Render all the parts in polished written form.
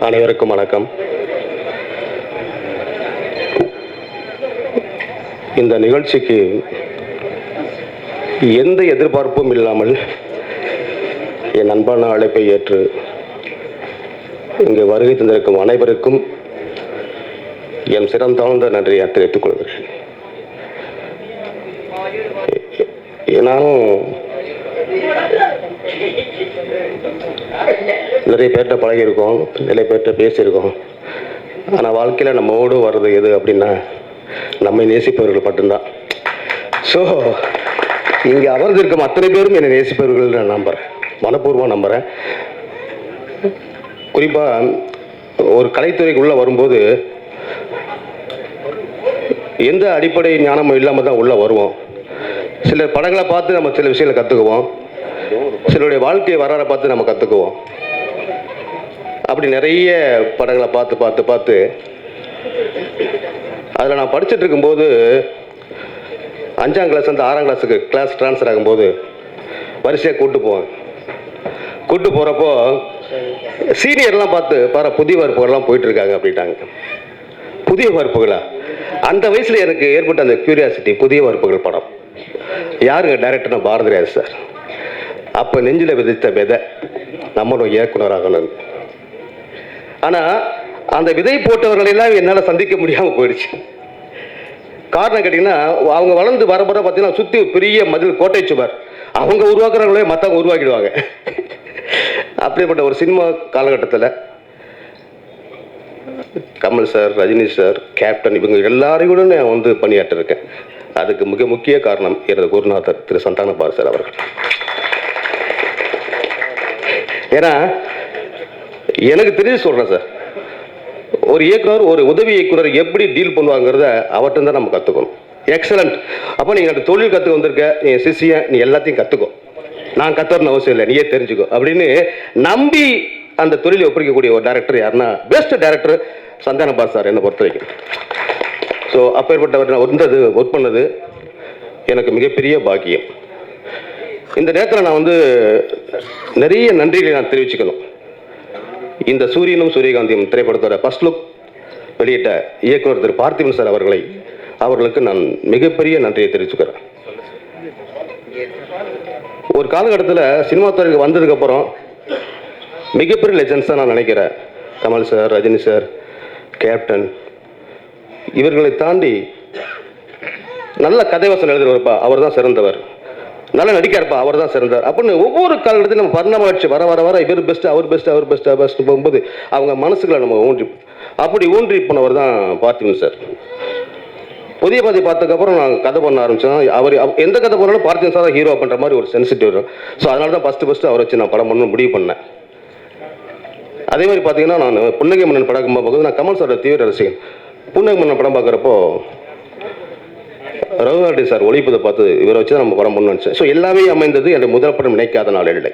அனைவருக்கும் வணக்கம். இந்த நிகழ்ச்சிக்கு எந்த எதிர்பார்ப்பும் இல்லாமல் என் அன்பான அழைப்பை ஏற்று இங்கு வருகை தந்திருக்கும் அனைவருக்கும் என் சிறந்தாழ்ந்த நன்றியை தெரிவித்துக் கொள்கிறேன். நானும் நிறைய பேர்கிட்ட பழகியிருக்கோம், நிறைய பேர்கிட்ட பேசியிருக்கோம். ஆனால் வாழ்க்கையில் நம்மோடு வர்றது எது அப்படின்னா நம்மை நேசிப்பவர்கள் மட்டும்தான். ஸோ இங்கே அமர்ந்திருக்கும் அத்தனை பேரும் என்னை நேசிப்பவர்கள் நான் நம்புகிறேன், மனப்பூர்வமாக நம்புகிறேன். குறிப்பாக ஒரு கலைத்துறைக்குள்ளே வரும்போது எந்த அடிப்படை ஞானமும் இல்லாமல் தான் உள்ளே வருவோம். சில படங்களை பார்த்து நம்ம சில விஷயங்களை கற்றுக்குவோம், சிலருடைய வாழ்க்கையை வரலாறை பார்த்து நம்ம கற்றுக்குவோம். அப்படி நிறைய படங்களை பார்த்து பார்த்து பார்த்து அதில் நான் படிச்சுட்டு இருக்கும்போது 5ஆம் கிளாஸ் வந்து 6ஆம் கிளாஸுக்கு கிளாஸ் ட்ரான்ஸ்ஃபர் ஆகும்போது வரிசையாக கூப்பிட்டு போவேன். கூப்பிட்டு போகிறப்போ சீனியர்லாம் பார்த்து பாரு புதிய வகுப்புகள்லாம் போயிட்டுருக்காங்க அப்படின்ட்டாங்க. புதிய வகுப்புகளா? அந்த வயசில் எனக்கு ஏற்பட்ட அந்த க்யூரியாசிட்டி, புதிய வகுப்புகள் படம் யாருங்க டைரக்டர்னா பாரதிராஜ் சார். அப்போ நெஞ்சில் விதைத்த விதை நம்மளும் இயக்குனராகணும். ஆனால் அந்த விதை போட்டவர்களெல்லாம் என்னால் சந்திக்க முடியாமல் போயிடுச்சு. காரணம் கேட்டிங்கன்னா அவங்க வளர்ந்து வரப்பட பார்த்தீங்கன்னா சுற்றி பெரிய மதில் கோட்டை சுவர் அவங்க உருவாக்குறவங்களே மற்றவங்க உருவாக்கிடுவாங்க. அப்படிப்பட்ட ஒரு சினிமா காலகட்டத்தில் Kamal sir, Rajini sir, captain இவங்க எல்லாரையும் கூட நான் வந்து பணியாற்றிருக்கேன். அதுக்கு மிக முக்கிய காரணம் எனது குருநாதர் திரு சந்தான பாரதி சார் அவர்கள். ஏன்னா எனக்கு தெரிஞ்சு சொல்கிறேன் சார், ஒரு இயக்குனர் ஒரு உதவி இயக்குனர் எப்படி டீல் பண்ணுவாங்கிறத அவர்கிட்ட தான் நம்ம கற்றுக்கணும். எக்ஸலண்ட். அப்போ நீங்கள் அந்த தொழில் கற்றுக்க வந்திருக்க என் சிஷியன், நீ எல்லாத்தையும் கற்றுக்கோ, நான் கற்றுறன்னு அவசியம் இல்லை, நீயே தெரிஞ்சுக்கோ அப்படின்னு நம்பி அந்த தொழிலை ஒப்படைக்கக்கூடிய ஒரு டேரக்டர் யாருன்னா பெஸ்ட் டேரக்டர் சந்தான பாரதி சார் என்னை பொறுத்த வரைக்கும். ஸோ அப்பேற்பட்டவர் வந்தது ஒர்க் பண்ணது எனக்கு மிகப்பெரிய பாக்கியம். இந்த நேரத்தில் நான் வந்து நிறைய நன்றிகளை நான் தெரிவிச்சுக்கணும். இந்த சூரியனும் சூரியகாந்தியும் திரைப்படத்தோட ஃபர்ஸ்ட் லுக் வெளியிட்ட இயக்குனர் திரு பார்த்திபன் சார் அவர்களுக்கு நான் மிகப்பெரிய நன்றியை தெரிவிச்சுக்கிறேன். ஒரு காலகட்டத்தில் சினிமா துறைக்கு வந்ததுக்கப்புறம் மிகப்பெரிய லெஜண்ட்ஸாக நான் நினைக்கிறேன். Kamal sir, Rajini sir, captain இவர்களை தாண்டி நல்ல கதைவசனம் எழுதுறவர்ப்பா அவர் தான் சிறந்தவர், நல்லா நடிக்காருப்பா அவர் தான் சிறந்தவர் அப்படின்னு ஒவ்வொரு காலகட்டத்திலும் நம்ம பரிணாமம் வர வர வர இவர் பெஸ்ட்டு, அவர் பெஸ்ட்டு, அவர் பெஸ்ட்டு, அவர் பெஸ்ட்டு போகும்போது அவங்க மனசுக்களை நம்ம ஊன்றி போனவர் தான் பார்த்திபன் சார். புதிய பாதி பார்த்ததுக்கப்புறம் நான் கதை பண்ண ஆரம்பித்தேன். அவர் எந்த கதை பண்ணாலும் பார்த்திபன் சார் தான் ஹீரோ பண்ணுற மாதிரி ஒரு சென்சிட்டிவ் வரும். ஸோ அதனால தான் ஃபஸ்ட்டு அவரை வச்சு நான் படம் பண்ணணும்னு முடிவு பண்ணேன். அதே மாதிரி பார்த்தீங்கன்னா நான் புன்னகை மன்னன் படம் பார்க்கும்போது நான் கமல் சாரோட தீவிர ரசிகன். புன்னகை மன்னன் படம் பார்க்குறப்போ ரகுநாட்டி சார் ஒளிப்பதை பார்த்து இவரை வச்சு தான் நம்ம படம் பண்ணணும்னு நினச்சேன். ஸோ எல்லாமே அமைந்தது என் முதல் படம் நினைக்காத நாள் இல்லை.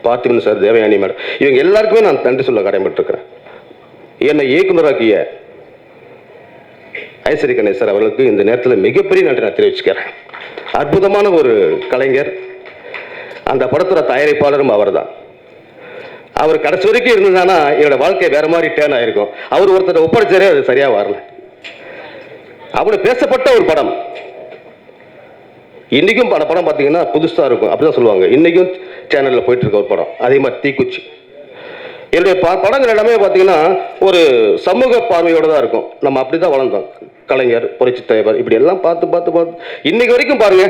பார்த்திபன் சார், தேவயானி மேடம் இவங்க எல்லாருக்குமே நான் நன்றி சொல்ல கடமைப்பட்டிருக்கிறேன். என்னை இயக்குனராக்கிய ஐஸ்வரி கணேஷ் சார் அவர்களுக்கு இந்த நேரத்தில் மிகப்பெரிய நன்றி நான் தெரிவிச்சுக்கிறேன். அற்புதமான ஒரு கலைஞர். அந்த படத்தோட தயாரிப்பாளரும் அவர் தான். அவர் கடைசி வரைக்கும் இருந்ததுனா என்னோட வாழ்க்கை வேற மாதிரி டேர்ன் ஆயிருக்கும். அவர் ஒருத்தர் ஒப்படைச்சாரே அது சரியா வரல. அப்படி பேசப்பட்ட ஒரு படம். இன்னைக்கும் படம் பார்த்தீங்கன்னா புதுசாக இருக்கும் அப்படிதான் சொல்லுவாங்க. இன்னைக்கும் சேனலில் போயிட்டு இருக்க ஒரு படம். அதே மாதிரி தீக்குச்சி. என்னுடைய படங்கள் எல்லாமே பார்த்தீங்கன்னா ஒரு சமூக பார்வையோடு தான் இருக்கும். நம்ம அப்படி தான் வளர்ந்தோம். கலைஞர், புரட்சி தலைவர் இப்படி எல்லாம் பார்த்து இன்னைக்கு வரைக்கும் பாருங்க,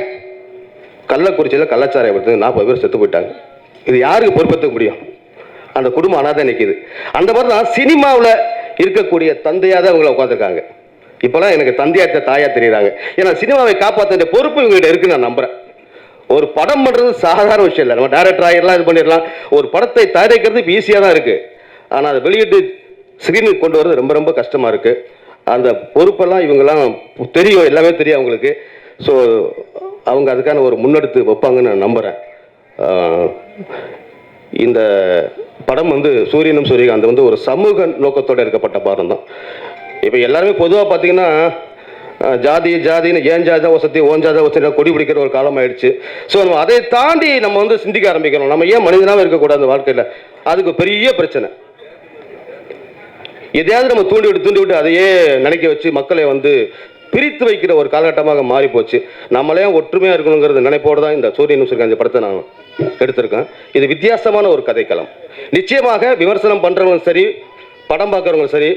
கள்ளக்குறிச்சியில் கள்ளச்சாராயம் எடுத்து 40 பேர் செத்து போயிட்டாங்க. இது யாருக்கு பொறுப்பேற்றுக்க முடியும்? அந்த குடும்பம் அனாதை நிற்கிது. அந்த மாதிரி தான் சினிமாவில் இருக்கக்கூடிய தந்தையாக தான் இவங்களை உட்காந்துருக்காங்க. இப்போலாம் எனக்கு தந்தையா தாயா தெரியுறாங்க. ஏன்னா சினிமாவை காப்பாற்ற பொறுப்பு இவங்ககிட்ட இருக்குன்னு நான் நம்புறேன். ஒரு படம் பண்ணுறது சாதாரண விஷயம் இல்லை. நம்ம டைரக்டர் ஆகிடலாம், இது பண்ணிடலாம். ஒரு படத்தை தயாரிக்கிறது இப்போ ஈஸியாக தான் இருக்குது. ஆனால் அதை வெளியிட்டு ஸ்க்ரீனுக்கு கொண்டு வரது ரொம்ப ரொம்ப கஷ்டமாக இருக்குது. அந்த பொறுப்பெல்லாம் இவங்கெல்லாம் தெரியும், எல்லாமே தெரியும் அவங்களுக்கு. ஸோ அவங்க அதுக்கான ஒரு முன்னெடுத்து வைப்பாங்கன்னு நான் நம்புகிறேன். இந்த படம் வந்து சூரியனும் சூரியகாந்த் வந்து ஒரு சமூக நோக்கத்தோடு எடுக்கப்பட்ட படம் தான். இப்போ எல்லாருமே பொதுவாக பார்த்தீங்கன்னா ஜாதின்னு ஏன் ஜாதி தான் வசதி, ஓன் ஜாதி வசதி கொடி பிடிக்கிற ஒரு காலம் ஆயிடுச்சு. ஸோ நம்ம அதை தாண்டி நம்ம வந்து சிந்திக்க ஆரம்பிக்கணும். நம்ம ஏன் மனிதனாக இருக்கக்கூடாது வாழ்க்கையில்? அதுக்கு பெரிய பிரச்சனை. எதையாவது நம்ம தூண்டி விட்டு அதையே நினைக்க வச்சு மக்களை வந்து பிரித்து வைக்கிற ஒரு காலகட்டமாக மாறி போச்சு. நம்மளே ஒற்றுமையாக இருக்கணுங்கிறது நினைப்போடு தான் இந்த சூரியன் சூரியகாந்தி படத்தை நான் எடுத்திருக்கேன். இது வித்தியாசமான ஒரு கதைக்களம். நிச்சயமாக விமர்சனம் பண்ணுறவங்களும் சரி, படம் பார்க்குறவங்களும் சரி,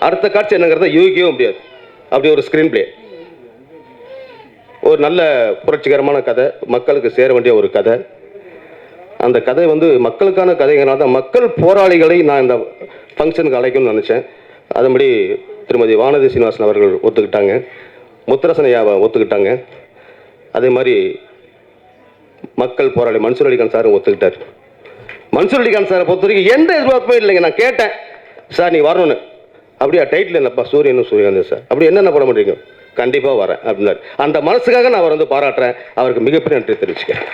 அடுத்த காட்சி என்னங்கிறத யூகிக்கவே முடியாது. அப்படி ஒரு ஸ்க்ரீன் பிளே, ஒரு நல்ல புரட்சிகரமான கதை, மக்களுக்கு சேர வேண்டிய ஒரு கதை. அந்த கதை வந்து மக்களுக்கான கதைங்கிறனால தான் மக்கள் போராளிகளை நான் இந்த ஃபங்க்ஷனுக்கு அழைக்கணும்னு நினச்சேன். அதன்படி திருமதி வானதி சீனிவாசன் அவர்கள் ஒத்துக்கிட்டாங்க, முத்தரசனையாவை ஒத்துக்கிட்டாங்க, அதே மாதிரி மக்கள் போராளி மன்சூர் அலிகான் சாரும் ஒத்துக்கிட்டார். மன்சூர் அலிகான் சாரை பொறுத்த வரைக்கும் எந்த எதிர்பார்ப்புமே இல்லைங்க. நான் கேட்டேன், சார் நீ வரணும்னு. அப்படியா, டைட்டில் என்னப்பா, சூரியனும் சூரியகாந்தி சார், அப்படி என்னென்ன படம் பண்ணுறீங்க? கண்டிப்பாக வரேன் அப்படின்னாரு. அந்த மனசுக்காக நான் அவர் வந்து பாராட்டுறேன். அவருக்கு மிகப்பெரிய நன்றி தெரிவிச்சுக்கிறேன்.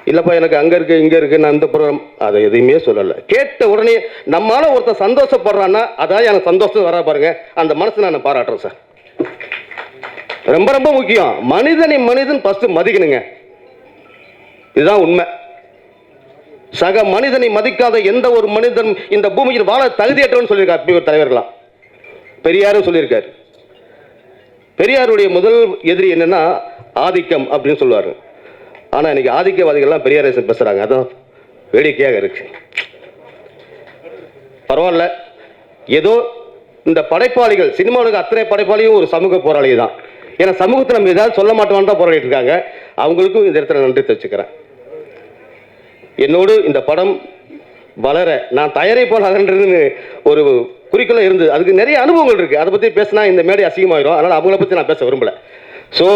இல்லைப்பா எனக்கு அங்கே இருக்குது இங்கே இருக்குது நான் இந்த ப்ரோக்ராம் அதை எதையுமே சொல்லலை. கேட்ட உடனே நம்மளால ஒருத்தர் சந்தோஷப்படுறான்னா அதான் எனக்கு சந்தோஷம் வர பாருங்க. அந்த மனசை நான் பாராட்டுறேன் சார். ரொம்ப ரொம்ப முக்கியம், மனிதன் ஃபஸ்ட்டு மதிக்கணுங்க. இதுதான் உண்மை. சக மனிதனை மதிக்காத எந்த ஒரு மனிதன் இந்த பூமியில் வாழ தகுதியற்றவன்னு சொல்லியிருக்காரு அப்படி ஒரு தலைவர்களாம். பெரியாரும் சொல்லியிருக்காரு. பெரியாருடைய முதல் எதிரி என்னன்னா ஆதிக்கம் அப்படின்னு சொல்லுவாரு. ஆனால் இன்னைக்கு ஆதிக்கவாதிகள்லாம் பெரியாரை பேசுறாங்க. அதான் வேடிக்கையாக இருக்கு. பரவாயில்ல, ஏதோ இந்த படைப்பாளிகள், சினிமாவுக்கு அத்தனை படைப்பாளியும் ஒரு சமூக போராளி தான். ஏன்னா சமூகத்தை நம்ம ஏதாவது சொல்ல மாட்டோம்னு தான் போராடிட்டு இருக்காங்க. அவங்களுக்கும் இந்த இடத்துல நன்றி தெரிவிச்சுக்கிறேன். என்னோடு இந்த படம் வளர நான் தயாரிப்பாளர்ன்றதுன்னு ஒரு குறிக்கோளாக இருந்தது. அதுக்கு நிறைய அனுபவங்கள் இருக்குது. அதை பற்றி பேசினா இந்த மேடை அசிங்கமாயிரும். அதனால் அவங்கள பற்றி நான் பேச விரும்பலை. ஸோ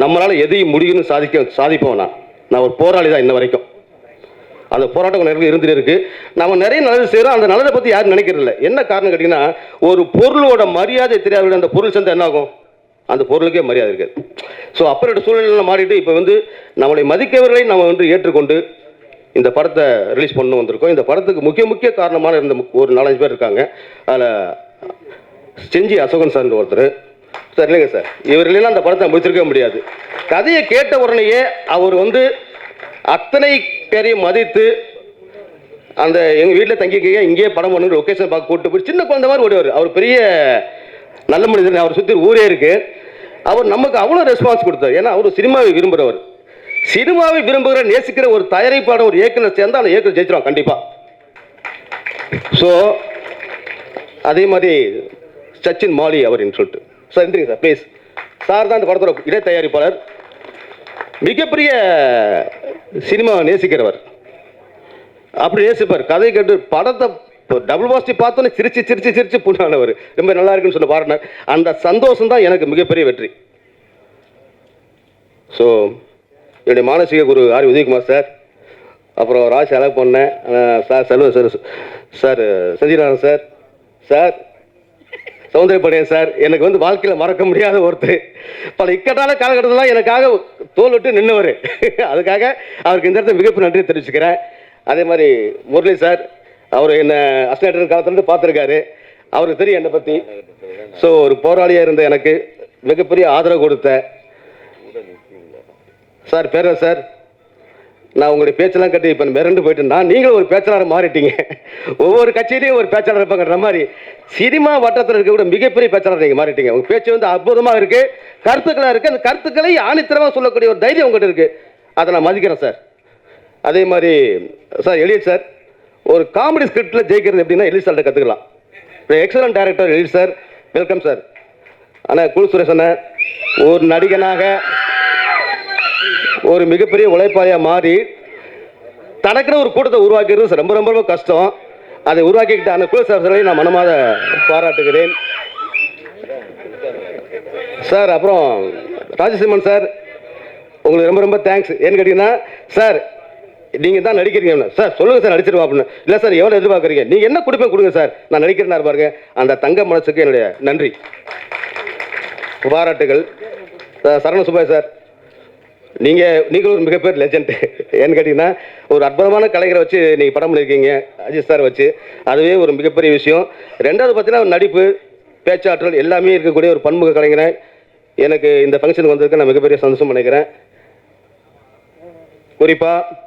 நம்மளால் எதையும் முடியும்னு சாதிப்போம். நான் ஒரு போராளி தான் இன்ன வரைக்கும். அந்த போராட்டம் நிறைய இருந்துட்டு இருக்கு. நம்ம நிறைய நல்லது செய்கிறோம். அந்த நல்லதை பற்றி யாரும் நினைக்கிறது இல்லை. என்ன காரணம் கேட்டிங்கன்னா, ஒரு பொருளோட மரியாதை தெரியாத அந்த பொருள் சேர்ந்து என்ன ஆகும், அந்த பொருளுக்கே மரியாதை இருக்காது. ஸோ அப்படி சூழ்நிலை மாறிட்டு இப்போ வந்து நம்மளை மதிக்கவர்களை நம்ம வந்து ஏற்றுக்கொண்டு இந்த படத்தை ரிலீஸ் பண்ண வந்திருக்கோம். இந்த படத்துக்கு முக்கிய காரணமான இருந்த ஒரு 4-5 பேர் இருக்காங்க. அதில் செஞ்சி அசோகன் சார் ஒருத்தர். சார் இல்லைங்க சார், இவர்களெல்லாம் அந்த படத்தை முடிச்சிருக்க முடியாது. கதையை கேட்ட உடனேயே அவர் வந்து அத்தனை பேரையும் மதித்து அந்த எங்கள் வீட்டில் தங்கிக்க இங்கேயே படம் பண்ணுற லொக்கேஷன் பார்க்க கூப்பிட்டு போய் சின்ன குழந்தை மாதிரி ஓடுவார். அவர் பெரிய நல்ல மனிதர். அவர் சுற்றி ஊரே இருக்கு. அவர் நமக்கு அவ்வளோ ரெஸ்பான்ஸ் கொடுத்தார். ஏன்னா அவர் சினிமாவை விரும்புகிறவர். சினிமாவை விரும்புகிற நேசிக்கிற ஒரு தயாரிப்பாளர் ஒரு இயக்குனர் சேர்ந்தால் அந்த இயக்குனர் ஜெயிச்சிடும் கண்டிப்பாக. ஸோ அதே மாதிரி சச்சின் மாலி அவர்னு சொல்லிட்டு சார் எந்திரிங்க சார் ப்ளீஸ். சார் தான் இந்த படத்தோட இடை தயாரிப்பாளர். மிகப்பெரிய சினிமா நேசிக்கிறவர். அப்படி நேசிப்பார். கதை கேட்டு படத்தை டபுள் பாசிட்டிவ் பார்த்தோன்னே சிரிச்சு புண்ணானவர். ரொம்ப நல்லா இருக்குன்னு சொல்ல பாருனார். அந்த சந்தோஷம் தான் எனக்கு மிகப்பெரிய வெற்றி. ஸோ என்னுடைய மானசீக குரு ஆர் உதயகுமார் சார், அப்புறம் ராஜ் அழகு பண்ணேன் sir, Selva sir, sir Senjinathan sir, sir Soundarapandian sir, எனக்கு வந்து வாழ்க்கையில் மறக்க முடியாத ஒருத்தர். பல இக்கட்டான காலகட்டத்தில் எனக்காக தோல் விட்டு நின்றவர். அதுக்காக அவருக்கு இந்த இடத்துல மிகப்பெரிய நன்றி தெரிவிச்சுக்கிறேன். அதே மாதிரி முரளி சார், அவர் என்னை அஸ்டேட்டர் காலத்துலேருந்து பார்த்துருக்காரு. அவருக்கு தெரியும் என்னை பற்றி. ஸோ ஒரு போராளியாக இருந்த எனக்கு மிகப்பெரிய ஆதரவு கொடுத்த சார் பேர சார், நான் உங்களுடைய பேச்செல்லாம் கட்டி இப்போ மிரண்டு போயிட்டேன்னா நீங்களும் ஒரு பேச்சாளர் மாறிட்டீங்க. ஒவ்வொரு கட்சியிலையும் ஒரு பேச்சாளர் இருப்பாங்கன்ற மாதிரி சினிமா வட்டத்தில் இருக்கக்கூட மிகப்பெரிய பேச்சாளர் நீங்கள் மாறிட்டீங்க. உங்கள் பேச்சு வந்து அற்புதமாக இருக்குது, கருத்துக்களாக இருக்குது. அந்த கருத்துக்களை ஆணித்தரமாக சொல்லக்கூடிய ஒரு தைரியம் உங்கள்கிட்ட இருக்குது. அதை நான் மதிக்கிறேன் சார். அதே மாதிரி சார் எலியட் சார், ஒரு காமெடி ஸ்கிரிப்டில் ஜெயிக்கிறது எப்படின்னா எலியட் சார்கிட்ட கற்றுக்கலாம். Excellent director Elliot sir, welcome sir. ஆனால் குழு சுரேஷனை ஒரு நடிகனாக ஒரு மிகப்பெரிய உழைப்பாளியாக மாறி தனக்குன்னு ஒரு கூட்டத்தை உருவாக்கிறது ரொம்ப ரொம்ப ரொம்ப கஷ்டம். அதை உருவாக்கிக்கிட்ட குழு சார்களை நான் மனமாக பாராட்டுகிறேன் சார். அப்புறம் ராஜசிம்மன் சார், உங்களுக்கு ரொம்ப ரொம்ப தேங்க்ஸ். ஏன்னு கேட்டிங்கன்னா சார் நீங்கள் தான் நடிக்கிறீங்க சார், சொல்லுங்கள் சார் நடிச்சிருவா அப்படின்னு. இல்லை சார் எவ்வளோ எதிர்பார்க்குறீங்க, நீங்கள் என்ன கொடுப்பேன் கொடுங்க சார், நான் நடிக்கிறேன்னா பாருங்க. அந்த தங்க மனசுக்கு என்னுடைய நன்றி பாராட்டுகள். சரண சுபாய் சார், நீங்கள் ஒரு மிகப்பெரிய லெஜெண்ட். ஏன்னு கேட்டிங்கன்னா ஒரு அற்புதமான கலைஞரை வச்சு நீங்கள் படம் பண்ணியிருக்கீங்க, அஜித் சார் வச்சு. அதுவே ஒரு மிகப்பெரிய விஷயம். ரெண்டாவது பார்த்தீங்கன்னா நடிப்பு, பேச்சாற்றல் எல்லாமே இருக்கக்கூடிய ஒரு பன்முக கலைஞரை எனக்கு இந்த ஃபங்க்ஷனுக்கு வந்ததுக்கு நான் மிகப்பெரிய சந்தோஷம் நினைக்கிறேன். குறிப்பாக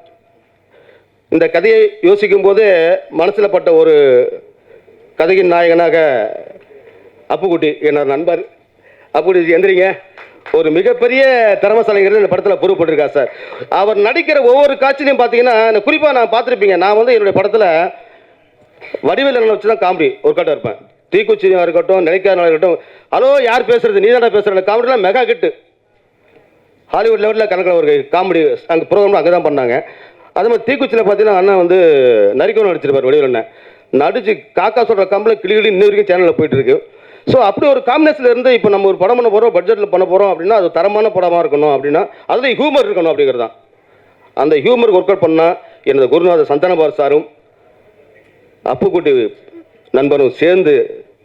இந்த கதையை யோசிக்கும் போது மனசில் பட்ட ஒரு கதையின் நாயகனாக அப்புக்குட்டி என்னோட நண்பர் அப்புக்குட்டி எந்திரிங்க. ஒரு மிகப்பெரிய திறமசாலைங்கிறது இந்த படத்தில் பொறுப்பட்டிருக்கா சார். அவர் நடிக்கிற ஒவ்வொரு காட்சியிலையும் பார்த்தீங்கன்னா குறிப்பாக நான் பார்த்துருப்பீங்க. நான் வந்து என்னுடைய படத்தில் வடிவேல் வச்சு தான் காமெடி ஒரு கட்டம் இருப்பேன். தீக்குச்சியாக இருக்கட்டும், நினைக்காதனாக இருக்கட்டும், ஹலோ யார் பேசுறது, நீ தானே பேசுகிற காமெடிலாம் மெகா கிட்டு. ஹாலிவுட் லெவலில் கணக்கில் ஒரு காமெடி அங்கே ப்ரோக்ராம் அங்கே தான் பண்ணாங்க. அது மாதிரி தீக்குச்சியில் பார்த்தீங்கன்னா அண்ணன் வந்து நரிக்கணும் நடிச்சிருப்பார் வடிவேல் அண்ணன். நடிச்சு காக்கா சொல்கிற காமெடியில் கிளி இன்ன வரைக்கும் சேனலில் போயிட்டு இருக்கு. ஸோ அப்படி ஒரு காம்பினேஷனில் இருந்து இப்போ நம்ம ஒரு படம் பண்ண போகிறோம், பட்ஜெட்டில் பண்ண போகிறோம் அப்படின்னா அது தரமான படமாக இருக்கணும். அப்படின்னா அதில் ஹியூமர் இருக்கணும் அப்படிங்கிறது தான். அந்த ஹியூமர் ஒர்க் அவுட் பண்ணால் எனது குருநாதர் சந்தானபார் சாரும் அப்புக்குட்டி நண்பரும் சேர்ந்து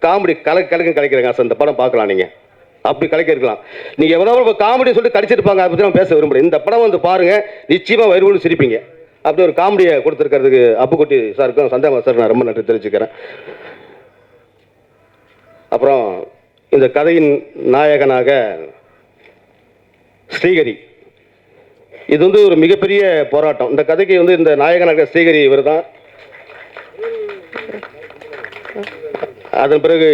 காமெடி கலைக்கிறாங்க சார். இந்த படம் பார்க்கலாம், நீங்கள் அப்படி கலைக்க இருக்கலாம். நீங்கள் எவ்வளோ காமெடி சொல்லிட்டு கடிச்சிருப்பாங்க, அதை பற்றி நான் பேச விரும்புகிறேன். இந்த படம் வந்து பாருங்கள், நிச்சயமாக வயிறு சிரிப்பீங்க. அப்படி ஒரு காமெடியை கொடுத்துருக்கிறதுக்கு அப்புக்குட்டி சாருக்கும் சந்தானபார் சார் நான் ரொம்ப நன்றி தெரிவிச்சுக்கிறேன். அப்புறம் இந்த கதையின் நாயகனாக ஸ்ரீஹரி. இது வந்து ஒரு மிகப்பெரிய போராட்டம். இந்த கதைக்கு வந்து இந்த நாயகனாக ஸ்ரீஹரி இவர் தான். அதன் பிறகு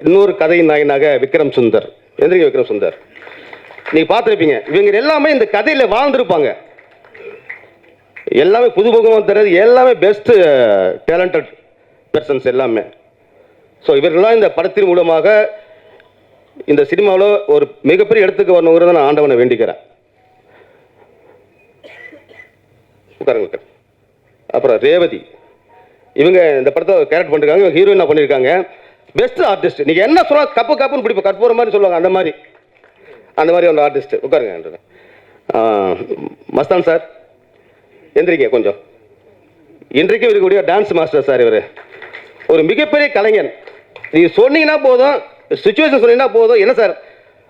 இன்னொரு கதையின் நாயகனாக விக்ரம் சுந்தர். எந்திரிங்க விக்ரம் சுந்தர், நீங்க பார்த்துருப்பீங்க. இவங்க எல்லாமே இந்த கதையில் வாழ்ந்திருப்பாங்க. எல்லாமே புதுமுகமாக தெரியாது, எல்லாமே பெஸ்ட் டேலண்டட் பர்சன்ஸ் எல்லாமே. ஸோ இவர்கள்லாம் இந்த படத்தின் மூலமாக இந்த சினிமாவில் ஒரு மிகப்பெரிய இடத்துக்கு வரணுங்கிறத நான் ஆண்டவனை வேண்டிக்கிறேன். உட்காருங்க. அப்புறம் ரேவதி, இவங்க இந்த படத்தை கேரக்டர் பண்ணிருக்காங்க, இவங்க ஹீரோயினா பண்ணியிருக்காங்க. Best artist. நீங்கள் என்ன சொல்லலாம், கப்புன்னு பிடிப்போம், கற்பூர மாதிரி சொல்லுவாங்க, அந்த மாதிரி ஒரு ஆர்டிஸ்ட். உட்காருங்க. மஸ்தான் சார் எந்திரிக்க கொஞ்சம். இன்றைக்கும் இருக்கக்கூடிய டான்ஸ் மாஸ்டர் சார். இவர் ஒரு மிகப்பெரிய கலைஞன். நீங்கள் சொன்னீங்கன்னா போதும், சுச்சுவேஷன் சொன்னீங்கன்னா போதும், என்ன சார்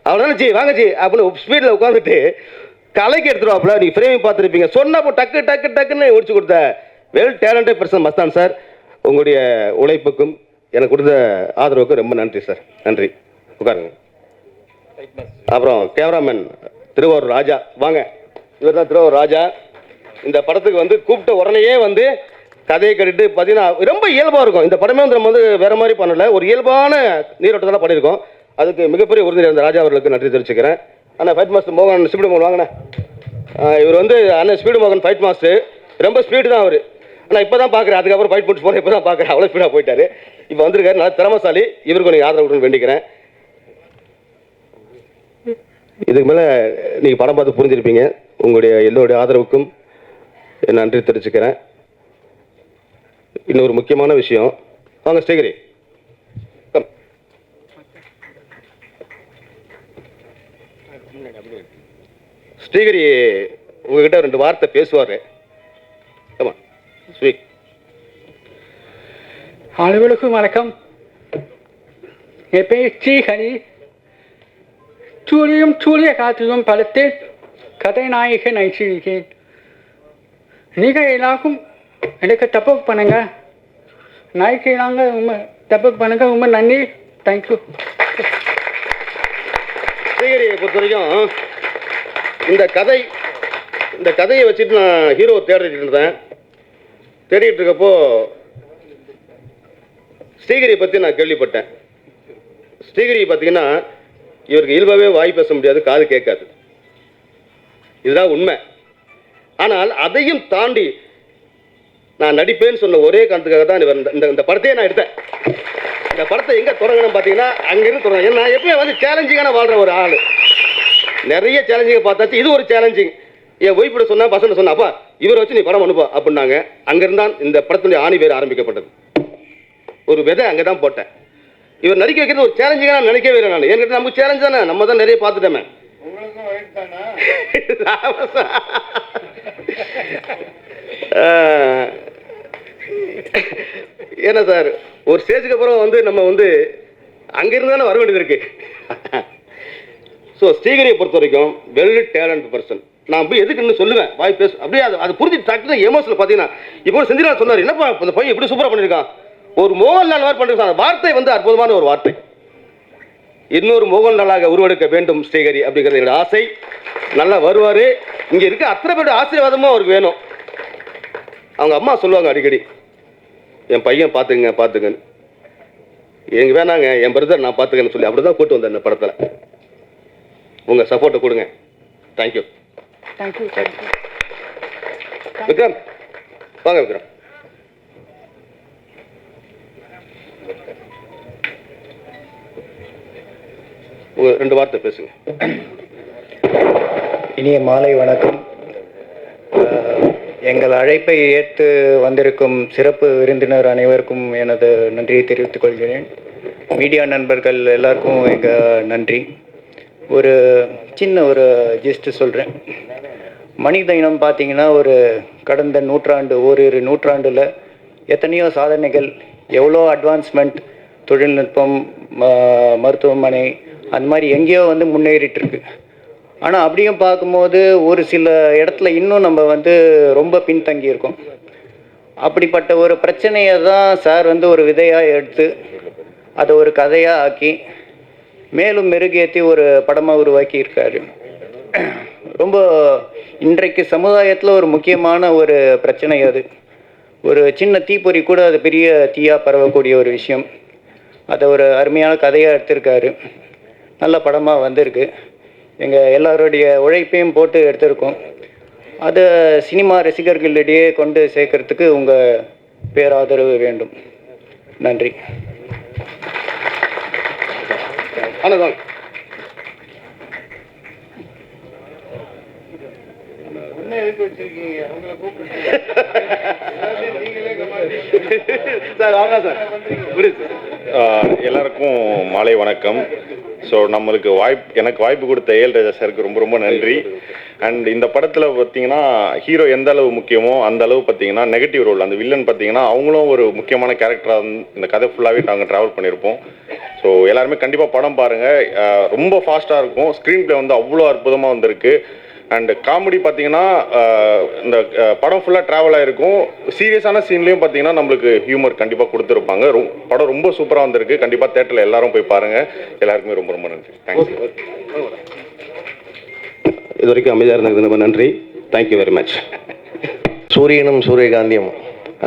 அவ்வளோதானே ஜி வாங்க ஜி அப்படின்னு ஸ்பீடில் உட்காந்துட்டு கலைக்கு எடுத்துருவாப்புல. நீங்கள் ஃப்ரேமிங் பார்த்துருப்பீங்க. சொன்னப்போ டக்குன்னு முடிச்சு கொடுத்த well talented person Mastan sir. உங்களுடைய உழைப்புக்கும் எனக்கு கொடுத்த ஆதரவுக்கும் ரொம்ப நன்றி சார். நன்றி. உட்காருங்க. அப்புறம் கேமராமேன் திருவாரூர் ராஜா, வாங்க. இவர் தான் திருவாரூர் ராஜா. இந்த படத்துக்கு வந்து கூப்பிட்ட உடனேயே வந்து கதையை கட்டிட்டு பார்த்தீங்கன்னா ரொம்ப இயல்பாக இருக்கும். இந்த படமே வந்து நம்ம வந்து வேறு மாதிரி பண்ணலை, ஒரு இயல்பான நீரோட்டத்தில் பண்ணியிருக்கோம். அதுக்கு மிகப்பெரிய உறுதியாக இருந்த ராஜா அவர்களுக்கு நன்றி தெரிவிச்சுக்கிறேன். ஆனால் ஃபைட் மாஸ்டர் மோகன் ஸ்பீடு மோகன் வாங்கினேன். இவர் வந்து அண்ணன் ஸ்பீடு மோகன் ஃபைட் மாஸ்டர். ரொம்ப ஸ்பீடு தான் அவர். ஆனால் இப்போ தான் பார்க்குறேன், அதுக்கப்புறம் ஃபைட் பண்ணிட்டு போகிறேன், இப்போ தான் பார்க்குறேன். அவ்வளோ ஸ்பீடாக போயிட்டார். இப்போ வந்திருக்காரு, நல்லா திறமசாலி. இவருக்கு நீங்கள் ஆதரவு கொடுன்னு வேண்டிக்கிறேன். இதுக்கு மேலே நீங்கள் படம் பார்த்து புரிஞ்சிருப்பீங்க. உங்களுடைய எல்லோருடைய ஆதரவுக்கும் நன்றி தெரிவிச்சுக்கிறேன். இன்னொரு முக்கியமான விஷயம், வாங்க ஸ்ரீஹரி. ஸ்ரீஹரி உங்ககிட்ட 2 வார்த்தை பேசுவார். அனைவருக்கும் வணக்கம். என் பெயர் ஸ்ரீஹரி. சூரிய காற்றிலும் படத்தில் கதைநாயகன் நடிச்சிருக்கேன். நீங்கள் எல்லாருக்கும் எனக்கு சப்போர்ட் பண்ணுங்க, நாய்க்கிறாங்க, ரொம்ப சப்போர்ட் பண்ணுங்க. ரொம்ப நன்றி, தேங்க்யூ. ஸ்ரீஹரியை பொறுத்த வரைக்கும் இந்த கதையை வச்சுட்டு நான் ஹீரோ தேடிட்டு இருந்தேன். தேடிட்டு இருக்கப்போ ஸ்ரீஹரியை பற்றி நான் கேள்விப்பட்டேன். ஸ்ரீஹரி பார்த்தீங்கன்னா இவருக்கு இயல்பாகவே வாய் பேச முடியாது, காது கேட்காது, இதுதான் உண்மை. ஆனால் அதையும் தாண்டி நான் நடிப்பேன்னு சொன்ன ஒரே காரணத்துக்காக தான் இந்த படத்தையே நான் எடுத்தேன். இந்த படத்தை எங்கே தொடங்கணும் பார்த்தீங்கன்னா அங்கேருந்து தொடங்க. நான் எப்பயும் வந்து சேலஞ்சிங்கான வாழ்கிற ஒரு ஆள். நிறைய சேலஞ்சிங்கை பார்த்தாச்சு, இது ஒரு சேலஞ்சிங். என் ஒய்ஃபிட சொன்னா, பசங்க சொன்னா, அப்பா இவரை வச்சு நீ படம் அனுப்பா அப்படின்னாங்க. அங்கிருந்தான் இந்த படத்தினுடைய ஆணி வேறு ஆரம்பிக்கப்பட்டது. ஒரு விதை அங்கே தான் போட்டேன். இவர் நடிக்க வைக்கிறது ஒரு சேலஞ்சிங்காக நான் நினைக்கவே இல்லை. நான் என்கிட்ட நமக்கு சேலஞ்ச் தானே, நம்ம தான் நிறைய பார்த்துட்டோமே. ஏன்னா சார் ஒரு ஸ்டேஜுக்கு அப்புறம் வந்து நம்ம வந்து அங்கிருந்து தானே வர வேண்டியது இருக்கு. ஸோ ஸ்ரீஹரியை பொறுத்த வரைக்கும் வெல் டேலண்ட் பர்சன். நான் போய் எதுக்கு இன்னும் சொல்லுவேன், வாய் பேச அப்படியே அது புரிஞ்சு டக்குனு எமோஷனல். பார்த்தீங்கன்னா இப்போ செந்திரா சொன்னார், என்னப்பா இந்த பையன் எப்படி சூப்பராக பண்ணியிருக்கான், ஒரு மோகன்லால் மாதிரி பண்ணிருக்கான். அந்த வார்த்தை வந்து அற்புதமான ஒரு வார்த்தை. இன்னொரு மோகன்லாலாக உருவெடுக்க வேண்டும் ஸ்ரீஹரி அப்படிங்கிறது என்னோட ஆசை. நல்லா வருவார். இங்கே இருக்க அத்தனை பேருடைய ஆசீர்வாதமும் அவருக்கு வேணும். அவங்க அம்மா சொல்லுவாங்க அடிக்கடி, என் பையன் பார்த்துங்கன்னு. எங்க வேணாங்க, என் பிரதர் நான் பார்த்துக்கன்னு சொல்லி அப்படி தான் கூட்டு வந்தேன் இந்த படத்தில். உங்கள் சப்போர்ட்டை கொடுங்க. தேங்க்யூ. தேங்க்யூ. விக்ரம், வாங்க விக்ரம். உங்க 2 வார்த்தை பேசுங்க. இனிய மாலை வணக்கம். எங்கள் அழைப்பை ஏற்று வந்திருக்கும் சிறப்பு விருந்தினர் அனைவருக்கும் எனது நன்றியை தெரிவித்துக் கொள்கிறேன். மீடியா நண்பர்கள் எல்லாருக்கும் எங்கள் நன்றி. ஒரு சின்ன ஜிஸ்ட் சொல்கிறேன். மனித இனம் பார்த்தீங்கன்னா ஒரு கடந்த ஓரிரு நூற்றாண்டில் எத்தனையோ சாதனைகள், எவ்வளோ அட்வான்ஸ்மெண்ட், தொழில்நுட்பம், மருத்துவமனை அந்த மாதிரி எங்கேயோ முன்னேறிட்டுருக்கு. ஆனால் அப்படியும் பார்க்கும்போது ஒரு சில இடத்துல இன்னும் நம்ம ரொம்ப பின்தங்கி இருக்கோம். அப்படிப்பட்ட ஒரு பிரச்சனையை தான் சார் ஒரு விதையாக எடுத்து அதை ஒரு கதையாக ஆக்கி மேலும் மெருகேற்றி ஒரு படமாக உருவாக்கி இருக்காரு. ரொம்ப இன்றைக்கு சமுதாயத்தில் ஒரு முக்கியமான ஒரு பிரச்சனை அது. ஒரு சின்ன தீப்பொறி கூட அது பெரிய தீயாக பரவக்கூடிய ஒரு விஷயம். அதை ஒரு அருமையான கதையாக எடுத்திருக்காரு. நல்ல படமாக வந்திருக்கு. எங்கள் எல்லாருடைய உழைப்பையும் போட்டு எடுத்திருக்கோம். அதை சினிமா ரசிகர்களிடையே கொண்டு சேர்க்கறதுக்கு உங்கள் பேராதரவு வேண்டும். நன்றி. ஆனதான் எல்லாருக்கும் மாலை வணக்கம். ஸோ நம்மளுக்கு எனக்கு வாய்ப்பு கொடுத்த ஏஎல் ராஜா சாருக்கு ரொம்ப ரொம்ப நன்றி. அண்ட் இந்த படத்தில் பார்த்தீங்கன்னா ஹீரோ எந்த அளவு முக்கியமோ அந்த அளவு பார்த்தீங்கன்னா நெகட்டிவ் ரோல், அந்த வில்லன் பார்த்தீங்கன்னா அவங்களும் ஒரு முக்கியமான கேரக்டராக இந்த கதை ஃபுல்லாகவே நாங்கள் ட்ராவல் பண்ணியிருப்போம். ஸோ எல்லாருமே கண்டிப்பாக படம் பாருங்கள். ரொம்ப ஃபாஸ்ட்டாக இருக்கும். ஸ்க்ரீன் ப்ளே அவ்வளோ அற்புதமாக வந்திருக்கு. அண்ட் காமெடி பார்த்தீங்கன்னா இந்த படம் ஃபுல்லாக ட்ராவல் ஆகிருக்கும். சீரியஸான சீன்லேயும் பார்த்தீங்கன்னா நம்மளுக்கு ஹியூமர் கண்டிப்பாக கொடுத்துருப்பாங்க. படம் ரொம்ப சூப்பராக வந்திருக்கு. கண்டிப்பாக தேட்டரில் எல்லாரும் போய் பாருங்கள். எல்லாருக்குமே ரொம்ப ரொம்ப நன்றி. தேங்க்யூ. இது வரைக்கும் அமைதியாக இருந்தது ரொம்ப நன்றி. Thank you very much. சூரியனும் சூரியகாந்தியும்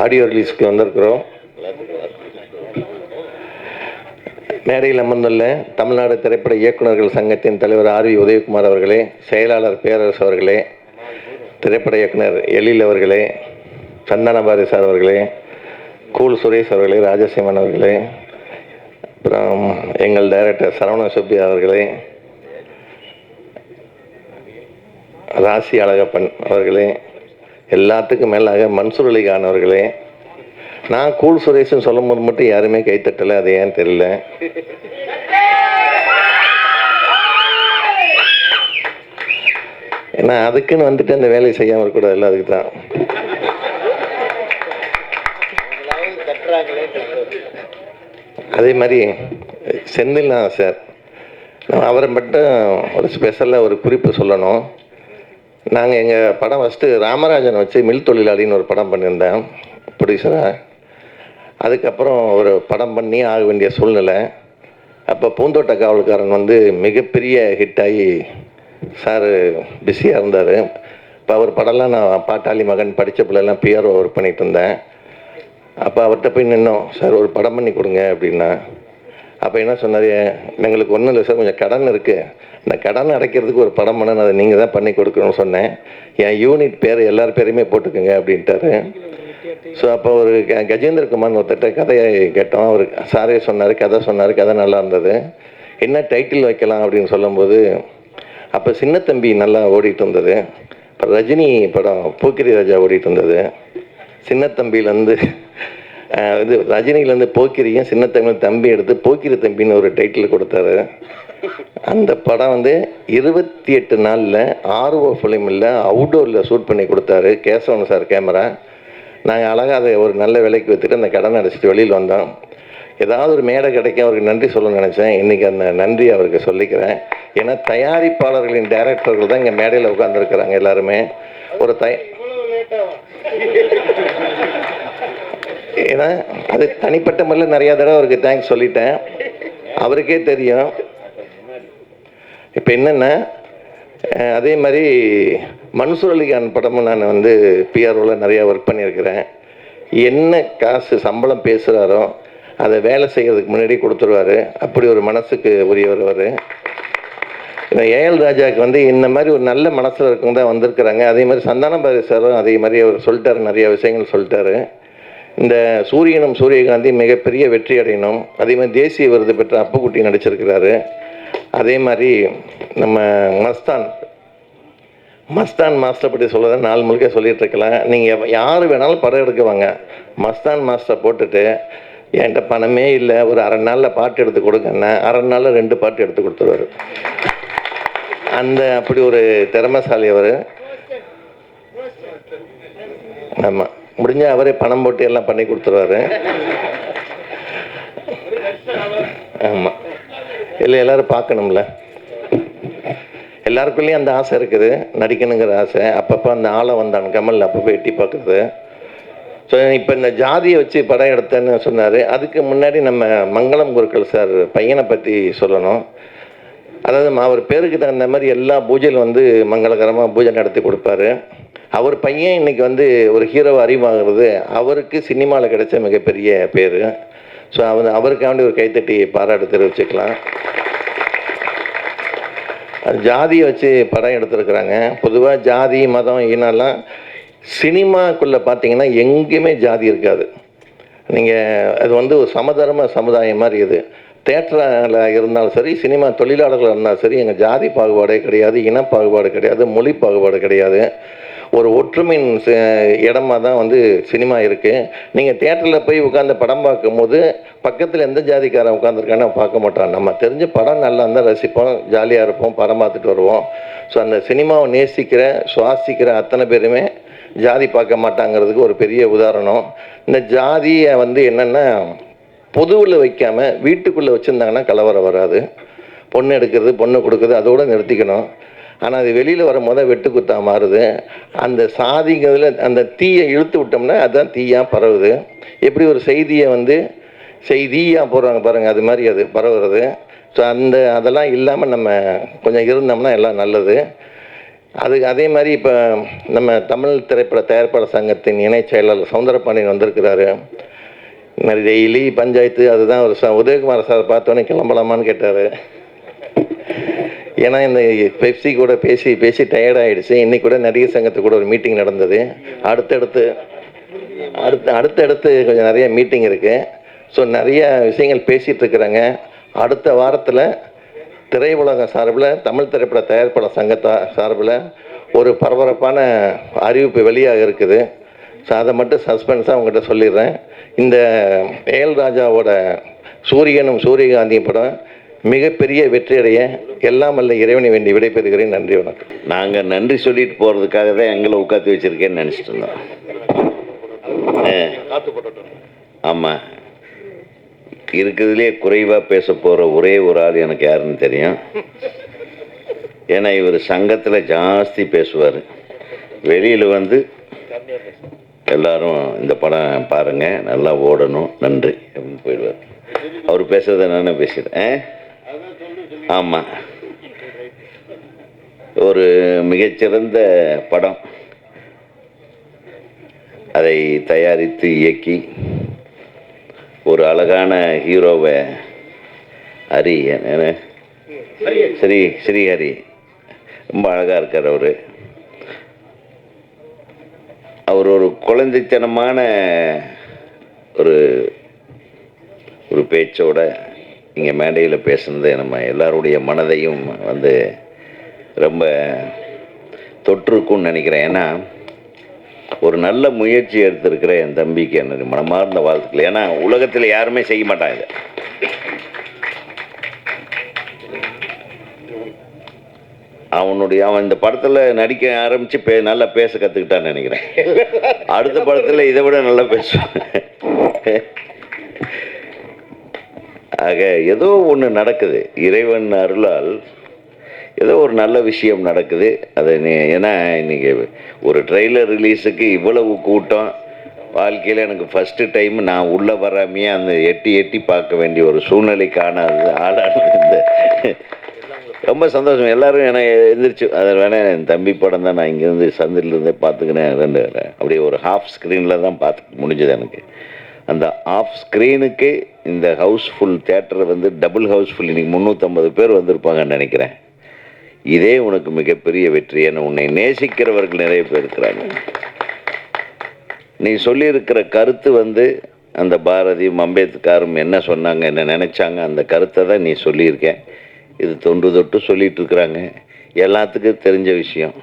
ஆடியோ ரிலீஸ்க்கு வந்திருக்கிறோம். மேடையில் அமர்ந்துள்ள தமிழ்நாடு திரைப்பட இயக்குநர்கள் சங்கத்தின் தலைவர் ஆர் வி உதயகுமார் அவர்களே, செயலாளர் பேரரசு அவர்களே, திரைப்பட இயக்குனர் எழில் அவர்களே, சந்தனபாரி சார் அவர்களே, கூல் சுரேஷ் அவர்களே, ராஜசிம்மன் அவர்களே, அப்புறம் எங்கள் டைரக்டர் சரவண சுப்பி அவர்களே, ராசி அழகப்பன் அவர்களே, எல்லாத்துக்கும் மேலாக மன்சூர் அலிகான் அவர்களே. நான் கூல் சுரேஷ்னு சொல்லும் போது மட்டும் யாருமே கைத்தட்டலை, அது ஏன்னு தெரியல. ஏன்னா அதுக்குன்னு அந்த வேலையை செய்யாமல் இருக்கக்கூடாதுல்ல, அதுக்கு தான். அதே மாதிரி செந்தில்னா சார், நான் அவரை மட்டும் ஒரு ஸ்பெஷலாக ஒரு குறிப்பு சொல்லணும். நாங்கள் எங்கள் படம் ஃபஸ்ட்டு ராமராஜன் வச்சு மில் தொழிலாளின்னு ஒரு படம் பண்ணியிருந்தேன் ப்ரொடியூசராக. அதுக்கப்புறம் ஒரு படம் பண்ணி ஆக வேண்டிய சூழ்நிலை. அப்போ பூந்தோட்ட காவல்காரன் மிகப்பெரிய ஹிட் ஆகி சார் பிஸியாக இருந்தார். இப்போ அவர் படம்லாம் நான் பாட்டாளி மகன் படித்த பிள்ளைலாம் பிஆர்ஓ ஒர்க் பண்ணிகிட்டு இருந்தேன். அப்போ அவர்கிட்ட போய் நின்னோம், சார் ஒரு படம் பண்ணி கொடுங்க அப்படின்னா. அப்போ என்ன சொன்னார், எங்களுக்கு ஒன்றும் இல்லை சார், கொஞ்சம் கடன் இருக்குது, இந்த கடன் அடைக்கிறதுக்கு ஒரு படம் பண்ண, அதை நீங்கள் தான் பண்ணி கொடுக்கணும்னு சொன்னேன். என் யூனிட் பேர் எல்லார் பேரையுமே போட்டுக்கோங்க அப்படின்ட்டாரு. ஸோ அப்போ ஒரு கஜேந்திரகுமார் ஒருத்தட்ட கதையை கேட்டோம். அவர் சாரே சொன்னார், கதை நல்லா இருந்தது, என்ன டைட்டில் வைக்கலாம் அப்படின்னு சொல்லும்போது, அப்போ சின்னத்தம்பி நல்லா ஓடிட்டு இருந்தது. இப்போ ரஜினி படம் போக்கிரி ராஜா ஓடிட்டு இருந்தது. சின்னத்தம்பியிலேருந்து ரஜினியிலேருந்து போக்கிரியும் சின்னத்தம்பி எடுத்து போக்கிரி தம்பின்னு ஒரு டைட்டில் கொடுத்தாரு. அந்த படம் 28 நாளில் ஆர்ஓ ஃபிலிமில் அவுட்டோரில் ஷூட் பண்ணி கொடுத்தாரு கேசவன் சார் கேமரா. நாங்கள் அழகாக அதை ஒரு நல்ல விலைக்கு விற்றுட்டு அந்த கடனை அடைச்சிட்டு வெளியில் வந்தோம். ஏதாவது ஒரு மேடை கிடைக்க அவருக்கு நன்றி சொல்லணும்னு நினச்சேன். இன்றைக்கி அந்த நன்றி அவருக்கு சொல்லிக்கிறேன். ஏன்னா தயாரிப்பாளர்களின் டைரக்டர்கள் தான் இங்கே மேடையில் உட்காந்துருக்குறாங்க எல்லாருமே. ஒரு ஏன்னா அது தனிப்பட்ட முறையில் நிறையா தடவை அவருக்கு தேங்க்ஸ் சொல்லிட்டேன், அவருக்கே தெரியும். இப்போ என்னென்னா அதே மாதிரி மன்சூர் அலிகான் படமும் நான் வந்து பிஆர்ஓவில் நிறையா ஒர்க் பண்ணியிருக்கிறேன். என்ன காசு சம்பளம் பேசுகிறாரோ அதை வேலை செய்கிறதுக்கு முன்னாடி கொடுத்துருவார். அப்படி ஒரு மனசுக்கு உரியவர் அவர். இந்த ஏஎல் ராஜாவுக்கு வந்து இந்த மாதிரி ஒரு நல்ல மனசில் இருக்கவங்க தான் வந்திருக்கிறாங்க. அதே மாதிரி சந்தானபாரி சாரும் அதே மாதிரி அவர் சொல்லிட்டாரு, நிறைய விஷயங்கள் சொல்லிட்டாரு. இந்த சூரியனும் சூரியகாந்தி மிகப்பெரிய வெற்றி அடையணும். அதே மாதிரி தேசிய விருது பெற்ற அப்புக்குட்டி நடிச்சிருக்கிறாரு. அதே மாதிரி நம்ம மஸ்தான் மாஸ்டர் பற்றி சொல்கிறத நாள் முழுக்க சொல்லிகிட்டு இருக்கலாம். நீங்கள் யார் வேணாலும் படம் எடுக்குவாங்க, மஸ்தான் மாஸ்டரை போட்டுட்டு என்கிட்ட பணமே இல்லை, ஒரு அரை நாளில் பாட்டு எடுத்து கொடுங்கன்னா அரை நாளில் 2 பாட்டு எடுத்து கொடுத்துருவார். அப்படி ஒரு திறமைசாலி அவர். ஆமாம், முடிஞ்சால் அவரே பணம் போட்டு எல்லாம் பண்ணி கொடுத்துருவாரு. ஆமாம், இல்லை எல்லோரும் பார்க்கணும்ல, எல்லாருக்குள்ளேயும் அந்த ஆசை இருக்குது, நடிக்கணுங்கிற ஆசை. அப்பப்போ அந்த ஆளை வந்தான் கமல் அப்பப்போ எட்டி பார்க்குறது. ஸோ இப்போ இந்த ஜாதியை வச்சு படம் எடுத்தேன்னு சொன்னார். அதுக்கு முன்னாடி நம்ம மங்களம் குருக்கள் சார் பையனை பற்றி சொல்லணும். அதாவது அவர் பேருக்கு தகுந்த மாதிரி எல்லா பூஜையில் வந்து மங்களகரமாக பூஜை நடத்தி கொடுப்பாரு. அவர் பையன் இன்னைக்கு வந்து ஒரு ஹீரோவை அறிவாகிறது அவருக்கு சினிமாவில் கிடைச்ச மிகப்பெரிய பேர். ஸோ அவருக்காண்டி ஒரு கைத்தட்டி பாராட்டு தெரிவிச்சுக்கலாம். ஜாதியை வச்சு படம் எடுத்துருக்குறாங்க. பொதுவாக ஜாதி மதம் இனெல்லாம் சினிமாக்குள்ளே பார்த்தீங்கன்னா எங்கேயுமே ஜாதி இருக்காது. நீங்கள் அது வந்து ஒரு சமதர்ம சமுதாயம் மாதிரி. இது தேட்டரில் இருந்தாலும் சரி, சினிமா தொழிலாளர்கள் இருந்தாலும் சரி, எங்கள் ஜாதி பாகுபாடே கிடையாது, இன பாகுபாடு கிடையாது, மொழி பாகுபாடு கிடையாது. ஒரு ஒற்றுமையின் இடமா தான் வந்து சினிமா இருக்குது. நீங்கள் தேட்டரில் போய் உட்காந்து படம் பார்க்கும்போது பக்கத்தில் எந்த ஜாதிக்காரன் உட்காந்துருக்கான்னு பார்க்க மாட்டோம். நம்ம தெரிஞ்ச படம் நல்லா இருந்தால் ரசிப்போம், ஜாலியாக இருப்போம், படம் பார்த்துட்டு வருவோம். ஸோ அந்த சினிமாவை நேசிக்கிற சுவாசிக்கிற அத்தனை பேருமே ஜாதி பார்க்க மாட்டாங்கிறதுக்கு ஒரு பெரிய உதாரணம். இந்த ஜாதியை வந்து என்னென்னா பொதுவில் வைக்காமல் வீட்டுக்குள்ளே வச்சுருந்தாங்கன்னா கலவரம் வராது. பொண்ணு எடுக்கிறது, பொண்ணு கொடுக்குறது அதோடு நிறுத்திக்கணும். ஆனால் அது வெளியில் வரும்போது வெட்டுக்குத்தா மாறுது. அந்த சாதிங்கிறதுல அந்த தீயை இழுத்து விட்டோம்னா அதுதான் தீயாக பரவுது. எப்படி ஒரு செய்தியை வந்து செய்தியாக போடுறாங்க பாருங்கள், அது மாதிரி அது பரவுறது. ஸோ அதெல்லாம் இல்லாமல் நம்ம கொஞ்சம் இருந்தோம்னா எல்லாம் நல்லது. அதே மாதிரி இப்போ நம்ம தமிழ் திரைப்பட தயாரிப்பாளர் சங்கத்தின் இணைச் செயலாளர் சௌந்தரபாண்டியன் வந்திருக்கிறாரு. டெய்லி பஞ்சாயத்து அதுதான். ஒரு உதயகுமார் சார் பார்த்தோன்னே கிளம்பலாமான்னு கேட்டார். ஏன்னா இந்த பெப்சி கூட பேசி பேசி டயர்டாகிடுச்சு. இன்றைக்கி கூட நடிகர் சங்கத்துக்கு கூட ஒரு மீட்டிங் நடந்தது. அடுத்தடுத்து கொஞ்சம் நிறைய மீட்டிங் இருக்குது. ஸோ நிறைய விஷயங்கள் பேசிகிட்டு இருக்கிறாங்க. அடுத்த வாரத்தில் திரையுலகம் சார்பில் தமிழ் திரைப்பட தயாரிப்பாளர் சங்கத்தை சார்பில் ஒரு பரபரப்பான அறிவிப்பு வெளியாக இருக்குது. ஸோ அதை மட்டும் சஸ்பென்ஸாக உங்கள்கிட்ட சொல்லிடுறேன். இந்த ஏஎல் ராஜாவோட சூரியனும் சூரியகாந்தியும் படம் மிகப்பெரிய வெற்றியடைய எல்லாம் அல்ல இறைவனை வேண்டி விடைபெறுகிறேன். நன்றி, வணக்கம். நாங்கள் நன்றி சொல்லிட்டு போகிறதுக்காக தான் எங்களை உட்காந்து வச்சுருக்கேன்னு நினச்சிட்டு இருந்தோம். ஆமாம், இருக்கிறதுலே குறைவாக பேச போகிற ஒரே ஒரு ஆள் எனக்கு யாருன்னு தெரியும். ஏன்னா இவர் சங்கத்தில் ஜாஸ்தி பேசுவார். வெளியில் வந்து எல்லாரும் இந்த படம் பாருங்கள், நல்லா ஓடணும், நன்றி அப்படின்னு போயிடுவார். அவர் பேசுகிறத நானே பேசிடுறேன். ஆமாம், ஒரு மிகச்சிறந்த படம். அதை தயாரித்து இயக்கி ஒரு அழகான ஹீரோவை ஸ்ரீஹரி ரொம்ப அழகாக இருக்கார். அவர் ஒரு குழந்தைத்தனமான ஒரு பேச்சோட இங்கே மேடையில் பேசுனது நம்ம எல்லாருடைய மனதையும் வந்து ரொம்ப தொற்றுக்குன்னு நினைக்கிறேன். ஏன்னா ஒரு நல்ல முயற்சி எடுத்திருக்கிற என் தம்பிக்கு எனக்கு மனமார்ந்த வாழ்த்துக்கள். ஏன்னா உலகத்தில் யாருமே செய்ய மாட்டாங்க. அவன் இந்த படத்தில் நடிக்க ஆரம்பித்து நல்லா பேச கற்றுக்கிட்டான்னு நினைக்கிறேன். அடுத்த படத்தில் இதை விட நல்லா பேசுவான். ஆக ஏதோ ஒன்று நடக்குது, இறைவன் அருளால் ஏதோ ஒரு நல்ல விஷயம் நடக்குது. அதை ஏன்னா இன்றைக்கி ஒரு ட்ரெய்லர் ரிலீஸுக்கு இவ்வளவு கூட்டம் வாழ்க்கையில் எனக்கு ஃபஸ்ட்டு டைம் நான் உள்ளே வராமையே அந்த எட்டி பார்க்க வேண்டிய ஒரு சூழ்நிலைக்கான ஆளானது இந்த ரொம்ப சந்தோஷம். எல்லாரும் எனக்கு எந்திரிச்சு அதை வேணால் என் தம்பி படம் தான், நான் இங்கேருந்து சந்திலிருந்தே பார்த்துக்கினேன். ரெண்டு அப்படியே ஒரு ஹாஃப் ஸ்க்ரீனில் தான் பார்த்து முடிஞ்சது எனக்கு. அந்த ஆஃப் ஸ்க்ரீனுக்கு இந்த ஹவுஸ்ஃபுல் தேட்டர் வந்து டபுள் ஹவுஸ்ஃபுல், இன்றைக்கி 350 பேர் வந்திருப்பாங்கன்னு நினைக்கிறேன். இதே உனக்கு மிகப்பெரிய வெற்றி. ஏன்னா உன்னை நேசிக்கிறவர்கள் நிறைய பேர் இருக்கிறாங்க. நீ சொல்லியிருக்கிற கருத்து வந்து அந்த பாரதியும் அம்பேத்கரும் என்ன சொன்னாங்க, என்ன நினச்சாங்க, அந்த கருத்தை தான் நீ சொல்லியிருக்கேன். இது தொன்று தொட்டு சொல்லிட்டு இருக்கிறாங்க, எல்லாத்துக்கும் தெரிஞ்ச விஷயம்.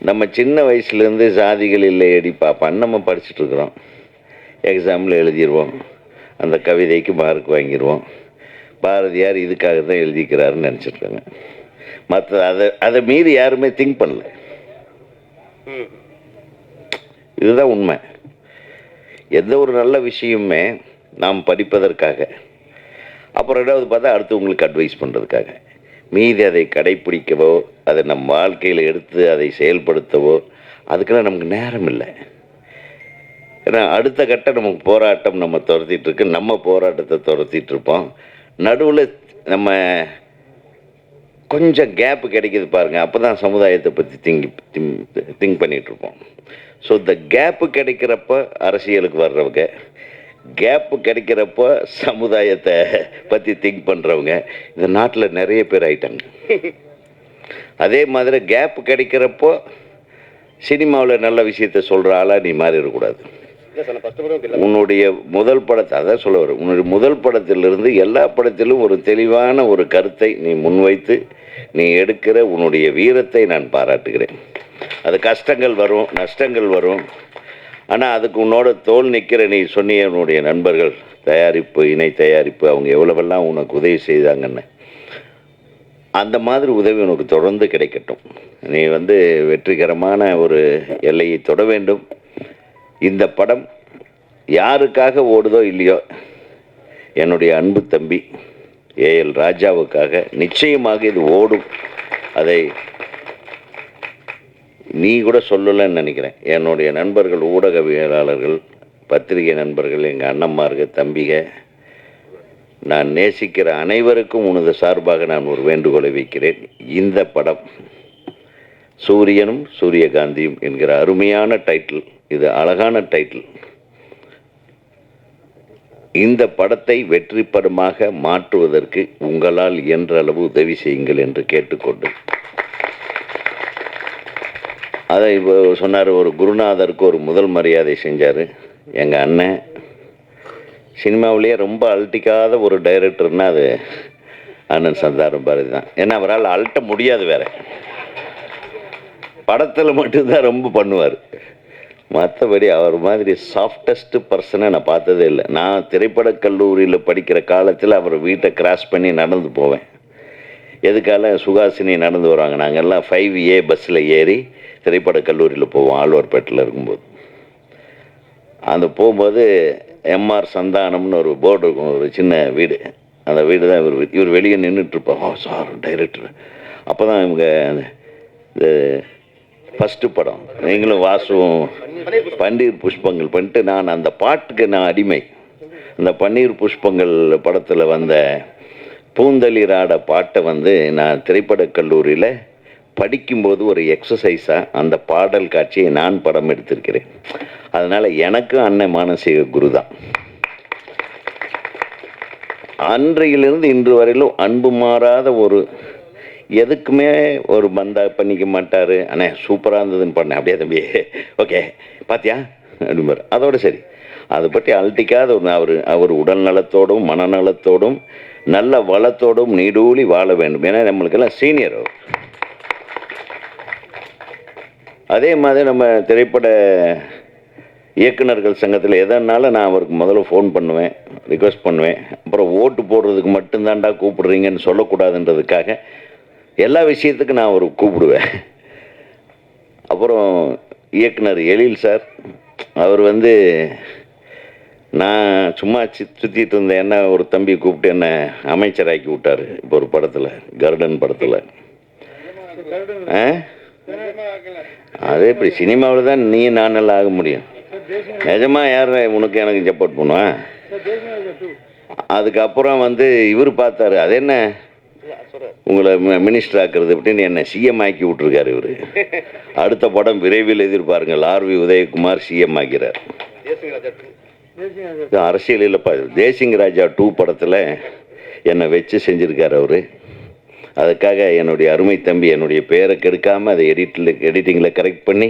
நம்ம சின்ன வயசுலேருந்து சாதிகள் இல்லை எடி பாப்பான்னு நம்ம படிச்சுட்டு இருக்கிறோம். எக்ஸாமில் எழுதிடுவோம், அந்த கவிதைக்கு மார்க் வாங்கிடுவோம். பாரதியார் இதுக்காக தான் எழுதிக்கிறாருன்னு நினச்சிருக்காங்க. மற்ற அதை மீறி யாருமே திங்க் பண்ணல. இதுதான் உண்மை. எந்த ஒரு நல்ல விஷயமுமே நாம் படிப்பதற்காக, அப்புறம் ரெண்டாவது பார்த்தா அடுத்தவங்களுக்கு அட்வைஸ் பண்ணுறதுக்காக, மீதி அதை கடைப்பிடிக்கவோ அதை நம் வாழ்க்கையில் எடுத்து அதை செயல்படுத்தவோ அதுக்கெல்லாம் நமக்கு நேரம் இல்லை. ஏன்னா அடுத்த கட்ட நமக்கு போராட்டம் நம்ம துரத்திட்டு இருக்கு. நம்ம போராட்டத்தை துரத்திட்டு இருப்போம். நடுவில் நம்ம கொஞ்சம் கேப்பு கிடைக்கிது பாருங்கள், அப்போ தான் சமுதாயத்தை பற்றி திங்க் பண்ணிகிட்ருப்போம். ஸோ இந்த கேப்பு கிடைக்கிறப்ப அரசியலுக்கு வர்றவங்க, கேப்பு கிடைக்கிறப்ப சமுதாயத்தை பற்றி திங்க் பண்ணுறவங்க இந்த நாட்டில் நிறைய பேர் ஆயிட்டாங்க. அதே மாதிரி கேப்பு கிடைக்கிறப்போ சினிமாவில் நல்ல விஷயத்த சொல்கிற ஆளாக நீ மாறிடக்கூடாது. உன்னுடைய முதல் படத்தை அதான் சொல்ல வரும். உன்னுடைய முதல் படத்திலிருந்து எல்லா படத்திலும் ஒரு தெளிவான ஒரு கருத்தை நீ முன்வைத்து நீ எடுக்கிற உன்னுடைய வீரத்தை நான் பாராட்டுகிறேன். அது கஷ்டங்கள் வரும், நஷ்டங்கள் வரும். ஆனால் அதுக்கு உன்னோட தோல் நிற்கிற நீ சொன்னிய உன்னுடைய நண்பர்கள், தயாரிப்பு, இணை தயாரிப்பு, அவங்க எவ்வளவெல்லாம் உனக்கு உதவி செய்தாங்கன்னு, அந்த மாதிரி உதவி உனக்கு தொடர்ந்து கிடைக்கட்டும். நீ வந்து வெற்றிகரமான ஒரு எல்லையை தொட வேண்டும். இந்த படம் யாருக்காக ஓடுதோ இல்லையோ, என்னுடைய அன்பு தம்பி ஏஎல் ராஜாவுக்காக நிச்சயமாக இது ஓடும். அதை நீ கூட சொல்லலைன்னு நினைக்கிறேன். என்னுடைய நண்பர்கள், ஊடகவியலாளர்கள், பத்திரிகை நண்பர்கள், எங்கள் அண்ணம்மார்கள், தம்பிக, நான் நேசிக்கிற அனைவருக்கும் உனது சார்பாக நான் ஒரு வேண்டுகோளை வைக்கிறேன். இந்த படம் சூரியனும் சூரியகாந்தியும் என்கிற அருமையான டைட்டில், இது அழகான டைட்டில். இந்த படத்தை வெற்றி படமாக மாற்றுவதற்கு உங்களால் இயன்ற அளவு உதவி செய்யுங்கள் என்று கேட்டுக்கொண்டு, அதை இப்போ சொன்னார், ஒரு குருநாதருக்கு ஒரு முதல் மரியாதை செஞ்சார் எங்கள் அண்ணன். சினிமாவிலேயே ரொம்ப அழட்டிக்காத ஒரு டைரக்டர்னா அது அண்ணன் சந்தானம் பாரதி தான். ஏன்னா அவரால் அழட்ட முடியாது, வேற படத்தில் மட்டும்தான் ரொம்ப பண்ணுவார். மற்றபடி அவர் மாதிரி சாஃப்டஸ்ட் பர்சனை நான் பார்த்ததே இல்லை. நான் திரைப்படக் கல்லூரியில் படிக்கிற காலத்தில் அவர் வீட்டை கிராஸ் பண்ணி நடந்து போவேன். எதுக்கால சுகாசினி நடந்து வருவாங்க, நாங்கள்லாம் 5A பஸ்ஸில் ஏறி திரைப்படக் கல்லூரியில் போவோம், ஆழ்வார்பேட்டில் இருக்கும்போது. அந்த போகும்போது எம்ஆர் சந்தானம்னு ஒரு போர்டு இருக்கும், ஒரு சின்ன வீடு. அந்த வீடு தான் இவர் வெளியே நின்றுட்டுருப்பார். ஓ சார் டைரக்டர். அப்போ தான் இவங்க இந்த ஃபஸ்ட்டு படம் நீங்களும் வாசுவும் பன்னீர் புஷ்பங்கள் பண்ணிட்டு, நான் அந்த பாட்டுக்கு நான் அடிமை. அந்த பன்னீர் புஷ்பங்கள் படத்தில் வந்த பூந்தளிராட பாட்டை வந்து நான் திரைப்படக் கல்லூரியில் படிக்கும்போது ஒரு எக்ஸசைஸாக அந்த பாடல் காட்சியை நான் படம் எடுத்திருக்கிறேன். அதனால் எனக்கும் அண்ணன் மானசீக குரு தான். அன்றையிலிருந்து இன்று வரையிலும் அன்பு மாறாத ஒரு, எதுக்குமே ஒரு பந்தா பண்ணிக்க மாட்டார். அண்ணே சூப்பராக இருந்ததுன்னு பண்ணேன், அப்படியே தம்பி ஓகே பார்த்தியா அப்படிம்பார். அதோடு சரி, அதை பற்றி அழட்டிக்காத ஒரு அவர் உடல் நலத்தோடும் மனநலத்தோடும் நல்ல வளத்தோடும் நீடூழி வாழ வேண்டும். ஏன்னா நம்மளுக்கெல்லாம் சீனியர் அவர். அதே மாதிரி நம்ம திரைப்பட இயக்குநர்கள் சங்கத்தில் எதனால நான் அவருக்கு முதல்ல ஃபோன் பண்ணுவேன், ரிக்வெஸ்ட் பண்ணுவேன். அப்புறம் ஓட்டு போடுறதுக்கு மட்டும்தான்டா கூப்பிடுறீங்கன்னு சொல்லக்கூடாதுன்றதுக்காக எல்லா விஷயத்துக்கும் நான் அவருக்கு கூப்பிடுவேன். அப்புறம் இயக்குனர் எழில் சார், அவர் வந்து நான் சும்மா சுற்றிட்டு இருந்தேன், என்ன ஒரு தம்பி கூப்பிட்டு என்னை அமைச்சராக்கி விட்டார். இப்போ ஒரு படத்தில், கருடன் படத்தில். அதே இப்படி சினிமாவில் தான் நீ நானெல்லாம் ஆக முடியும். நிஜமாக யார் உனக்கு எனக்கு சப்போர்ட் பண்ணுவேன்? அதுக்கப்புறம் வந்து இவர் பார்த்தாரு, அது என்ன உங்களை மினிஸ்டர் ஆக்குறது அப்படின்னு என்ன சிஎம் ஆக்கி விட்டுருக்காரு இவர். அடுத்த படம் விரைவில் எதிர்பாருங்கள், ஆர்வி உதயகுமார் சிஎம் ஆக்கிறார். இது அரசியல் இல்லைப்பா, தேசிங் ராஜா 2 படத்தில் என்னை வச்சு செஞ்சுருக்கார் அவர். அதுக்காக என்னுடைய அருமை தம்பி என்னுடைய பேரை கெடுக்காமல் அதை எடிட்டிங்கில் கரெக்ட் பண்ணி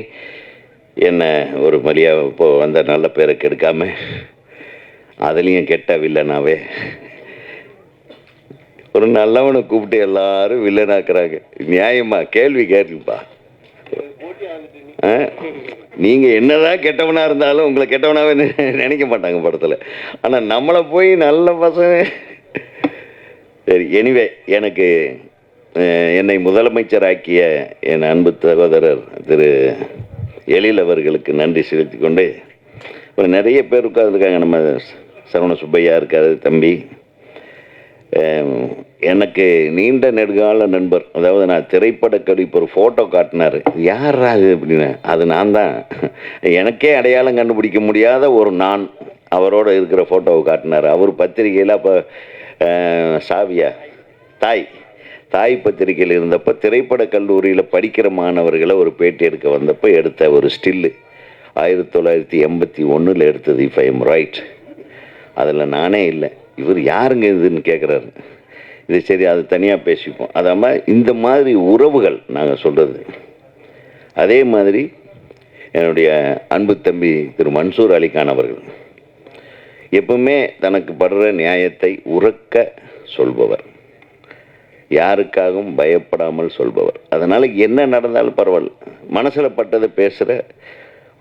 என்னை ஒரு மரியாதை இப்போது வந்த நல்ல பேரை கெடுக்காமல் அதுலேயும் கெட்ட வில்லனாவே ஒரு நல்லவனை கூப்பிட்டு எல்லாரும் வில்லனாக்குறாங்க. நியாயமா கேள்வி கேட்டுப்பா. நீங்கள் என்னதான் கெட்டவனாக இருந்தாலும் உங்களை கெட்டவனாகவே நினைக்க மாட்டாங்க படத்தில். ஆனால் நம்மளை போய் நல்ல பசங்க. சரி, எனிவே எனக்கு என்னை முதலமைச்சராக்கிய என் அன்பு சகோதரர் திரு எழில் அவர்களுக்கு நன்றி செலுத்தி கொண்டு இப்போ நிறைய பேர் உட்காந்துருக்காங்க. நம்ம சரவண சுப்பையா இருக்கார் தம்பி. எனக்கு நீண்ட நெடுங்கால நண்பர். அதாவது நான் திரைப்படக்கடி இப்போ ஒரு ஃபோட்டோ காட்டினார். யார் அது அப்படின்னு, அது நான் தான். எனக்கே அடையாளம் கண்டுபிடிக்க முடியாத ஒரு நான் அவரோட இருக்கிற ஃபோட்டோவை காட்டினார். அவர் பத்திரிகையில் அப்போ சாவியா தாய் பத்திரிகையில் இருந்தப்போ திரைப்பட கல்லூரியில் படிக்கிற மாணவர்களை ஒரு பேட்டி எடுக்க வந்தப்போ எடுத்த ஒரு ஸ்டில்லு 1981 எடுத்தது, இஃப் ஐ எம் ரைட். அதில் நானே இல்லை. இவர் யாருங்க இதுன்னு கேட்குறாரு. இது சரி, அது தனியாக பேசிப்போம். அதாம இந்த மாதிரி உறவுகள் நாங்கள் சொல்கிறது. அதே மாதிரி என்னுடைய அன்பு தம்பி திரு மன்சூர் அலிகான் அவர்கள் எப்பவுமே தனக்கு படுற நியாயத்தை உறக்க சொல்பவர், யாருக்காகவும் பயப்படாமல் சொல்பவர். அதனால் என்ன நடந்தாலும் பரவாயில்ல, மனசில் பட்டதை பேசுகிற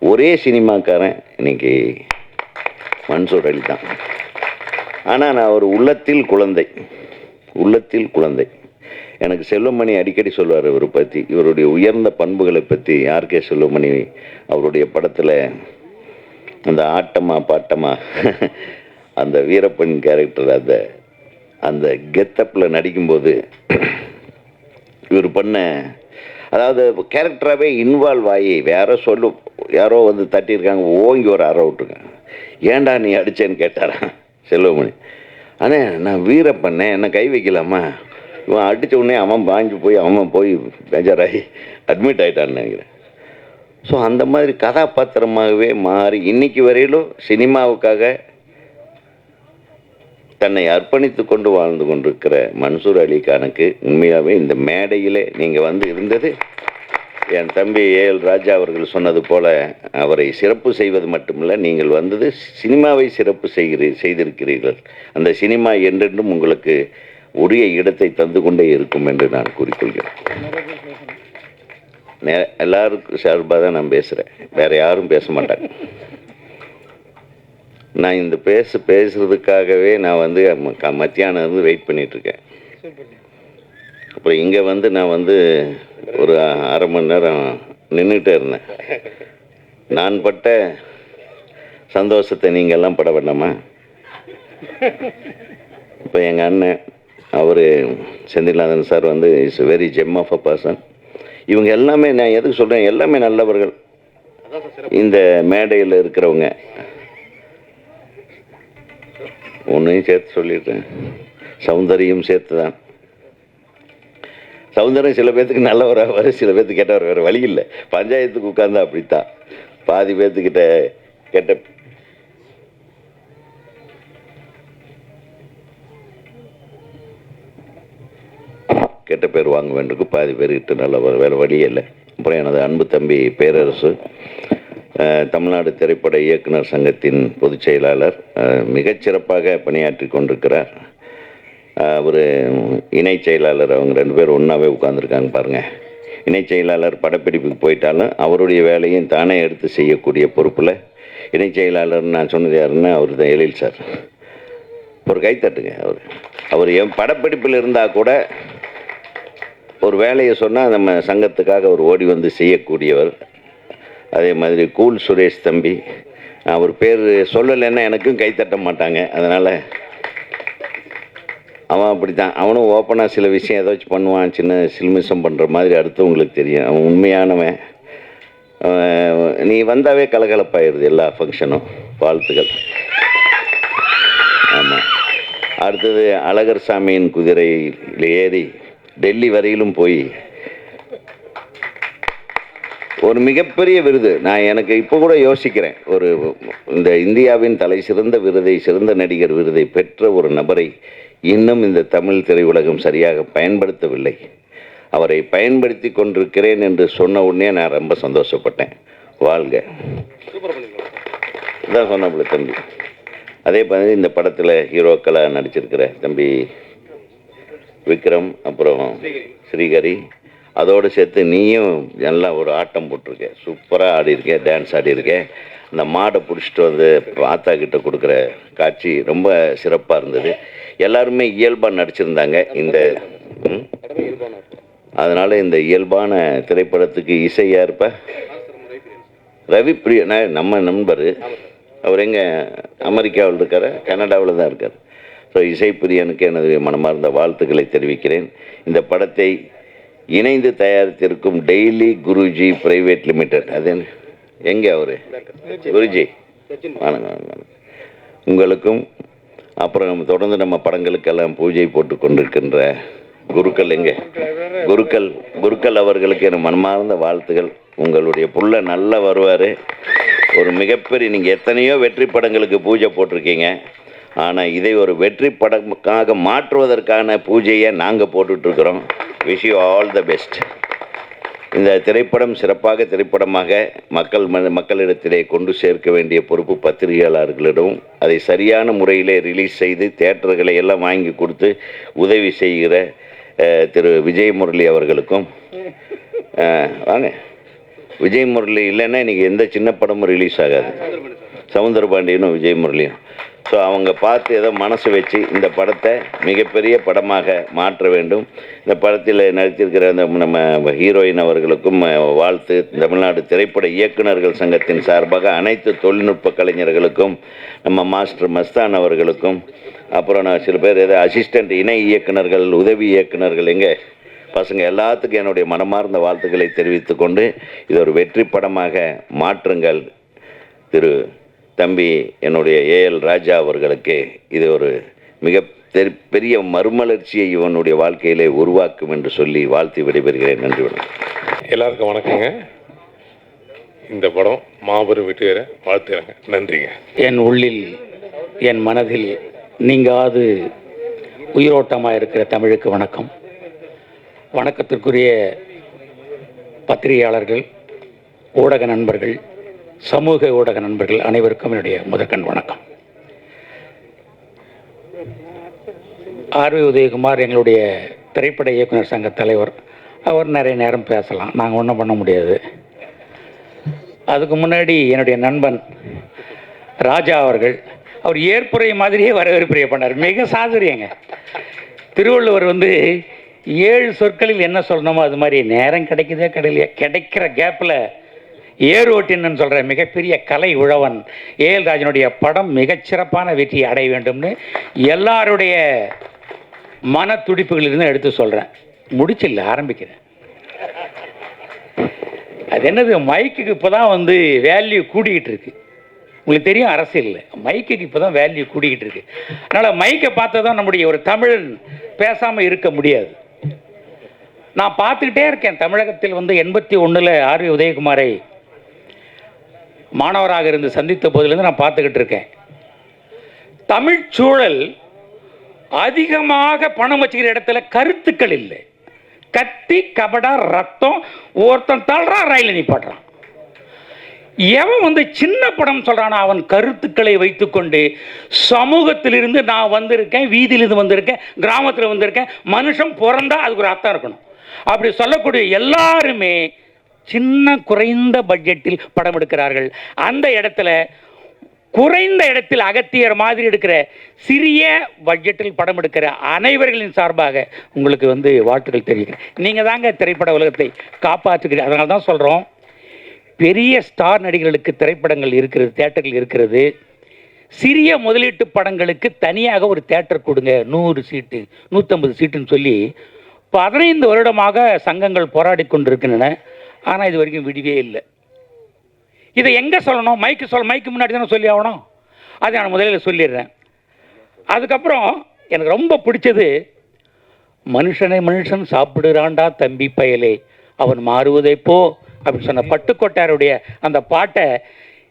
ஒரே சினிமாக்காரன் இன்னைக்கு மன்சூர் அலி தான். ஆனால் நான் ஒரு உள்ளத்தில் குழந்தை. எனக்கு செல்வமணி அடிக்கடி சொல்வார் இவரை பற்றி, இவருடைய உயர்ந்த பண்புகளை பற்றி. யாருக்கே செல்வமணி அவருடைய படத்தில் அந்த ஆட்டமா பாட்டமா அந்த வீரப்பன் கேரக்டர் அந்த கெத்தப்பில் நடிக்கும்போது இவர் பண்ண, அதாவது கேரக்டராகவே இன்வால்வ் ஆகி யாரோ வந்து தட்டியிருக்காங்க, ஓங்கி ஒரு அற விட்டுருங்க, ஏன்டா நீ அடிச்சேன்னு கேட்டாரா செல்வமணி. ஆனால் நான் வீரப்பண்ணேன், என்னை கை வைக்கலாமா, இவன் அடித்த உடனே அவன் போய் பேஜாராகி அட்மிட் ஆகிட்டான்னு நினைக்கிறேன். ஸோ அந்த மாதிரி கதாபாத்திரமாகவே மாறி இன்னைக்கு வரையிலும் சினிமாவுக்காக தன்னை அர்ப்பணித்து கொண்டு வாழ்ந்து கொண்டிருக்கிற மன்சூர் அலிகானுக்கு உண்மையாகவே இந்த மேடையிலே நீங்கள் வந்து இருந்தது, என் தம்பி ஏஎல் ராஜா அவர்கள் சொன்னது போல அவரை சிறப்பு செய்வது மட்டுமில்லை, நீங்கள் வந்தது சினிமாவை சிறப்பு செய்திருக்கிறீர்கள். அந்த சினிமா என்றென்றும் உங்களுக்கு உரிய இடத்தை தந்து கொண்டே இருக்கும் என்று நான் கூறிக்கொள்கிறேன். எல்லாருக்கும் சார்பாக தான் நான் பேசுகிறேன், வேற யாரும் பேச மாட்டாங்க. நான் இந்த பேசுறதுக்காகவே நான் வந்து மத்தியானம் இருந்து வெயிட் பண்ணிகிட்ருக்கேன். அப்புறம் இங்கே வந்து நான் வந்து ஒரு அரை மணி நேரம் நின்றுட்டே இருந்தேன். நான் பட்ட சந்தோஷத்தை நீங்கள் எல்லாம் பட வேண்டாமா? இப்போ எங்கள் அண்ணன் அவர் செந்தில்நாதன் சார் வந்து is very gem of a person. இவங்க எல்லாமே, நான் எதுக்கு சொல்கிறேன், எல்லாமே நல்லவர்கள். இந்த மேடையில் இருக்கிறவங்க ஒன்றையும் சேர்த்து சொல்லிடுறேன், சௌந்தரியும் சேர்த்து தான். சௌந்தரியம் சில பேர்த்துக்கு நல்லவராக வர, சில பேர்த்துக்கு கேட்டவர், வேறு வழி இல்லை. பஞ்சாயத்துக்கு உட்கார்ந்தா அப்படித்தான். பாதி பேர்த்துக்கிட்ட கெட்ட பேர் வாங்க வேண்டியிருக்கு, பாதி பேர்கிட்ட நல்ல வேறு வழியே இல்லை. அப்புறம் எனது அன்பு தம்பி பேரரசு, தமிழ்நாடு திரைப்பட இயக்குனர் சங்கத்தின் பொதுச் செயலாளர், மிகச்சிறப்பாக பணியாற்றி கொண்டிருக்கிறார். ஒரு இணை செயலாளர், அவங்க 2 பேர் ஒன்றாவே உட்காந்துருக்காங்க பாருங்கள். இணை செயலாளர் படப்பிடிப்புக்கு போயிட்டாலும் அவருடைய வேலையும் தானே எடுத்து செய்யக்கூடிய பொறுப்பில் இணை செயலாளர் நான் சொன்னது யாருன்னா அவர் தான் எழில் சார். ஒரு கைத்தட்டுங்க. அவர் என் படப்பிடிப்பில் இருந்தால் கூட ஒரு வேலையை சொன்னால் நம்ம சங்கத்துக்காக அவர் ஓடி வந்து செய்யக்கூடியவர். அதே மாதிரி கூல் சுரேஷ் தம்பி, அவர் பேர் சொல்லலைன்னா எனக்கும் கைத்தட்ட மாட்டாங்க. அதனால் அவன் அப்படி தான், அவனும் ஓப்பனாக சில விஷயம் ஏதாச்சும் பண்ணுவான், சின்ன சில்மிசம் பண்ணுற மாதிரி அடுத்தவங்களுக்கு தெரியும். அவன் உண்மையானவன். நீ வந்தாவே கலகலப்பாயிருது எல்லா ஃபங்க்ஷனும். வாழ்த்துக்கள். ஆமாம், அடுத்தது அழகர் சாமியின் குதிரையில் ஏறி டெல்லி வரையிலும் போய் ஒரு மிகப்பெரிய விருது. நான் எனக்கு இப்போ கூட யோசிக்கிறேன், இந்த இந்தியாவின் தலை சிறந்த விருதை, சிறந்த நடிகர் விருதை பெற்ற ஒரு நபரை இன்னும் இந்த தமிழ் திரையுலகம் சரியாக பயன்படுத்தவில்லை. அவரை பயன்படுத்தி கொண்டிருக்கிறேன் என்று சொன்ன உடனே நான் ரொம்ப சந்தோஷப்பட்டேன். வாழ்க. இதான் சொன்ன தம்பி. அதே மாதிரி இந்த படத்தில் ஹீரோக்களாக நடிச்சிருக்கிற தம்பி விக்ரம், அப்புறம் ஸ்ரீஹரி, அதோடு சேர்த்து நீயும் நல்லா ஒரு ஆட்டம் போட்டிருக்க, சூப்பராக ஆடிருக்க, டான்ஸ் ஆடிருக்க. அந்த மாடை பிடிச்சிட்டு வந்து ஆத்தா கிட்ட கொடுக்குற காட்சி ரொம்ப சிறப்பாக இருந்தது. எல்லாருமே இயல்பாக நடிச்சிருந்தாங்க. அதனால் இந்த இயல்பான திரைப்படத்துக்கு இசையாக இருப்ப ரவி பிரியா, நம்ம நண்பர், அவர் எங்கே அமெரிக்காவில் இருக்கார், கனடாவில் தான் இருக்கார். ஸோ இசைப்பிரியனுக்கு எனது மனமார்ந்த வாழ்த்துக்களை தெரிவிக்கிறேன். இந்த படத்தை இணைந்து தயாரித்திருக்கும் டெய்லி குருஜி பிரைவேட் லிமிடெட், அது எங்கே அவர் குருஜி, வணக்கம். உங்களுக்கும் அப்புறம் தொடர்ந்து நம்ம படங்களுக்கெல்லாம் பூஜை போட்டு கொண்டிருக்கின்ற குருக்கள், எங்கே குருக்கள் அவர்களுக்கு என் மனமார்ந்த வாழ்த்துகள். உங்களுடைய புள்ள நல்லா வருவார். ஒரு மிகப்பெரிய, நீங்கள் எத்தனையோ வெற்றி படங்களுக்கு பூஜை போட்டிருக்கீங்க, ஆனால் இதை ஒரு வெற்றி படமாக மாற்றுவதற்கான பூஜையை நாங்கள் போட்டுட்ருக்குறோம். Wish you all the best. இந்த திரைப்படம் சிறப்பாக திரைப்படமாக மக்களிடத்திலே கொண்டு சேர்க்க வேண்டிய பொறுப்பு பத்திரிகையாளர்களிடம், அதை சரியான முறையிலே ரிலீஸ் செய்து தியேட்டர்களை எல்லாம் வாங்கி கொடுத்து உதவி செய்கிற திரு விஜய் முரளி அவர்களுக்கும், வாங்க, விஜய் முரளி இல்லைன்னா இன்றைக்கி எந்த சின்ன படமும் ரிலீஸ் ஆகாது. சவுந்தரபாண்டியனும் விஜய் முரளியும். ஸோ அவங்க பார்த்து ஏதோ மனசு வச்சு இந்த படத்தை மிகப்பெரிய படமாக மாற்ற வேண்டும். இந்த படத்தில் நடித்திருக்கிற நம்ம ஹீரோயின் அவர்களுக்கும் வாழ்த்து. தமிழ்நாடு திரைப்பட இயக்குநர்கள் சங்கத்தின் சார்பாக அனைத்து தொழில்நுட்ப கலைஞர்களுக்கும், நம்ம மாஸ்டர் மஸ்தான் அவர்களுக்கும், அப்புறம் நான் சில பேர் ஏதோ அசிஸ்டண்ட் இணை இயக்குநர்கள், உதவி இயக்குநர்கள், எங்கே பசங்க எல்லாத்துக்கும் என்னுடைய மனமார்ந்த வாழ்த்துக்களை தெரிவித்து கொண்டு இது ஒரு வெற்றி படமாக மாற்றுங்கள். திரு தம்பி என்னுடைய ஏஎல் ராஜா அவர்களுக்கு இது ஒரு மிக பெரிய மறுமலர்ச்சியை இவனுடைய வாழ்க்கையிலே உருவாக்கும் என்று சொல்லி வாழ்த்தி விடைபெறுகிறேன். நன்றி. வணக்கம். எல்லாருக்கும் வணக்கங்க. இந்த படம் மாபெரும் வெற்றி பெற வாழ்த்துறேங்க. நன்றிங்க. என் உள்ளில், என் மனதில் நீங்காது உயிரோட்டமாக இருக்கிற தமிழுக்கு வணக்கம். வணக்கத்திற்குரிய பத்திரிகையாளர்கள், ஊடக நண்பர்கள், சமூக ஊடக நண்பர்கள் அனைவருக்கும் என்னுடைய முதற்கண் வணக்கம். ஆர்வி உதயகுமார் எங்களுடைய திரைப்பட இயக்குனர் சங்க தலைவர். அவர் நிறைய நேரம் பேசலாம், நாங்கள் ஒன்றும் பண்ண முடியாது. அதுக்கு முன்னாடி என்னுடைய நண்பன் ராஜா அவர்கள், அவர் ஏற்புரை மாதிரியே வரவேற்புரையை பண்ணார். மிக சாதுரியங்க. திருவள்ளுவர் 7 சொற்களில் என்ன சொல்லணுமோ அது மாதிரி நேரம் கிடைக்குதே கிடைக்கலையே, கிடைக்கிற கேப்பில் ஏர் ஓட்டின்னு சொல்கிற மிகப்பெரிய கலை உழவன் ஏஎல் ராஜனுடைய படம் மிகச்சிறப்பான வெற்றியை அடைய வேண்டும்னு எல்லாருடைய மன துடிப்புகளிலிருந்து எடுத்து சொல்கிறேன். முடிச்சில்ல, ஆரம்பிக்கிறேன். அது என்னது, மைக்குக்கு இப்போ தான் வேல்யூ கூடிக்கிட்டு இருக்கு. உங்களுக்கு தெரியும், அரசியலில் மைக்குக்கு இப்போ தான் வேல்யூ கூடிக்கிட்டு இருக்கு. அதனால் மைக்கை பார்த்து தான் நம்முடைய ஒரு தமிழன் பேசாமல் இருக்க முடியாது. நான் பார்த்துக்கிட்டே இருக்கேன். தமிழகத்தில் 81 ஆர்வி உதயகுமாரை மாணவராக இருந்து சந்தித்த போதிலிருந்து நான் பார்த்துக்கிட்டு இருக்கேன். தமிழ் சூழல் அதிகமாக பணம் வச்சுக்கிற இடத்துல கருத்துக்கள் இல்லை. கத்தி கபடா ரத்தம், ஒருத்தன் தள்ளுறா, ரயில் நிப்பாட்டுறான். எவன் சின்ன படம் சொல்றானா அவன் கருத்துக்களை வைத்துக்கொண்டு சமூகத்திலிருந்து நான் வந்திருக்கேன், வீதியிலிருந்து வந்திருக்கேன், கிராமத்தில் வந்திருக்கேன், மனுஷன் பிறந்தா அதுக்கு ஒரு அர்த்தம் இருக்கணும் அப்படி சொல்லக்கூடிய எல்லாருமே சின்ன குறைந்த பட்ஜெட்டில் படம் எடுக்கிறார்கள். அந்த இடத்துல குறைந்த இடத்தில் அகத்தியர் மாதிரி எடுக்கிற சிறிய பட்ஜெட்டில் படம் எடுக்கிற அனைவர்களின் சார்பாக உங்களுக்கு வாழ்த்துக்கள் தெரிவிக்கிறேன். நீங்கள் தாங்க திரைப்பட உலகத்தை காப்பாற்றுகிறீர்கள். அதனால தான் சொல்கிறோம், பெரிய ஸ்டார் நடிகர்களுக்கு திரைப்படங்கள் இருக்கிறது, தேட்டர்கள் இருக்கிறது. சிறிய முதலீட்டு படங்களுக்கு தனியாக ஒரு தேட்டர் கொடுங்க, 100 சீட்டு 150 சீட்டுன்னு சொல்லி 15 வருடமாக சங்கங்கள் போராடி கொண்டிருக்கின்றன. ஆனால் இது வரைக்கும் விடிவே இல்லை. இதை எங்கே சொல்லணும்? மைக்கு முன்னாடி தானே சொல்லி ஆகணும். அதை நான் முதலில் சொல்லிடுறேன். அதுக்கப்புறம் எனக்கு ரொம்ப பிடிச்சது, மனுஷனை மனுஷன் சாப்பிடுறான்டா தம்பி பயலே, அவன் மாறுவதை போ அப்படின்னு சொன்ன பட்டுக்கோட்டையாருடைய அந்த பாட்டை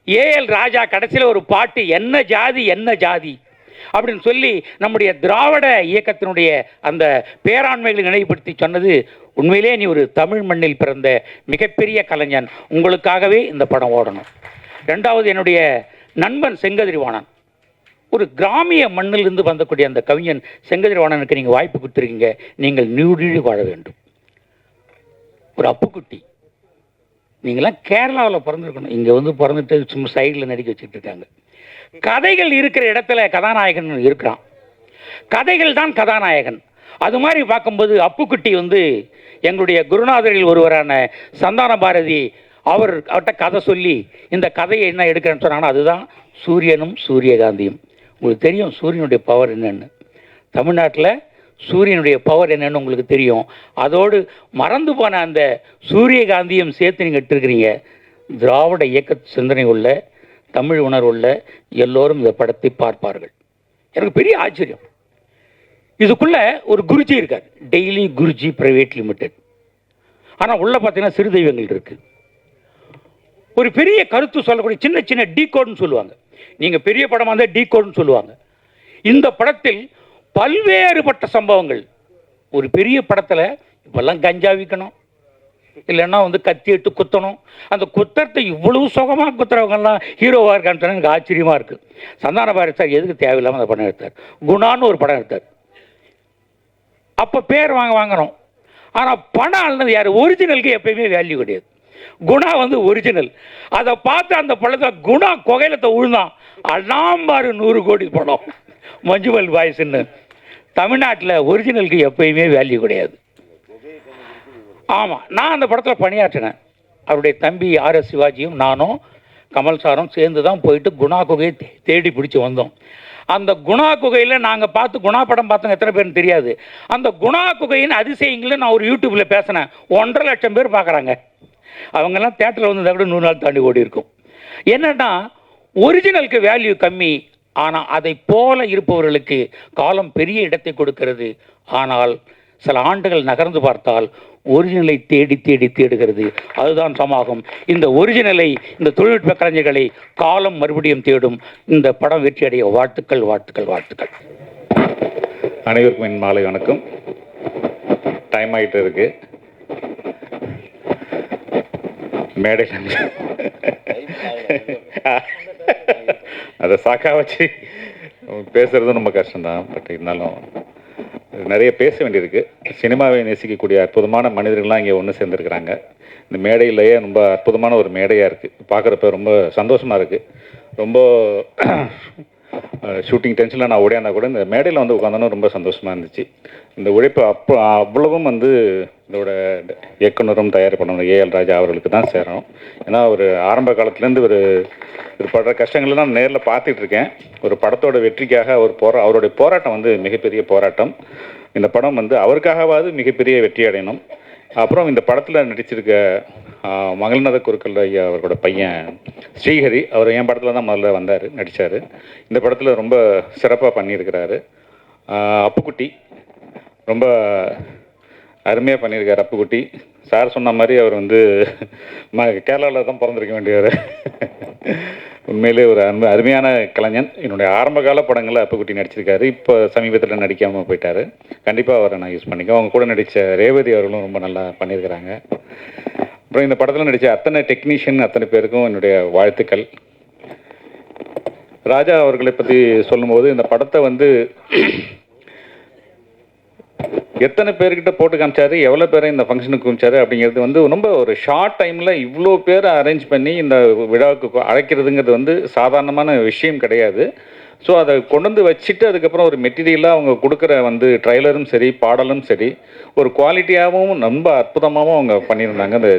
ஏஎல் ராஜா கடைசியில் ஒரு பாட்டு, என்ன ஜாதி என்ன ஜாதி அப்படின்னு சொல்லி நம்முடைய திராவிட இயக்கத்தினுடைய அந்த பேராண்மைகளை நினைவுபடுத்தி சொன்னது, உண்மையிலே நீ ஒரு தமிழ் மண்ணில் பிறந்த மிகப்பெரிய கலைஞன், உங்களுக்காகவே இந்த படம் ஓடணும். ரெண்டாவது, என்னுடைய நண்பன் செங்கதிரிவாணன், ஒரு கிராமிய மண்ணிலிருந்து வந்தக்கூடிய அந்த கவிஞன் செங்கதிரிவாணனுக்கு நீங்கள் வாய்ப்பு கொடுத்துருக்கீங்க, நீங்கள் நீடூழி வாழ வேண்டும். ஒரு அப்புக்குட்டி, நீங்களாம் கேரளாவில் பிறந்திருக்கணும், இங்கே வந்து பிறந்துட்டு சும்மா சைடில் நடிக்க வச்சுட்டு இருக்காங்க. கதைகள் இருக்கிற இடத்துல கதாநாயகன் இருக்கிறான், கதைகள் தான் கதாநாயகன். அது மாதிரி பார்க்கும்போது அப்புக்குட்டி வந்து எங்களுடைய குருநாதரில் ஒருவரான சந்தான பாரதி அவர்கிட்ட கதை சொல்லி இந்த கதையை என்ன எடுக்கிறேன்னு சொன்னாங்கன்னா, அதுதான் சூரியனும் சூரியகாந்தியும். உங்களுக்கு தெரியும் சூரியனுடைய பவர் என்னென்னு, தமிழ்நாட்டில் சூரியனுடைய பவர் என்னன்னு உங்களுக்கு தெரியும். அதோடு மறந்து போன அந்த சூரியகாந்தியும் சேர்த்து நீங்கள் எடுத்துருக்கிறீங்க. திராவிட இயக்க சிந்தனை உள்ள, தமிழ் உணர்வுள்ள எல்லோரும் இந்த படத்தை பார்ப்பார்கள். எனக்கு பெரிய ஆச்சரியம், இதுக்குள்ள ஒரு குருஜி இருக்கார், டெய்லி குருஜி பிரைவேட் லிமிடெட். ஆனால் உள்ள பார்த்தீங்கன்னா சிறு தெய்வங்கள் இருக்கு. ஒரு பெரிய கருத்து சொல்லக்கூடிய சின்ன சின்ன டீ கோட்னு சொல்லுவாங்க, நீங்கள் பெரிய படமாக இருந்தால் டீ கோட்னு சொல்லுவாங்க. இந்த படத்தில் பல்வேறுபட்ட சம்பவங்கள். ஒரு பெரிய படத்தில் இப்பெல்லாம் கஞ்சா விற்கணும், இல்லைன்னா வந்து கத்தி எடுத்து குத்தணும், அந்த குத்தத்தை இவ்வளவு சுகமாக குத்துறவங்கெல்லாம் ஹீரோவாக இருக்கான்னு சொன்னால் எனக்கு ஆச்சரியமாக இருக்குது. சந்தான பாரதி சார் எதுக்கு தேவையில்லாமல் அந்த படம் எடுத்தார். குணான்னு ஒரு படம் எடுத்தார், அப்போ பேர் வாங்குறோம். ஆனால் பணம் ஆளுனது யார்? ஒரிஜினலுக்கு எப்பயுமே வேல்யூ கிடையாது. குணா வந்து ஒரிஜினல். அதை பார்த்து அந்த படத்தை குணா கொகைலத்தை உழுந்தான், அண்ணாம்பாரு 100 கோடி படம் மஞ்சுமல் பாய்ஸ்ன்னு. தமிழ்நாட்டில் ஒரிஜினலுக்கு எப்பயுமே வேல்யூ கிடையாது. ஆமாம், நான் அந்த படத்தில் பணியாற்றினேன். அவருடைய தம்பி ஆர்எஸ் சிவாஜியும் நானும் கமல் சாரும் சேர்ந்து தான் போயிட்டு குணா குகையை தேடி பிடிச்சி வந்தோம். அந்த குணா குகையில் நாங்கள் பார்த்து குணா படம் பார்த்தோம், எத்தனை பேர்னு தெரியாது. அந்த குணா குகையின் அதிசயங்களை நான் ஒரு யூடியூப்பில் பேசினேன், 1.5 லட்சம் பேர் பார்க்குறாங்க. அவங்கெல்லாம் தேட்டரில் வந்து கூட 100 நாள் தாண்டி ஓடி இருக்கும். என்னன்னா ஒரிஜினலுக்கு வேல்யூ கம்மி, ஆனால் அதை போல இருப்பவர்களுக்கு காலம் பெரிய இடத்தை கொடுக்கிறது. ஆனால் சில ஆண்டுகள் நகர்ந்து பார்த்தால் ஒரிஜினலை தேடி தேடி தேடுகிறது. அதுதான் சமாகம். இந்த ஒரிஜினலை, இந்த தொழில்நுட்ப கலைஞர்களை காலம் மறுபடியும் தேடும். இந்த படம் வெற்றி அடைய வாழ்த்துக்கள், வாழ்த்துக்கள், வாழ்த்துக்கள். அனைவருக்கும் என் மாலை வணக்கம். டைம் ஆகிட்டு இருக்கு, மேடையில் அதை சாக்கா வச்சு பேசுறதும் ரொம்ப கஷ்டம்தான். பட் இருந்தாலும் நிறைய பேச வேண்டியிருக்கு. சினிமாவை நேசிக்கக்கூடிய அற்புதமான மனிதர்கள்லாம் இங்கே ஒன்று சேர்ந்துருக்கிறாங்க. இந்த மேடையிலேயே ரொம்ப அற்புதமான ஒரு மேடையாக இருக்குது, பார்க்குறப்ப ரொம்ப சந்தோஷமாக இருக்குது. ரொம்ப ஷூட்டிங் டென்ஷனில் நான் ஓடியாந்தா கூட இந்த மேடையில் வந்து உட்காந்தோன்னா ரொம்ப சந்தோஷமாக இருந்துச்சு. இந்த உழைப்பு அவ்வளவும் வந்து இதோட இயக்குனரும் தயாரிப்பாளரும் ஏஎல் ராஜா அவர்களுக்கு தான் சேரும். ஏன்னா ஒரு ஆரம்ப காலத்துலேருந்து ஒரு படுற கஷ்டங்கள்லாம் நான் நேரில் பார்த்துட்டு இருக்கேன். ஒரு படத்தோட வெற்றிக்காக அவருடைய போராட்டம் வந்து மிகப்பெரிய போராட்டம். இந்த படம் வந்து அவருக்காகவாது மிகப்பெரிய வெற்றி அடையணும். அப்புறம் இந்த படத்தில் நடிச்சிருக்க மகள்நத குருக்கள் ஐயா அவரோட பையன் ஸ்ரீஹரி, அவர் என் படத்தில் தான் முதல்ல வந்தார், நடித்தார். இந்த படத்தில் ரொம்ப சிறப்பாக பண்ணியிருக்கிறாரு. அப்புக்குட்டி ரொம்ப அருமையாக பண்ணியிருக்கார். அப்புக்குட்டி சார் சொன்ன மாதிரி அவர் வந்து கேரளாவில் தான் பிறந்திருக்க வேண்டியவர். உண்மையிலே ஒரு அருமையான கலைஞன். என்னுடைய ஆரம்பகால படங்களில் அப்புக்குட்டி நடிச்சிருக்காரு. இப்போ சமீபத்தில் நடிக்காமல் போயிட்டார். கண்டிப்பாக அவரை நான் யூஸ் பண்ணிக்கோ. அவங்க கூட நடித்த ரேவதி அவர்களும் ரொம்ப நல்லா பண்ணியிருக்கிறாங்க. அப்புறம் இந்த படத்தில் நடித்த அத்தனை டெக்னீஷியன் அத்தனை பேருக்கும் என்னுடைய வாழ்த்துக்கள். ராஜா அவர்களை பற்றி சொல்லும்போது இந்த படத்தை வந்து எத்தனை பேர்கிட்ட போட்டு காமிச்சாரு, எவ்வளோ பேரை இந்த ஃபங்க்ஷனுக்கு காமிச்சாரு அப்படிங்கிறது வந்து ரொம்ப ஒரு ஷார்ட் டைமில் இவ்வளோ பேரை அரேஞ்ச் பண்ணி இந்த விழாவுக்கு அழைக்கிறதுங்கிறது வந்து சாதாரணமான விஷயம் கிடையாது. ஸோ அதை கொண்டு வந்து வச்சுட்டு அதுக்கப்புறம் ஒரு மெட்டீரியலாக அவங்க கொடுக்குற வந்து ட்ரைலரும் சரி, பாடலும் சரி, ஒரு குவாலிட்டியாகவும் ரொம்ப அற்புதமாகவும் அவங்க பண்ணியிருந்தாங்க. அந்த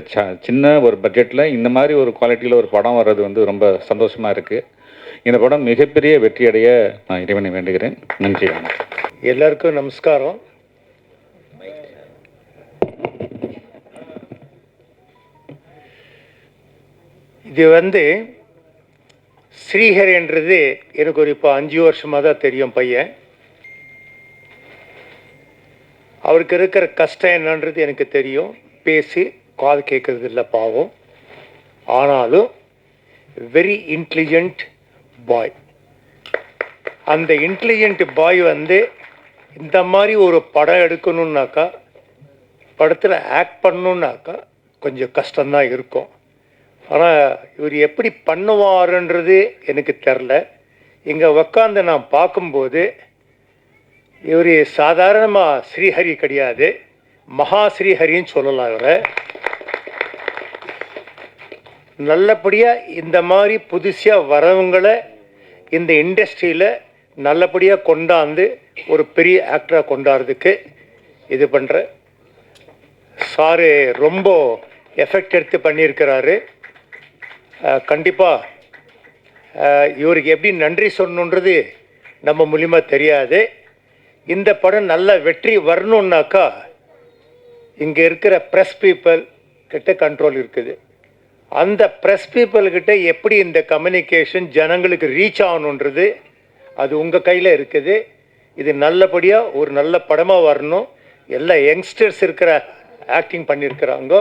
சின்ன ஒரு பட்ஜெட்டில் இந்த மாதிரி ஒரு குவாலிட்டியில் ஒரு படம் வர்றது வந்து ரொம்ப சந்தோஷமாக இருக்குது. இந்த படம் மிகப்பெரிய வெற்றியடைய நான் இறைவனை வேண்டுகிறேன். நன்றி, வணக்கம். எல்லாருக்கும் நமஸ்காரம். இது வந்து ஸ்ரீஹரின்றது எனக்கு ஒரு இப்போ 5 வருஷமாக தான் தெரியும் பையன். அவருக்கு இருக்கிற கஷ்டம் என்னன்றது எனக்கு தெரியும். பேசி காது கேட்கறது இல்லை பாவம். ஆனாலும் வெரி இன்டெலிஜென்ட் பாய். அந்த இன்டெலிஜென்ட் பாய் வந்து இந்த மாதிரி ஒரு படம் எடுக்கணுன்னாக்கா, படத்தில் ஆக்ட் பண்ணணுன்னாக்கா கொஞ்சம் கஷ்டம்தான் இருக்கும். ஆனால் இவர் எப்படி பண்ணுவாருன்றது எனக்கு தெரில. இங்கே உக்காந்து நான் பார்க்கும்போது இவர் சாதாரணமாக ஸ்ரீஹரி கிடையாது, மகா ஸ்ரீஹரின்னு சொல்லலாம். இவரை நல்லபடியாக இந்த மாதிரி புதுசாக வரவங்களை இந்த இண்டஸ்ட்ரியில் நல்லபடியாக கொண்டாந்து ஒரு பெரிய ஆக்டராக கொண்டாடுறதுக்கு இது பண்ணுற சாரு ரொம்ப எஃபெக்ட் எடுத்து பண்ணியிருக்கிறாரு. கண்டிப்பாக இவருக்கு எப்படி நன்றி சொல்லணுன்றது நம்ம மூலிமா தெரியாது. இந்த படம் நல்ல வெற்றி வரணுன்னாக்கா இங்கே இருக்கிற ப்ரெஸ் பீப்புள் கிட்ட கண்ட்ரோல் இருக்குது. அந்த ப்ரெஸ் பீப்புள்கிட்ட எப்படி இந்த கம்யூனிகேஷன் ஜனங்களுக்கு ரீச் ஆகணுன்றது அது உங்கள் கையில் இருக்குது. இது நல்லபடியாக ஒரு நல்ல படமாக வரணும். எல்லா யங்ஸ்டர்ஸ் இருக்கிற ஆக்டிங் பண்ணியிருக்கிறாங்க,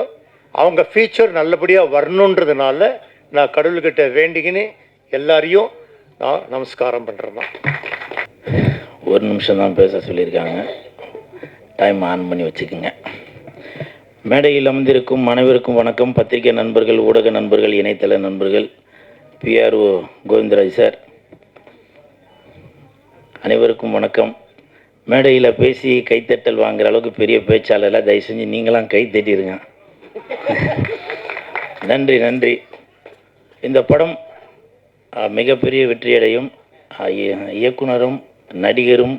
அவங்க ஃபியூச்சர் நல்லபடியாக வரணுன்றதுனால நான் கடவுள்கிட்ட வேண்டிக்கின்னு எல்லாரையும் நான் நமஸ்காரம் பண்ணுறேன். ஒரு நிமிஷம் தான் பேச சொல்லியிருக்காங்க, டைம் ஆன் பண்ணி வச்சுக்கோங்க. மேடையில் அமர்ந்திருக்கும் அனைவருக்கும் வணக்கம். பத்திரிகை நண்பர்கள், ஊடக நண்பர்கள், இணையதள நண்பர்கள், பிஆர்ஓ கோவிந்தராஜ் சார் அனைவருக்கும் வணக்கம். மேடையில் பேசி கைத்தட்டல் வாங்குற அளவுக்கு பெரிய பேச்சாளர் தயவு செஞ்சு நீங்களாம் கை தட்டிடுங்க. நன்றி நன்றி. இந்த படம் மிகப்பெரிய வெற்றியடையும். இயக்குனரும் நடிகரும்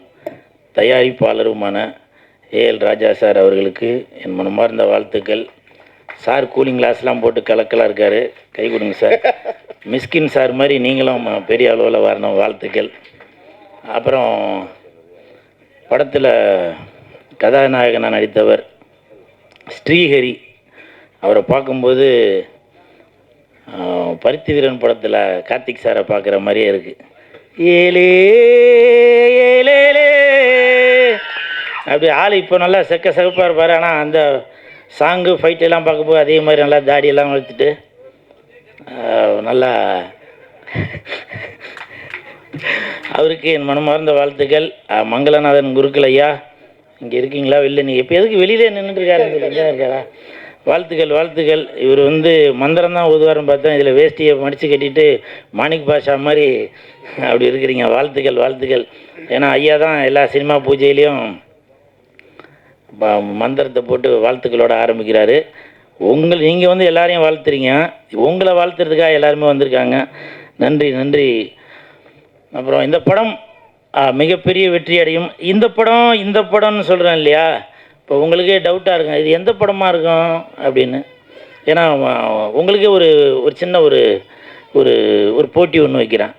தயாரிப்பாளருமான ஏஎல் ராஜா சார் அவர்களுக்கு என் மனமார்ந்த வாழ்த்துக்கள். சார் கூலிங் கிளாஸ்லாம் போட்டு கலக்கலாக இருக்கார், கை கொடுங்க சார். மிஸ்கின் சார் மாதிரி நீங்களும் பெரிய அளவில் வரணும், வாழ்த்துக்கள். அப்புறம் படத்தில் கதாநாயகனாக நடித்தவர் ஸ்ரீஹரி, அவரை பார்க்கும்போது பருத்தி வீரன் படத்தில் கார்த்திக் சாரை பார்க்குற மாதிரியே இருக்குது. ஏலே ஏலே அப்படி ஆள் இப்போ நல்லா செகப்பாக இருப்பார். ஆனால் அந்த சாங்கு ஃபைட்டெல்லாம் பார்க்கும்போது அதே மாதிரி நல்லா தாடியெல்லாம் வளர்த்துட்டு நல்லா அவருக்கு என் மனமார்ந்த வாழ்த்துக்கள். மங்களநாதன் குருக்கள் ஐயா இங்கே இருக்கீங்களா? வெளில நீங்கள் எப்போ எதுக்கு வெளியிலே நின்றுட்டுருக்காருன்னு இருக்காரா? வாழ்த்துக்கள் வாழ்த்துக்கள். இவர் வந்து மந்திரம் தான் ஓதுவார்னு பார்த்தேன், இதில் வேஷ்டியை மடித்து கட்டிட்டு மாணிக் பாஷா மாதிரி அப்படி இருக்கிறீங்க. வாழ்த்துக்கள் வாழ்த்துக்கள். ஏன்னா ஐயா தான் எல்லா சினிமா பூஜையிலையும் மந்திரத்தை போட்டு வாழ்த்துக்களோடு ஆரம்பிக்கிறாரு. நீங்கள் வந்து எல்லாரையும் வாழ்த்துறீங்க, உங்களை வாழ்த்துறதுக்காக எல்லாருமே வந்திருக்காங்க. நன்றி நன்றி. அப்புறம் இந்த படம் மிகப்பெரிய வெற்றி அடையும். இந்த படம்னு சொல்கிறேன் இல்லையா, இப்போ உங்களுக்கே டவுட்டாக இருக்கும் இது எந்த படமாக இருக்கும் அப்படின்னு. ஏன்னா உங்களுக்கே ஒரு சின்ன ஒரு போட்டி ஒன்று வைக்கிறேன்.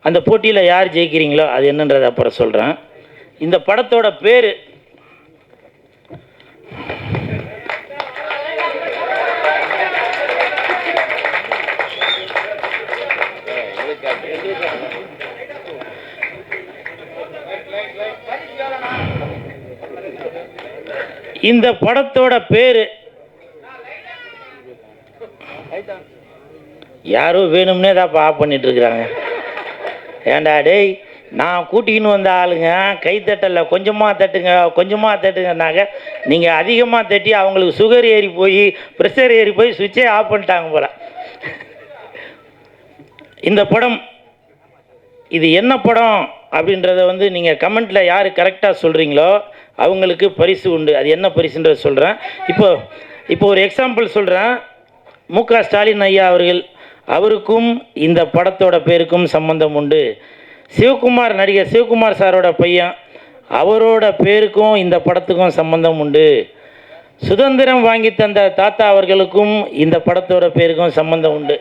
அந்த போட்டியில் யார் ஜெயிக்கிறீங்களோ அது என்னன்றதை அப்புறம் சொல்கிறேன். இந்த படத்தோட பேர் யாரோ வேணும்னே தான் ஆஃப் பண்ணிட்டு இருக்கிறாங்க. ஏண்டா டேய், நான் கூட்டிக்கின்னு வந்த ஆளுங்க கைத்தட்டல கொஞ்சமாக தட்டுங்கனாக்க நீங்கள் அதிகமாக தட்டி அவங்களுக்கு சுகர் ஏறி போய் ப்ரெஷர் ஏறி போய் சுவிட்சே ஆஃப் பண்ணிட்டாங்க போல. இந்த படம் இது என்ன படம் அப்படின்றத வந்து நீங்கள் கமெண்ட்டில் யார் கரெக்டாக சொல்கிறீங்களோ அவங்களுக்கு பரிசு உண்டு. அது என்ன பரிசுன்றதை சொல்கிறேன். இப்போ ஒரு எக்ஸாம்பிள் சொல்கிறேன். மு.க. ஸ்டாலின் ஐயா அவருக்கும் இந்த படத்தோட பேருக்கும் சம்பந்தம் உண்டு. நடிகர் சிவகுமார் சாரோட பையன், அவரோட பேருக்கும் இந்த படத்துக்கும் சம்பந்தம் உண்டு. சுதந்திரம் வாங்கி தந்த தாத்தா அவர்களுக்கும் இந்த படத்தோட பேருக்கும் சம்பந்தம் உண்டு.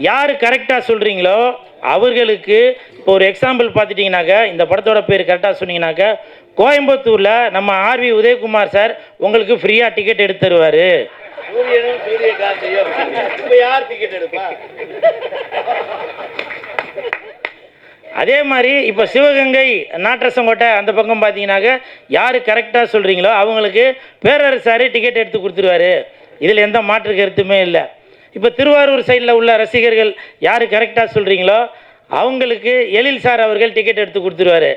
யார் கரெக்டாக சொல்கிறீங்களோ அவர்களுக்கு இப்போ ஒரு எக்ஸாம்பிள் பார்த்துட்டிங்கனாக்கா, இந்த படத்தோட பேர் கரெக்டாக சொன்னீங்கன்னாக்கா, கோயம்புத்தூரில் நம்ம ஆர்வி உதயகுமார் சார் உங்களுக்கு ஃப்ரீயாக டிக்கெட் எடுத்து தருவார். அதே மாதிரி இப்போ சிவகங்கை நாட்டரசங்கோட்டை அந்த பக்கம் பார்த்தீங்கன்னாக்க யார் கரெக்டாக சொல்கிறீங்களோ அவங்களுக்கு பேரரசாரு டிக்கெட் எடுத்து கொடுத்துருவாரு. இதில் எந்த மாற்று கருத்துமே இல்லை. இப்போ திருவாரூர் சைடில் உள்ள ரசிகர்கள் யார் கரெக்டாக சொல்கிறீங்களோ அவங்களுக்கு எழில் சார் அவர்கள் டிக்கெட் எடுத்து கொடுத்துருவாரு.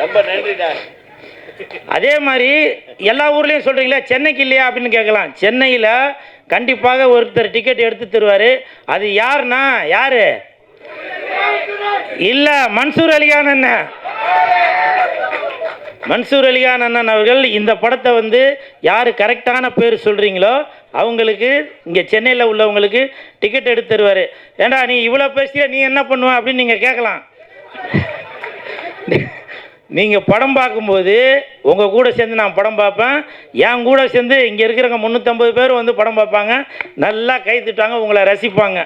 ரொம்ப நன்றிடா. அதே மாதிரி எல்லா ஊர்லேயும் சொல்கிறீங்களா, சென்னைக்கு இல்லையா அப்படின்னு கேட்கலாம். சென்னையில் கண்டிப்பாக ஒருத்தர் டிக்கெட் எடுத்து தருவார். அது யாருன்னா யார் இல்லை, மன்சூர் அலிகான் அண்ணன். மன்சூர் அலிகான் அண்ணன் அவர்கள் இந்த படத்தை வந்து யார் கரெக்டான பேர் சொல்கிறீங்களோ அவங்களுக்கு இங்கே சென்னையில் உள்ளவங்களுக்கு டிக்கெட் எடுத்து தருவார். ஏண்டா நீ இவ்வளோ பேசிய நீ என்ன பண்ணுவ அப்படின்னு நீங்கள் கேட்கலாம். நீங்கள் படம் பார்க்கும்போது உங்கள் கூட சேர்ந்து நான் படம் பார்ப்பேன். என் கூட சேர்ந்து இங்கே இருக்கிறவங்க 350 பேர் வந்து படம் பார்ப்பாங்க. நல்லா கை திட்டாங்க, உங்களை ரசிப்பாங்க.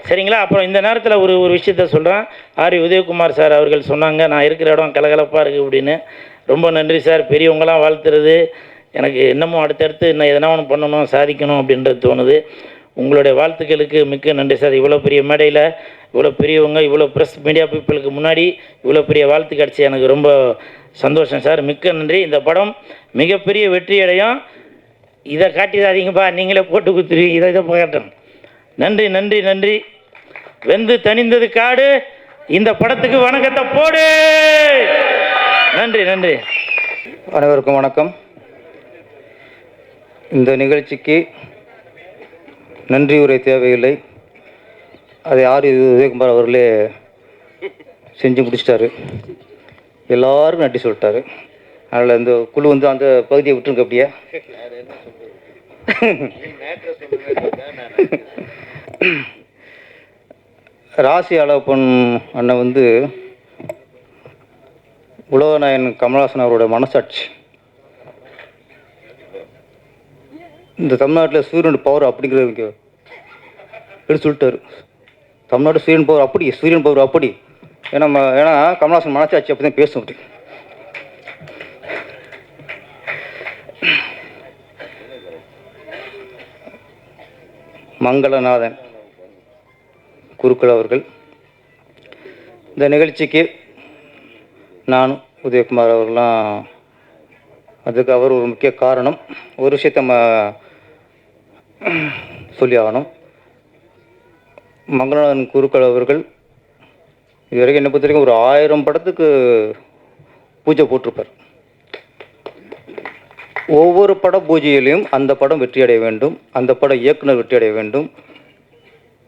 சரிங்களா? அப்புறம் இந்த நேரத்தில் ஒரு விஷயத்த சொல்கிறேன். ஆர் உதயகுமார் சார் அவர்கள் சொன்னாங்க நான் இருக்கிற இடம் கலகலப்பாக இருக்குது அப்படின்னு. ரொம்ப நன்றி சார். பெரியவங்களாம் வாழ்த்துறது எனக்கு இன்னமும் அடுத்தடுத்து இன்னும் எதனா ஒன்று பண்ணணும், சாதிக்கணும் அப்படின்றது தோணுது. உங்களுடைய வாழ்த்துக்களுக்கு மிக்க நன்றி சார். இவ்வளோ பெரிய மேடையில் இவ்வளோ பெரியவங்க, இவ்வளோ ப்ரெஸ் மீடியா பீப்புளுக்கு முன்னாடி இவ்வளோ பெரிய வாழ்த்து கிடச்சி எனக்கு ரொம்ப சந்தோஷம் சார். மிக்க நன்றி. இந்த படம் மிகப்பெரிய வெற்றி அடையும். இதை காட்டிடாதீங்கப்பா, நீங்களே போட்டு கொடுத்துருவீங்க. இதை காட்டணும். நன்றி நன்றி நன்றி. வெந்து தணிந்தது காடு. இந்த படத்துக்கு வணக்கத்தை போடு. நன்றி நன்றி. அனைவருக்கும் வணக்கம். இந்த நிகழ்ச்சிக்கு நன்றி உரை தேவையில்லை. அதை ஆர் உதயகுமார் அவர்களே செஞ்சு முடிச்சிட்டாரு. எல்லாருக்கும் நன்றி சொல்லிட்டாரு. அதனால் இந்த குழு வந்து அந்த பகுதியை விட்டுருங்க. அப்படியே ராசி அளப்பன் அண்ணன் வந்து உலகநாயகன் கமலஹாசன் அவரோட மனசாட்சி. இந்த தமிழ்நாட்டில் சூரியன் பவர் அப்படிங்கிறவங்க எடுத்து சொல்லிட்டாரு. தமிழ்நாடு சூரியன் பவர் அப்படி, சூரியன் பவர் அப்படி. ஏன்னா கமலஹாசன் மனசாட்சி அப்படி தான் பேச முடியும். மங்களநாதன் குருக்கள் அவர்கள் இந்த நிகழ்ச்சிக்கு நானும் உதயகுமார் அவர்கள்லாம் அதுக்கு அவர் ஒரு முக்கிய காரணம். ஒரு விஷயத்தை நம்ம சொல்லி ஆகணும். மங்களநாதன் குருக்கள் அவர்கள் இதுவரைக்கும் என்னை பொறுத்த வரைக்கும் ஒரு 1000 படத்துக்கு பூஜை போட்டிருப்பார். ஒவ்வொரு பட பூஜையிலையும் அந்த படம் வெற்றி அடைய வேண்டும், அந்த பட இயக்குனர் வெற்றி அடைய வேண்டும்,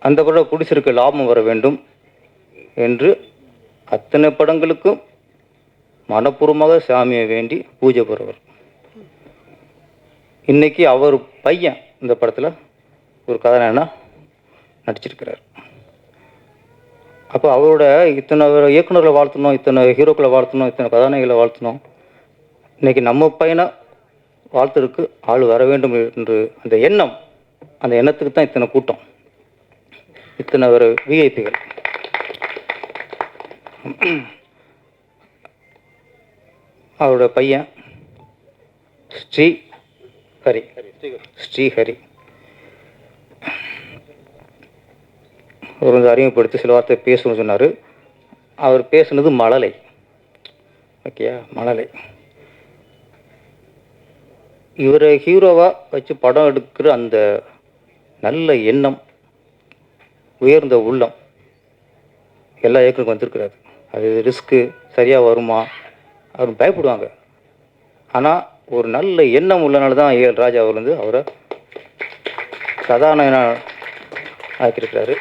அந்த பட குடிசிற்கு லாபம் வர வேண்டும் என்று அத்தனை படங்களுக்கும் மனப்பூர்வமாக சாமியை வேண்டி பூஜை பெறுவர். இன்னைக்கு அவர் பையன் இந்த படத்தில் ஒரு கதாநாயகனா நடிச்சிருக்கிறார். அப்போ அவரோட இத்தனை இயக்குநர்களை வாழ்த்தணும், இத்தனை ஹீரோக்களை வாழ்த்தணும், இத்தனை கதாநாயகிகளை வாழ்த்தணும். இன்னைக்கு நம்ம பையனை வாழ்த்துறதுக்கு ஆள் வர வேண்டும் என்று அந்த எண்ணத்துக்கு தான் இத்தனை கூட்டம், இத்தனை ஒரு விஐபிகள். அவரோட பையன் ஸ்ரீஹரி அவர் வந்து அறிமுகப்படுத்தி சில வார்த்தை பேசணும்னு சொன்னார். அவர் பேசுனது மழலை. ஓகேயா, மழலை. இவரை ஹீரோவாக வச்சு படம் எடுக்கிற அந்த நல்ல எண்ணம், உயர்ந்த உள்ளம் எல்லா இயக்குனருக்கும் வந்திருக்கிறாரு. அது ரிஸ்க்கு சரியாக வருமா அவர் பயப்படுவாங்க. ஆனால் ஒரு நல்ல எண்ணம் உள்ளனால தான் ஏஎல் ராஜா அவர் வந்து அவரை கதாநாயகனாக ஆக்கியிருக்கிறாரு.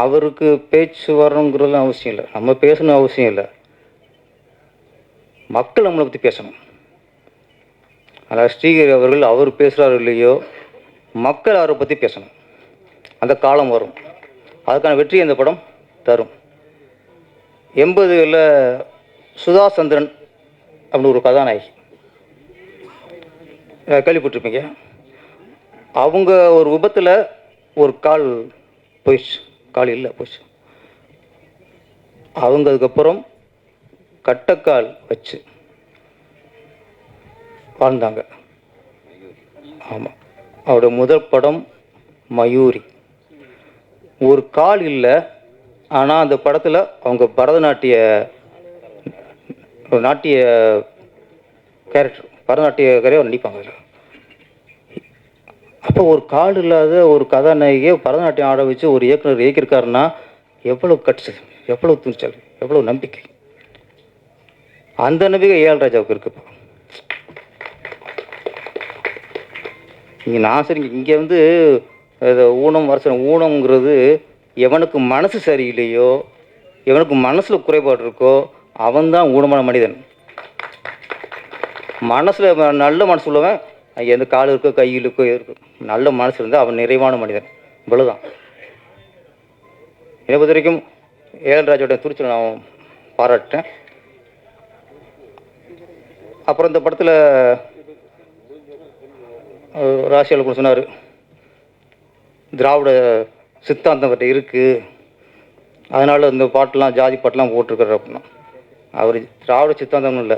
அவருக்கு பேச்சு வரணுங்கிறதுலாம் அவசியம் இல்லை, நம்ம பேசணும் அவசியம் இல்லை. மக்கள் நம்மளை பற்றி பேசணும். அதாவது ஸ்ரீஹரி அவர்கள் அவர் பேசுகிறாரு இல்லையோ, மக்கள் அவரை பற்றி பேசணும். அந்த காலம் வரும், அதுக்கான வெற்றி இந்த படம் தரும். 80களில் சுதா சந்திரன் அப்படின்னு ஒரு கதாநாயகி கேள்விப்பட்டிருப்பீங்க. அவங்க ஒரு விபத்தில் ஒரு கால் போயிடுச்சு, கால் இல்லை போயிடுச்சு. அவங்க அதுக்கப்புறம் கட்டக்கால் வச்சு வாழ்ந்தாங்க. ஆமாம், அவரோட முதல் படம் மயூரி. ஒரு கால் இல்லை, ஆனால் அந்த படத்தில் அவங்க பரதநாட்டிய கேரக்டர் பரதநாட்டியக்காரே நடிப்பாங்க அதில். அப்போ ஒரு கால் இல்லாத ஒரு கதாநாயகியை பரதநாட்டியம் ஆட வச்சு ஒரு இயக்குனர் இயக்கியிருக்காருன்னா எவ்வளோ கட்ஸ், எவ்வளோ துணிச்சல், எவ்வளோ நம்பிக்கை. அந்த நம்பிக்கை ஏஆர் ராஜாவுக்கு இருக்குப்பா. இங்கே நான் சரிங்க, இங்கே வந்து ஊனம் வருஷம் ஊனம்ங்கிறது எவனுக்கு மனசு சரியில்லையோ, எவனுக்கு மனசில் குறைபாடு இருக்கோ அவன்தான் ஊனமான மனிதன். மனசில் நல்ல மனசு உள்ளவன், எந்த கால் இருக்கோ கையில் இருக்கோ இருக்கோ நல்ல மனசு இருந்தால் அவன் நிறைவான மனிதன். இவ்வளோதான். என்னை பொறுத்த வரைக்கும் ஏஎல் ராஜோட துணிச்சலை நான் பாராட்டேன். அப்புறம் இந்த படத்தில் ராசியால் கூட சொன்னார், திராவிட சித்தாந்தம் கிட்ட இருக்குது, அதனால் இந்த பாட்டெலாம் ஜாதி பாட்டெலாம் போட்டிருக்காரு அப்படின்னா. அவர் திராவிட சித்தாந்தம்னு இல்லை,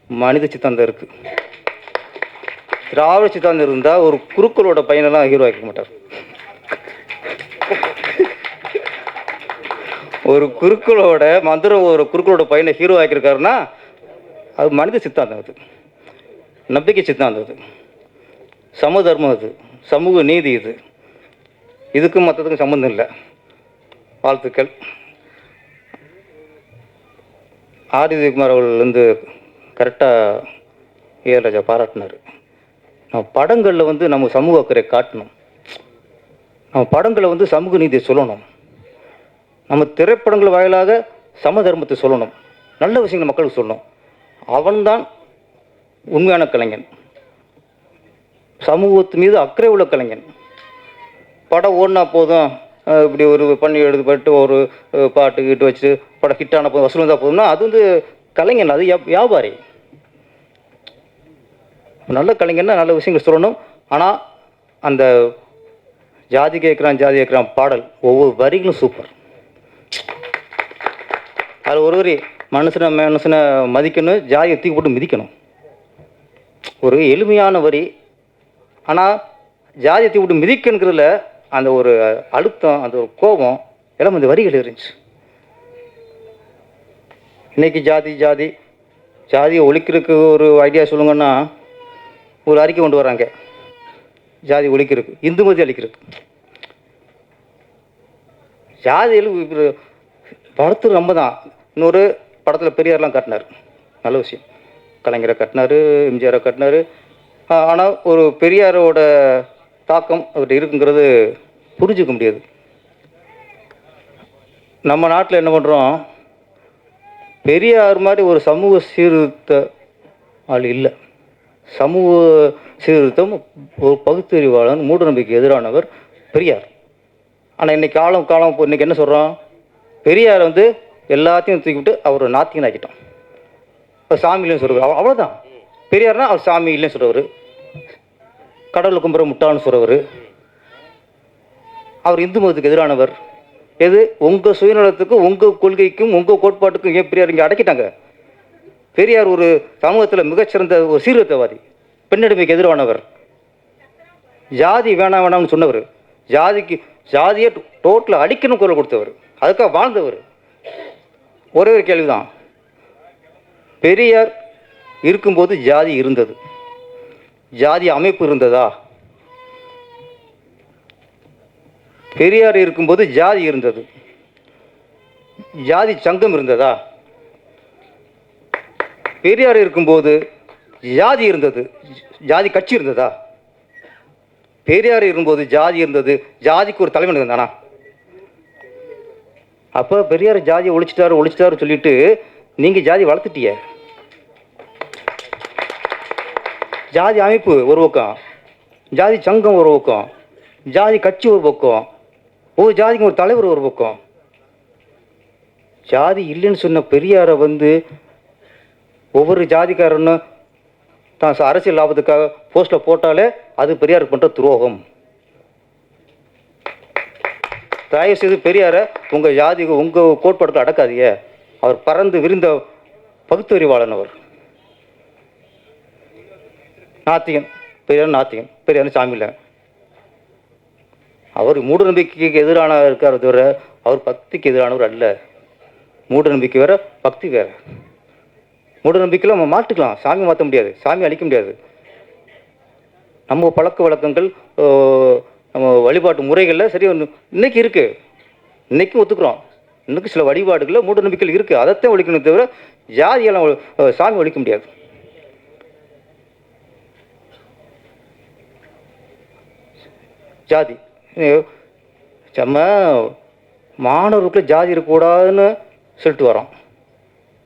மனித சித்தாந்தம் இருக்குது. திராவிட சித்தாந்தம் இருந்தால் ஒரு குருக்களோட பையனெல்லாம் ஹீரோ ஆக்க மாட்டார். ஒரு குருக்களோட ஒரு குருக்களோட பையனை ஹீரோ ஆக்கியிருக்காருன்னா அது மனித சித்தாந்தம், அது நம்பிக்கை சித்தாந்தம், அது சமதர்மம், அது சமூக நீதி. இதுக்கும் மற்றதுக்கும் சம்மந்தம் இல்லை. வாழ்த்துக்கள். ஆதித்யகுமார் அவர்கள் வந்து கரெக்டாக ஏஆர் ராஜா பாராட்டினார். நம்ம படங்களில் வந்து நம்ம சமூக அக்கறை காட்டணும், நம்ம படங்களை வந்து சமூக நீதியை சொல்லணும், நம்ம திரைப்படங்கள் வாயிலாக சமதர்மத்தை சொல்லணும், நல்ல விஷயங்களை மக்களுக்கு சொல்லணும். அவன்தான் உண்மையான கலைஞன், சமூகத்து மீது அக்கறை உள்ள கலைஞன். படம் ஓடினா போதும், இப்படி ஒரு பண்ணி எடுத்துப்பட்டு ஒரு பாட்டு கிட்டு வச்சு படம் ஹிட்டான போதும், வசூல் வந்தால் போதும்னா அது வந்து கலைஞன், அது வியாபாரி. நல்ல கலைஞன்னா நல்ல விஷயங்கள் சொல்லணும். ஆனால் அந்த ஜாதி கேட்குறான் பாடல் ஒவ்வொரு வரிகளும் சூப்பர். அது ஒரு வரி மனுஷனை மதிக்கணும், ஜாதியை தூக்கி போட்டு மிதிக்கணும். ஒரு எளிமையான வரி, ஆனால் ஜாதியை தூக்கி போட்டு மிதிக்கணுங்கிறதுல அந்த ஒரு அழுத்தம், அந்த ஒரு கோபம் எல்லாம் அந்த வரிகள் இருந்துச்சு. இன்னைக்கு ஜாதியை ஒழிக்கிறதுக்கு ஒரு ஐடியா சொல்லுங்கன்னா ஒரு அறிக்கை கொண்டு வராங்க, ஜாதி ஒழிக்கிறதுக்கு, இந்து மதி அழிக்கிறதுக்கு. ஜாதியில் படத்து ரொம்ப தான். இன்னொரு படத்தில் பெரியார்லாம் காட்டினார், நல்ல விஷயம். கலைஞரை காட்டினார், எம்ஜிஆரை காட்டினார். ஆனால் ஒரு பெரியாரோட தாக்கம் அவர்கிட்ட இருக்குங்கிறது புரிஞ்சுக்க முடியாது. நம்ம நாட்டில் என்ன பண்ணுறோம், பெரியார் மாதிரி ஒரு சமூக சீர்திருத்த ஆள் இல்லை. சமூக சீர்திருத்தம், ஒரு பகுத்தறிவாளன், மூட நம்பிக்கை எதிரானவர் பெரியார். ஆனால் இன்னைக்கு காலம் இன்னைக்கு என்ன சொல்கிறோம், பெரியார் வந்து எல்லாத்தையும் தூக்கிவிட்டு அவர் நாத்திகன் ஆக்கிட்டோம். அவர் சாமி இல்லைன்னு சொல்கிறவர், அவ்வளோதான். பெரியார்னா அவர் சாமி இல்லைன்னு சொல்கிறவர், கடவுளை கும்புற முட்டாள்னு சொல்கிறவர், அவர் இந்து மதத்துக்கு எதிரானவர். எது உங்கள் சுயநலத்துக்கும் உங்கள் கொள்கைக்கும் உங்கள் கோட்பாட்டுக்கும் ஏன் பெரியார் இங்கே அடக்கிட்டாங்க? பெரியார் ஒரு சமூகத்தில் மிகச்சிறந்த ஒரு சீர்திருத்தவாதி, பெண்ணடிமைக்கு எதிரானவர், ஜாதி வேணாம்னு சொன்னவர், ஜாதியை டோட்டலாக அடிக்கணும் குரல் கொடுத்தவர், அதுக்காக வாழ்ந்தவர். ஒரே ஒரு கேள்விதான், பெரியார் இருக்கும்போது ஜாதி இருந்தது, ஜாதி அமைப்பு இருந்ததா? பெரியார் இருக்கும்போது ஜாதி இருந்தது, ஜாதி சங்கம் இருந்ததா? பெரியார் இருக்கும்போது ஜாதி இருந்தது, ஜாதி கட்சி இருந்ததா? பெரியார் இருக்கும்போது ஜாதி இருந்தது, ஜாதிக்கு ஒரு தலைவன் இருந்தானா? அப்போ பெரியார் ஜாதியை ஒழிச்சிட்டாரு சொல்லிட்டு நீங்கள் ஜாதி வளர்த்துட்டிய. ஜாதி அமைப்பு ஒரு பக்கம், ஜாதி சங்கம் ஒரு பக்கம், ஜாதி கட்சி ஒரு பக்கம், ஒவ்வொரு ஜாதிக்கு ஒரு தலைவர் ஒரு பக்கம். ஜாதி இல்லைன்னு சொன்ன பெரியாரை வந்து ஒவ்வொரு ஜாதிக்காரன்னு தான் அரசியல் லாபத்துக்காக போஸ்ட்டில் போட்டாலே அது பெரியாருக்கு பண்ணுற துரோகம். தயவு செய்து பெரியாரை உங்கள் ஜாதி உங்கள் கோட்பாடுகள் அடக்காதீங்க. அவர் பறந்து விரிந்த பகுத்தறிவாளன், அவர் நாத்திகன். பெரியார் நாத்திகன், பெரியார் சாமி இல்லை. அவர் மூட நம்பிக்கைக்கு எதிரான இருக்கார் தவிர அவர் பக்திக்கு எதிரானவர் அல்ல. மூட நம்பிக்கை வேற, பக்தி வேற. மூட நம்பிக்கையில் நம்ம மாற்றிக்கலாம், சாமி மாற்ற முடியாது, சாமி அழிக்க முடியாது. நம்ம பழக்க வழக்கங்கள், நம்ம வழிபாட்டு முறைகளில் சரி இன்னைக்கு இருக்குது, இன்னைக்கும் ஒத்துக்கிறோம். இன்னைக்கு சில வழிபாடுகளில் மூட நம்பிக்கைகள் இருக்குது, அதைத்தான் ஒழிக்கணும் தவிர ஜாதியெல்லாம் சாமி ஒழிக்க முடியாது. ஜாதி நம்ம மாணவர்களுக்குள்ள ஜாதி இருக்கக்கூடாதுன்னு சொல்லிட்டு வரோம்.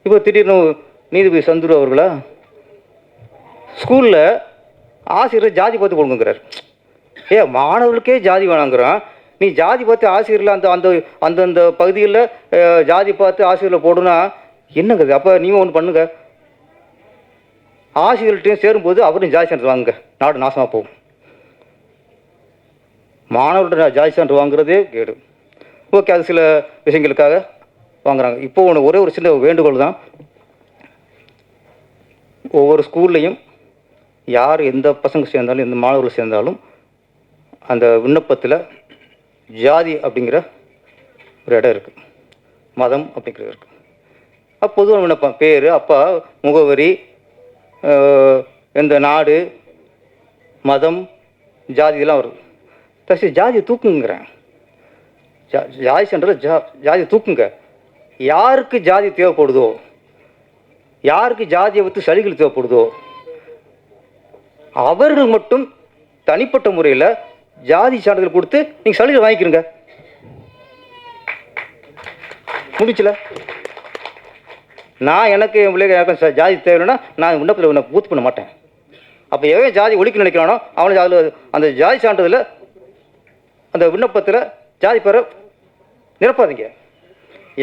இப்போ திடீர்னு நீதிபதி சந்துரு அவர்களா ஸ்கூலில் ஆசிரியர் ஜாதி பார்த்து கொடுங்கிறார். மாணவர்களுக்கே ஜாதி வேணாங்கிறான், நீ ஜாதி பார்த்து ஆசிரியரில் அந்த அந்த அந்தந்த பகுதியில் ஜாதி பார்த்து ஆசிரியரில் போடுனா என்னங்குது? அப்போ நீங்கள் ஒன்று பண்ணுங்க, ஆசிரியர்கிட்டையும் சேரும்போது அவரும் ஜாதி சான்று வாங்குங்க, நாடு நாசமாக போகும். மாணவர்கள்ட்ட ஜாதி சான்று வாங்குறதே கேடு. ஓகே, அது சில விஷயங்களுக்காக வாங்குறாங்க. இப்போ ஒரே ஒரு சின்ன வேண்டுகோள் தான், ஒவ்வொரு ஸ்கூல்லையும் யார் எந்த பசங்க சேர்ந்தாலும் எந்த மாணவர்கள் சேர்ந்தாலும் அந்த விண்ணப்பத்தில் ஜாதி அப்படிங்கிற ஒரு இடம் இருக்குது, மதம் அப்படிங்கிறது இருக்குது. அப்போ பொதுவாக விண்ணப்பம் பேர், அப்பா, முகவரி, எந்த நாடு, மதம், ஜாதி இதெல்லாம் வரும். தசி ஜாதியை தூக்குங்கிறேன், ஜாதி சென்டரில் ஜாதியை தூக்குங்க. யாருக்கு ஜாதி தேவைப்படுதோ, யாருக்கு ஜாதியை விட்டு சலுகைகள் தேவைப்படுதோ அவர்கள் மட்டும் தனிப்பட்ட முறையில் ஜாதி சான்றிதழ் கொடுத்து நீங்கள் சலுகை வாங்கிக்கிறீங்க. முடிச்சல. நான் எனக்கு என் பிள்ளைங்க எனக்கு ஜாதி தேவைன்னா நான் விண்ணப்பத்தில் பூர்த்தி பண்ண மாட்டேன். அப்போ எவன் ஜாதி ஒழிக்க நினைக்கிறானோ அவனுக்கு அதில் அந்த ஜாதி சான்றிதழில் அந்த விண்ணப்பத்தில் ஜாதி பெற நிரப்பாதீங்க.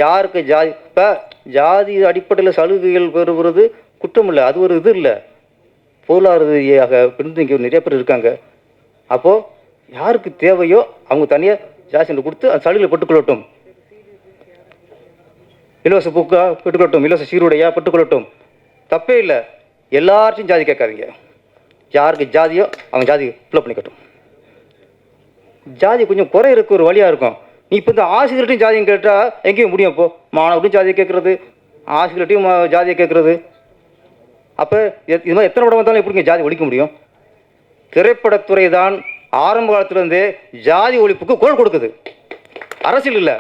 யாருக்கு ஜாதி, இப்போ ஜாதி அடிப்படையில் சலுகைகள் பெறுவது குற்றம் இல்லை, அது ஒரு இது இல்லை, பொருளாதார ரீதியாக பின்தங்கி நிறைய பேர் இருக்காங்க. அப்போது யாருக்கு தேவையோ அவங்க தனியாக ஜாதி சான்று கொடுத்து அந்த சலுகைகளை பெற்றுக்கொள்ளட்டும். இலவச புக்கா பெற்றுக்கொள்ளட்டும், இலவச சீருடையா பெற்றுக்கொள்ளட்டும், தப்பே இல்லை. எல்லார்ட்டையும் ஜாதி கேட்காதீங்க, யாருக்கு ஜாதியோ அவங்க ஜாதி ஃபில்அப் பண்ணிக்கட்டும். ஜாதி கொஞ்சம் குறை இருக்க ஒரு வழியாக இருக்கும். நீ இப்போ இந்த ஆசிரியர்கிட்டையும் ஜாதியும் கேட்டால் எங்கேயும் முடியும்? இப்போ மாணவர்கிட்டையும் ஜாதியை கேட்குறது, ஆசிரியர்கிட்டையும் ஜாதியை கேட்குறது. அப்போ இது மாதிரி எத்தனை படம் வந்தாலும் எப்படிங்க ஜாதி ஒழிக்க முடியும்? திரைப்படத்துறை தான் ஆரம்ப காலத்திலேருந்தே ஜாதி ஒழிப்புக்கு குரல் கொடுக்குது, அரசியல் இல்லை.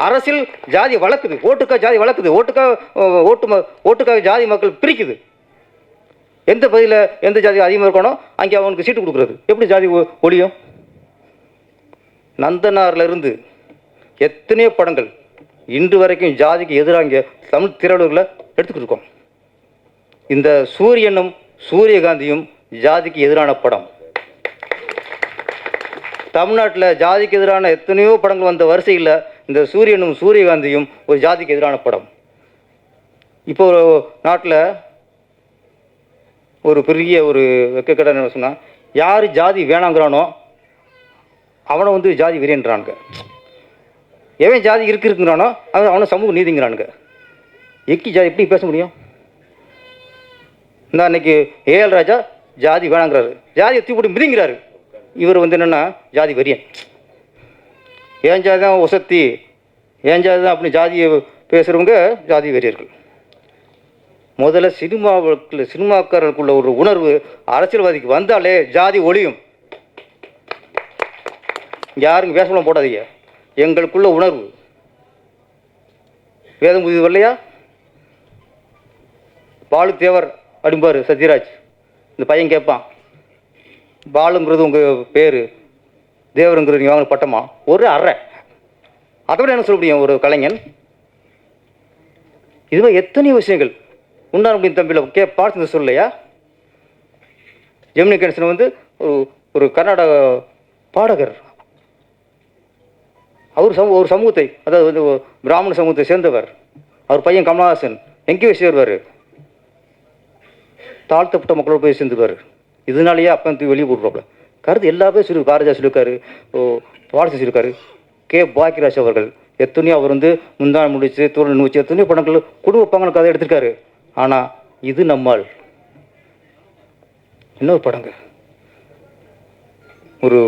அரசியல் ஜாதி வளர்க்குது, ஓட்டுக்காக ஜாதி வளர்க்குது, ஓட்டுக்காக ஜாதி மக்கள் பிரிக்குது. எந்த பகுதியில் எந்த ஜாதி அதிகமாக இருக்கணும் அங்கே அவனுக்கு சீட்டு கொடுக்குறது. எப்படி ஜாதி ஒழியும்? நந்தனார்லேருந்து எத்தனையோ படங்கள் இன்று வரைக்கும் ஜாதிக்கு எதிராக இங்கே தமிழ் திரையுலகில் எடுத்துக்கிட்டு இருக்கோம். இந்த சூரியனும் சூரியகாந்தியும் ஜாதிக்கு எதிரான படம். தமிழ்நாட்டில் ஜாதிக்கு எதிரான எத்தனையோ படங்கள் வந்த வரிசையில் இந்த சூரியனும் சூரியகாந்தியும் ஒரு ஜாதிக்கு எதிரான படம். இப்போ நாட்டில் ஒரு பெரிய ஒரு வெக்கக்கடை என்ன சொன்னால், யார் ஜாதி வேணாங்கிறானோ அவனை வந்து ஜாதி வெறியன்றானுங்க, எவன் ஜாதி இருக்குங்கிறானோ அவனை சமூக நீதிங்கிறானுங்க. ஜாதி எப்படி பேச முடியும்? இந்த அன்னைக்கு ஏஎல் ராஜா ஜாதி வேணாங்கிறாரு, ஜாதியை தூக்கிட்டு மிதிங்கிறாரு. இவர் வந்து என்னென்னா ஜாதி வெறியன், ஏன் ஜாதி தான் ஒசத்தி, ஏன் ஜாதி தான் அப்படி ஜாதியை பேசுகிறவங்க ஜாதி வெறியர்கள். முதல்ல சினிமாக்காரர்களுக்குள்ள ஒரு உணர்வு அரசியல்வாதிக்கு வந்தாலே ஜாதி ஒழியும். யாருங்க வேஷமெல்லாம் போடாதீங்க, எங்களுக்குள்ள உணர்வு. வேதம் புதிது வரலையா? பாலு தேவர் அப்படிம்பார் சத்யராஜ். இந்த பையன் கேட்பான், பாலுங்கிறது உங்கள் பேர், தேவருங்கிறது நீங்கள் வாங்கின பட்டமா? ஒரு அறை. அதை விட என்ன சொல்ல முடியும் ஒரு கலைஞன்? இதுமாதிரி எத்தனையோ விஷயங்கள் உண்டான அப்படின்னு தம்பியில் பார்த்து சொல்லலையா? ஜெமினி கணேசன் வந்து ஒரு கர்நாடக பாடகர். அவர் ஒரு சமூகத்தை, அதாவது வந்து பிராமண சமூகத்தை சேர்ந்தவர். அவர் பையன் கமலஹாசன் எங்கேயோ சேருவார், தாழ்த்தப்பட்ட மக்களோடு போய் சேர்ந்துருவார். இதனாலேயே அப்போ வெளியே போட்டுருவாப்புல. கருத்து எல்லா பேரும் சொல்லி பாரதியார் சொல்லியிருக்காரு, பாரதி சொல்லியிருக்காரு. பாக்கியராஜ் அவர்கள் எத்தனையோ அவர் வந்து முந்தான முடிச்சு தூரல் நூச்சு எத்தனையோ படங்கள் குடும்ப பங்கன கதை எடுத்திருக்காரு. ஆனால் இது நம்மால் இன்னொரு படங்க, ஒரு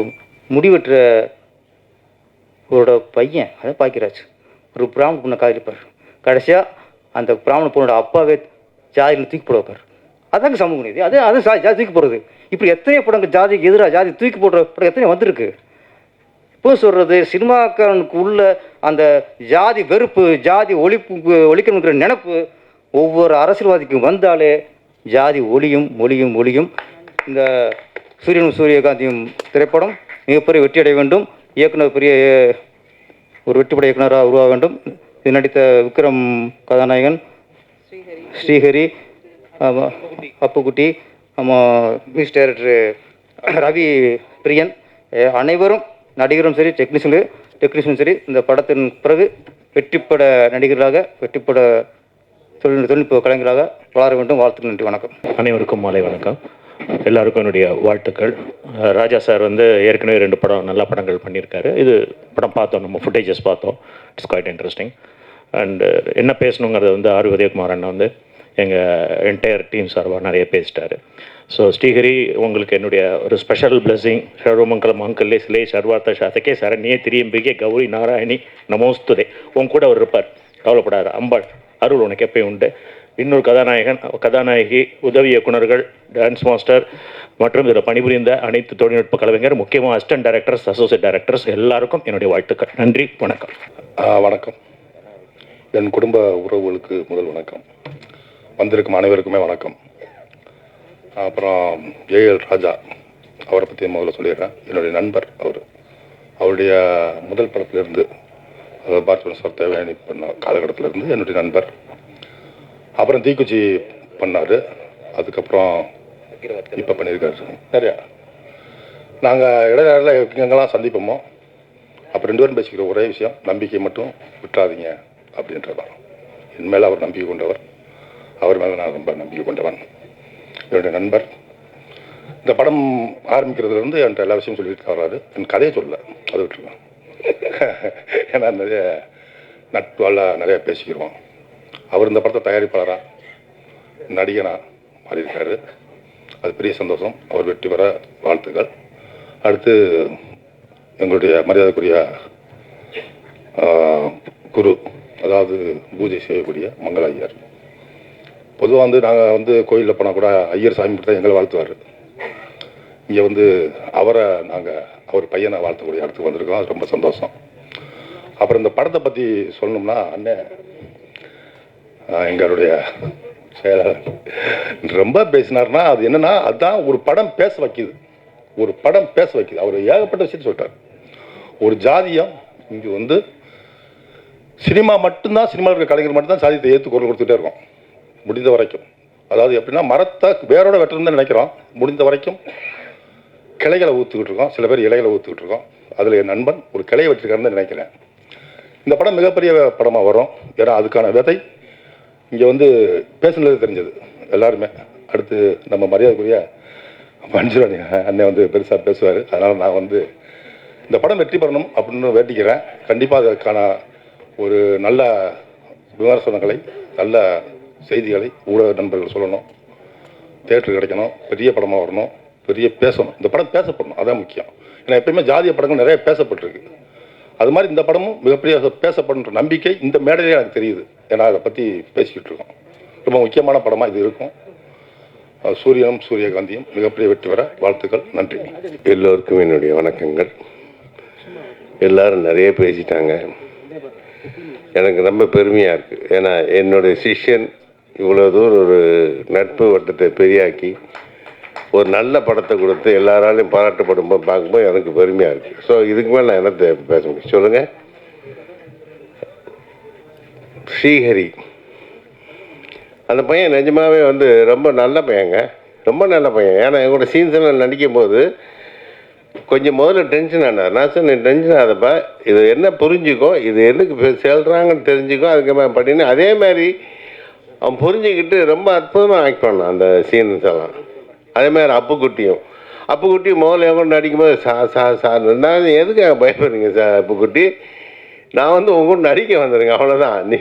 முடிவெற்ற இவரோட பையன் அதான் பாக்கியராஜ் ஒரு பிராமண பொண்ணை காதலிப்பார். கடைசியாக அந்த பிராமண பொண்ணோட அப்பாவே ஜாதியில் தூக்கி போட வைப்பார். அதாங்க சமூக நீதி. அது ஜாதி தூக்கி போடுறது. இப்படி எத்தனையோ படங்கள் ஜாதிக்கு எதிராக ஜாதி தூக்கி போடுற படம் எத்தனையோ வந்திருக்கு. இப்போ சொல்கிறது சினிமாக்காரனுக்கு உள்ள அந்த ஜாதி வெறுப்பு, ஜாதி ஒழிக்கணுங்கிற நினப்பு ஒவ்வொரு அரசியல்வாதிக்கும் வந்தாலே ஜாதி ஒளியும் ஒளியும் ஒளியும். இந்த சூரியனும் சூரியகாந்தியும் திரைப்படம் மிகப்பெரிய வெற்றி அடைய வேண்டும். இயக்குனர் பெரிய ஒரு வெற்றிப்பட இயக்குனராக உருவாக வேண்டும். இது நடித்த விக்ரம் கதாநாயகன், ஸ்ரீஹரி, அப்புக்குட்டி, மியூசிக் டைரக்டர் ரவி பிரியன், அனைவரும் நடிகரும் சரி டெக்னீஷியனும் சரி இந்த படத்தின் பிறகு வெற்றிப்பட நடிகர்களாக வெற்றிப்பட தொழில்நுட்ப கலைஞராக வளர வேண்டும். வாழ்த்துக்கள். நன்றி. வணக்கம். அனைவருக்கும் மாலை வணக்கம். எல்லாருக்கும் என்னுடைய வாழ்த்துக்கள். ராஜா சார் வந்து ஏற்கனவே 2 படம் நல்ல படங்கள் பண்ணியிருக்காரு. இது படம் பார்த்தோம், நம்ம ஃபுட்டேஜஸ் பார்த்தோம். It's quite interesting. அண்டு என்ன பேசணுங்கிறத வந்து ஆர் உதயகுமார் அண்ணா வந்து எங்கள் என்டையர் டீம் சார்பாக நிறைய பேசிட்டாரு. ஸோ ஸ்ரீஹரி, உங்களுக்கு என்னுடைய ஒரு ஸ்பெஷல் பிளெஸிங். சர்வமங்கலம் அங்கல்லே சிலே சர்வார்த்த சாதகே சரண்யே திரியம்பிகே கௌரி நாராயணி நமோஸ்துதே. உன் கூட அவர் இருப்பார், கவலைப்படாத. அம்பாள் அருள் உனக்கு எப்பயும் உண்டு. இன்னொரு கதாநாயகி, உதவி இயக்குனர்கள், டான்ஸ் மாஸ்டர் மற்றும் இதில் பணிபுரிந்த அனைத்து தொழில்நுட்ப கலைஞர், முக்கியமாக அசிஸ்டன்ட் டைரக்டர்ஸ், அசோசியேட் டைரக்டர்ஸ் எல்லாருக்கும் என்னுடைய வாழ்த்துக்கள். நன்றி. வணக்கம். வணக்கம். என் குடும்ப உறவுகளுக்கு முதல் வணக்கம். வந்திருக்கும் அனைவருக்குமே வணக்கம். அப்புறம் ஏஎல் ராஜா, அவரை பற்றி முதல்ல சொல்லிடுறேன். என்னுடைய நண்பர். அவருடைய முதல் படத்திலிருந்து, அதாவது பார்த்திபன் சார் தேவயானி பண்ண காலகட்டத்திலேருந்து என்னுடைய நண்பர். அப்புறம் தீக்குச்சி பண்ணார். அதுக்கப்புறம் இப்போ பண்ணியிருக்காரு நிறையா. நாங்கள் இடையில எங்கெங்கெல்லாம் சந்திப்போமோ அப்போ 2 பேரும் பேசிக்கிற ஒரே விஷயம், நம்பிக்கை மட்டும் விட்டுறாதீங்க அப்படின்றதான். என் மேலே அவர் நம்பிக்கை கொண்டவர், அவர் மேலே நான் ரொம்ப நம்பிக்கை கொண்டவன். என்னுடைய நண்பர். இந்த படம் ஆரம்பிக்கிறதுலேருந்து என்கிட்ட எல்லா விஷயம் சொல்லிட்டு வர்றாரு. என் கதையை சொல்லலை, அதை விட்டுருவேன். ஏன்னா நிறைய நட்பெல்லாம் நிறையா பேசிக்கிறோம். அவர் இந்த படத்தை தயாரிப்பாளராக நடிகனாக மாறியிருக்காரு. அது பெரிய சந்தோஷம். அவர் வெற்றி பெற வாழ்த்துக்கள். அடுத்து எங்களுடைய மரியாதைக்குரிய குரு, அதாவது பூஜை செய்யக்கூடிய மங்கள ஐயர். பொதுவாக வந்து நாங்கள் வந்து கோயிலில் போனால் கூட ஐயர் சாமி தான் எங்களை வாழ்த்துவார். இங்கே வந்து அவரை அவர் பையனை வாழ்த்தக்கூடிய இடத்துக்கு வந்திருக்கோம். அது ரொம்ப சந்தோஷம். அப்புறம் இந்த படத்தை பற்றி சொல்லணும்னா, அண்ணன் எங்களுடைய செயலாளர் ரொம்ப பேசினார்னா அது என்னன்னா, அதுதான் ஒரு படம் பேச வைக்குது. அவர் ஏகப்பட்ட விஷயத்தை சொல்லிட்டார். ஒரு ஜாதியம் இங்கே வந்து சினிமா மட்டும்தான், சினிமாவில் இருக்கிற கலைஞர் மட்டும்தான் ஜாதியத்தை ஏற்று குரல் கொடுத்துட்டே இருக்கோம் முடிந்த வரைக்கும். அதாவது எப்படின்னா, மரத்தை வேரோட வெட்டணும் தான் நினைக்கிறோம். முடிந்த வரைக்கும் கிளைகளை ஊற்றுக்கிட்டு இருக்கோம். சில பேர் இலைகளை ஊற்றுக்கிட்டு இருக்கோம். அதில் என் நண்பன் ஒரு கிளையை வச்சிருக்காருன்னு தான் நினைக்கிறேன். இந்த படம் மிகப்பெரிய படமாக வரும். ஏன்னா அதுக்கான விதை இங்கே வந்து பேசுனது தெரிஞ்சது எல்லாருமே. அடுத்து நம்ம மரியாதைக்குரிய மஞ்சுராணி அண்ணன் வந்து பெருசாக பேசுவார். அதனால் நான் வந்து இந்த படம் வெற்றி பெறணும் அப்படின்னு வேண்டிக்கிறேன். கண்டிப்பாக அதற்கான ஒரு நல்ல விமர்சனங்களை, நல்ல செய்திகளை ஊடக நண்பர்கள் சொல்லணும். தேட்டர் கிடைக்கணும், பெரிய படமாக வரணும், பெரிய பேசணும். இந்த படம் பேசப்படணும், அதான் முக்கியம். ஏன்னா எப்பயுமே ஜாதிய படங்கள் நிறைய பேசப்பட்டிருக்கு. அது மாதிரி இந்த படமும் மிகப்பெரிய பேசப்படுன்ற நம்பிக்கை இந்த மேடையிலே எனக்கு தெரியுது. ஏன்னா அதை பற்றி பேசிக்கிட்டு இருக்கோம். ரொம்ப முக்கியமான படமாக இது இருக்கும். சூரியனும் சூரியகாந்தியும் மிகப்பெரிய வெற்றி பெற வாழ்த்துக்கள். நன்றி. எல்லோருக்கும் என்னுடைய வணக்கங்கள். எல்லாரும் நிறைய பேசிட்டாங்க. எனக்கு ரொம்ப பெருமையாக இருக்குது. ஏன்னா என்னுடைய சிஷ்யன் இவ்வளோ தூரம் ஒரு நட்பு வட்டத்தை பெரியாக்கி ஒரு நல்ல படத்தை கொடுத்து எல்லாராலையும் பாராட்டப்படும் போது பார்க்கும்போது எனக்கு பெருமையாக இருக்குது. ஸோ இதுக்கு மேலே நான் என்ன பேச முடியும் சொல்லுங்கள். ஸ்ரீஹரி அந்த பையன் நிஜமாகவே வந்து ரொம்ப நல்ல பையங்க, ரொம்ப நல்ல பையன். ஏன்னா எங்களோட சீன்ஸில் நடிக்கும் போது கொஞ்சம் முதல்ல டென்ஷன் ஆனார். நான் சொன்னேன், டென்ஷன் ஆகுதப்பா, இது என்ன புரிஞ்சுக்கோ, இது எதுக்கு செல்றாங்கன்னு தெரிஞ்சுக்கோ, அதுக்கு மேலே பண்ணின்னு அதே மாதிரி அவன் புரிஞ்சுக்கிட்டு ரொம்ப அற்புதமாக ஆக்ட் பண்ணான் அந்த சீன்ஸ் எல்லாம். அதே மாதிரி அப்புக்குட்டி முதல்ல என் கூட நடிக்கும்போது சார் நான் எதுக்காக பயப்படுறீங்க சார் அப்புக்குட்டி, நான் வந்து உங்க கூட நடிக்க வந்துடுங்க, அவ்வளோதான்.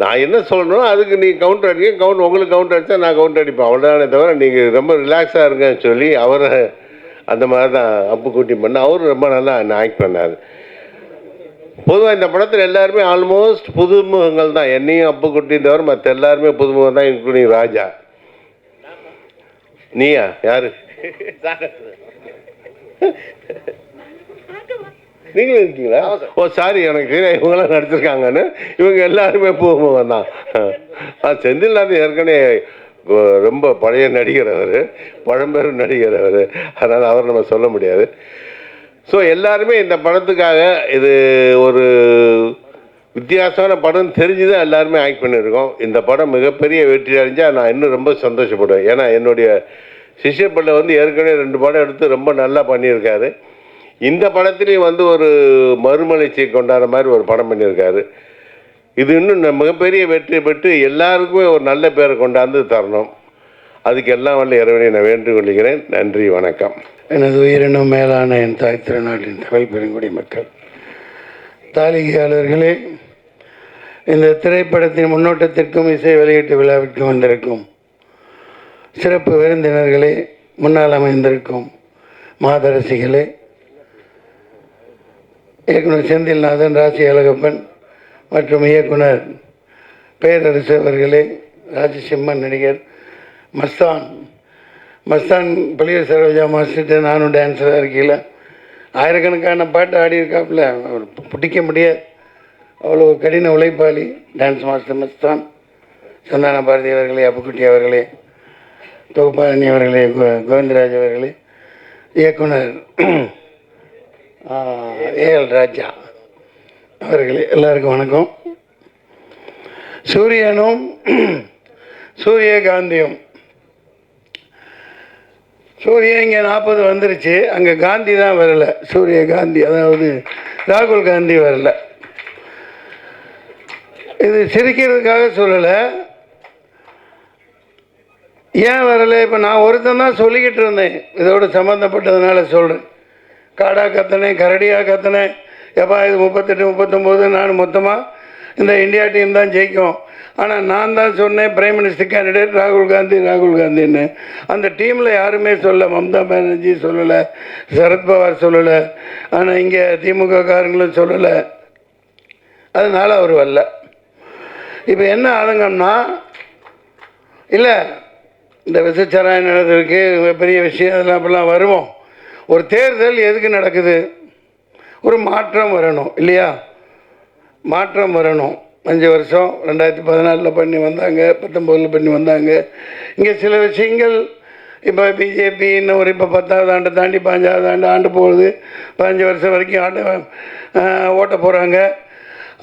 நான் என்ன சொல்லணும் அதுக்கு நீங்கள் கவுண்டர் அடிக்க, உங்களுக்கு கவுண்டர் அடித்தா நான் கவுண்டர் அடிப்பேன், அவ்வளோதானே தவிர நீங்கள் ரொம்ப ரிலாக்ஸாக இருங்கன்னு சொல்லி அவரை அந்த மாதிரி தான் அப்புக்குட்டி பண்ண. அவரும் ரொம்ப நல்லா ஆக்ட் பண்ணார். பொதுவாக இந்த படத்தில் எல்லாருமே ஆல்மோஸ்ட் புதுமுகங்கள் தான். என்னையும் அப்புக்குட்டி தவிர மற்ற எல்லாருமே புதுமுகம் தான், இன்க்ளூடிங் ராஜா. நீயா யாரு? நீங்களும் இருக்கீங்களா? ஓ சாரி, எனக்கு இவங்களாம் நடிச்சிருக்காங்கன்னு. இவங்க எல்லாருமே புதுமுகம் தான். செந்தில்நாதன் ஏற்கனவே ரொம்ப பழைய நடிகர், அவர் பழம்பெரும் நடிகர் அவர், அதனால் அவர் நம்ம சொல்ல முடியாது. ஸோ எல்லாருமே இந்த படத்துக்காக, இது ஒரு வித்தியாசமான படம் தெரிஞ்சு தான் எல்லாருமே ஆக்ட் பண்ணியிருக்கோம். இந்த படம் மிகப்பெரிய வெற்றி அடைஞ்சால் நான் இன்னும் ரொம்ப சந்தோஷப்படுவேன். ஏன்னா என்னுடைய சிஷ்யப்பள்ளை வந்து ஏற்கனவே 2 படம் எடுத்து ரொம்ப நல்லா பண்ணியிருக்காரு. இந்த படத்துலேயும் வந்து ஒரு மறுமலர்ச்சி கொண்டாடுற மாதிரி ஒரு படம் பண்ணியிருக்காரு. இது இன்னும் மிகப்பெரிய வெற்றி பெற்று எல்லாருக்குமே ஒரு நல்ல பேரை கொண்டாந்து தரணும். அதுக்கு எல்லாம் வல்ல இறைவனை நான் வேண்டிக் கொள்கிறேன். நன்றி, வணக்கம். எனது உயிரினும் மேலான என் தாய் திருநாட்டின் தமிழ் பெருங்குடி மக்கள், தாளிகையாளர்களே, இந்த திரைப்படத்தின் முன்னோட்டத்திற்கும் இசை வெளியீட்டு விழாவிற்கும் வந்திருக்கும் சிறப்பு விருந்தினர்களே, முன்னால் அமைந்திருக்கும் மாதரசிகளே, இயக்குனர் செந்தில்நாதன், ராசி அழகப்பன் மற்றும் இயக்குனர் பேரரசு அவர்களே, ராஜசிம்மன் நடிகர், மஸ்தான் பள்ளியூர் சரோஜா மாஸ்டர்கிட்ட நானும் டான்ஸராக இருக்கையில் ஆயிரக்கணக்கான பாட்டு ஆடியிருக்காப்புல, அவர் பிடிக்க முடியாது, அவ்வளோ கடின உழைப்பாளி டான்ஸ் மாஸ்டர் மஸ்தான். சந்தான பாரதி அவர்களே, அப்புக்குட்டி அவர்களே, தொகுப்பாளனி அவர்களே, கோவிந்தராஜ் அவர்களே, இயக்குனர் ஏஎல் ராஜா அவர்களே, எல்லாருக்கும் வணக்கம். சூரியனும் சூரியகாந்தியும், சூரிய இங்கே 40 வந்துருச்சு, அங்கே காந்தி தான் வரல, சூரியகாந்தி அதாவது ராகுல் காந்தி வரல. இது சிரிக்கிறதுக்காக சொல்லலை, ஏன் வரலை? இப்போ நான் ஒருத்தன் தான் சொல்லிக்கிட்டு இருந்தேன், இதோடு சம்மந்தப்பட்டதுனால சொல்கிறேன். காடாக கத்தினேன், கரடியாக கத்தினேன், எப்பா இது 38 39 நான் மொத்தமாக இந்த இந்தியா டீம் தான் ஜெயிக்கும். ஆனால் நான் தான் சொன்னேன் பிரைம் மினிஸ்டர் கேண்டிடேட் ராகுல் காந்தின்னு. அந்த டீமில் யாருமே சொல்ல, மம்தா பானர்ஜி சொல்லலை, சரத்பவார் சொல்லலை, ஆனால் இங்கே திமுக காரங்களும் சொல்லலை. அதனால் அவர் வரல. இப்போ என்ன ஆதங்கம்னா, இல்லை இந்த விசச்சாராயம் நடந்திருக்கு, பெரிய விஷயம், அதெல்லாம் அப்படிலாம் வருவோம். ஒரு தேர்தல் எதுக்கு நடக்குது? ஒரு மாற்றம் வரணும் இல்லையா? மாற்றம் வரணும். 5 வருஷம் 2014 பண்ணி வந்தாங்க, 19 பண்ணி வந்தாங்க. இங்கே சில விஷயங்கள் இப்போ பிஜேபி இன்னும் ஒரு இப்போ 10வது ஆண்டு தாண்டி 15வது ஆண்டு போகுது. 15 வருஷம் வரைக்கும் ஓட்ட போகிறாங்க.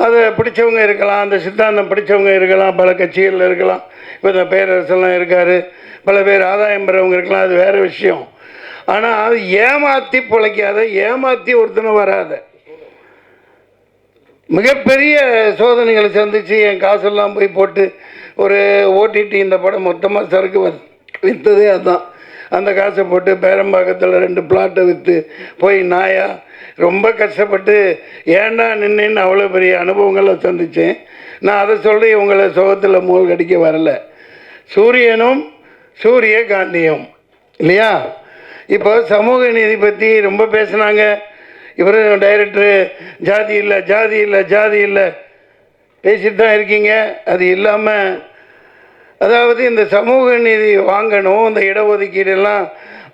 அதை பிடிச்சவங்க இருக்கலாம், அந்த சித்தாந்தம் பிடிச்சவங்க இருக்கலாம், பல கட்சிகளில் இருக்கலாம். இப்போ இந்த பேரரசெல்லாம் இருக்கார், பல பேர் ஆதாயம் பெறவங்க இருக்கலாம், அது வேறு விஷயம். ஆனால் அது ஏமாற்றி பிழைக்காத, ஏமாற்றி ஒருத்தனை வராத, மிகப்பெரிய சோதனைகளை சந்தித்து என் காசெல்லாம் போய் போட்டு ஒரு ஓடிடி இந்த படம் மொத்தமாக சரக்கு விற்றதே அதுதான். அந்த காசை போட்டு பேரம்பாக்கத்தில் 2 பிளாட்டை விற்று போய் நாயா ரொம்ப கஷ்டப்பட்டு ஏண்டா நின்னு அவ்வளோ பெரிய அனுபவங்களை சந்தித்தேன். நான் அதை சொல்லி உங்களை சோகத்தில் மூழ்கடிக்க வரல. சூரியனும் சூரியகாந்தியும் இல்லையா? இப்போ சமூக நீதி பற்றி ரொம்ப பேசுனாங்க. இவர் டைரக்டரு ஜாதி இல்லை ஜாதி இல்லை ஜாதி இல்லை பேசிட்டு தான் இருக்கீங்க. அது இல்லாமல் அதாவது இந்த சமூக நீதி வாங்கணும், இந்த இடஒதுக்கீடெல்லாம்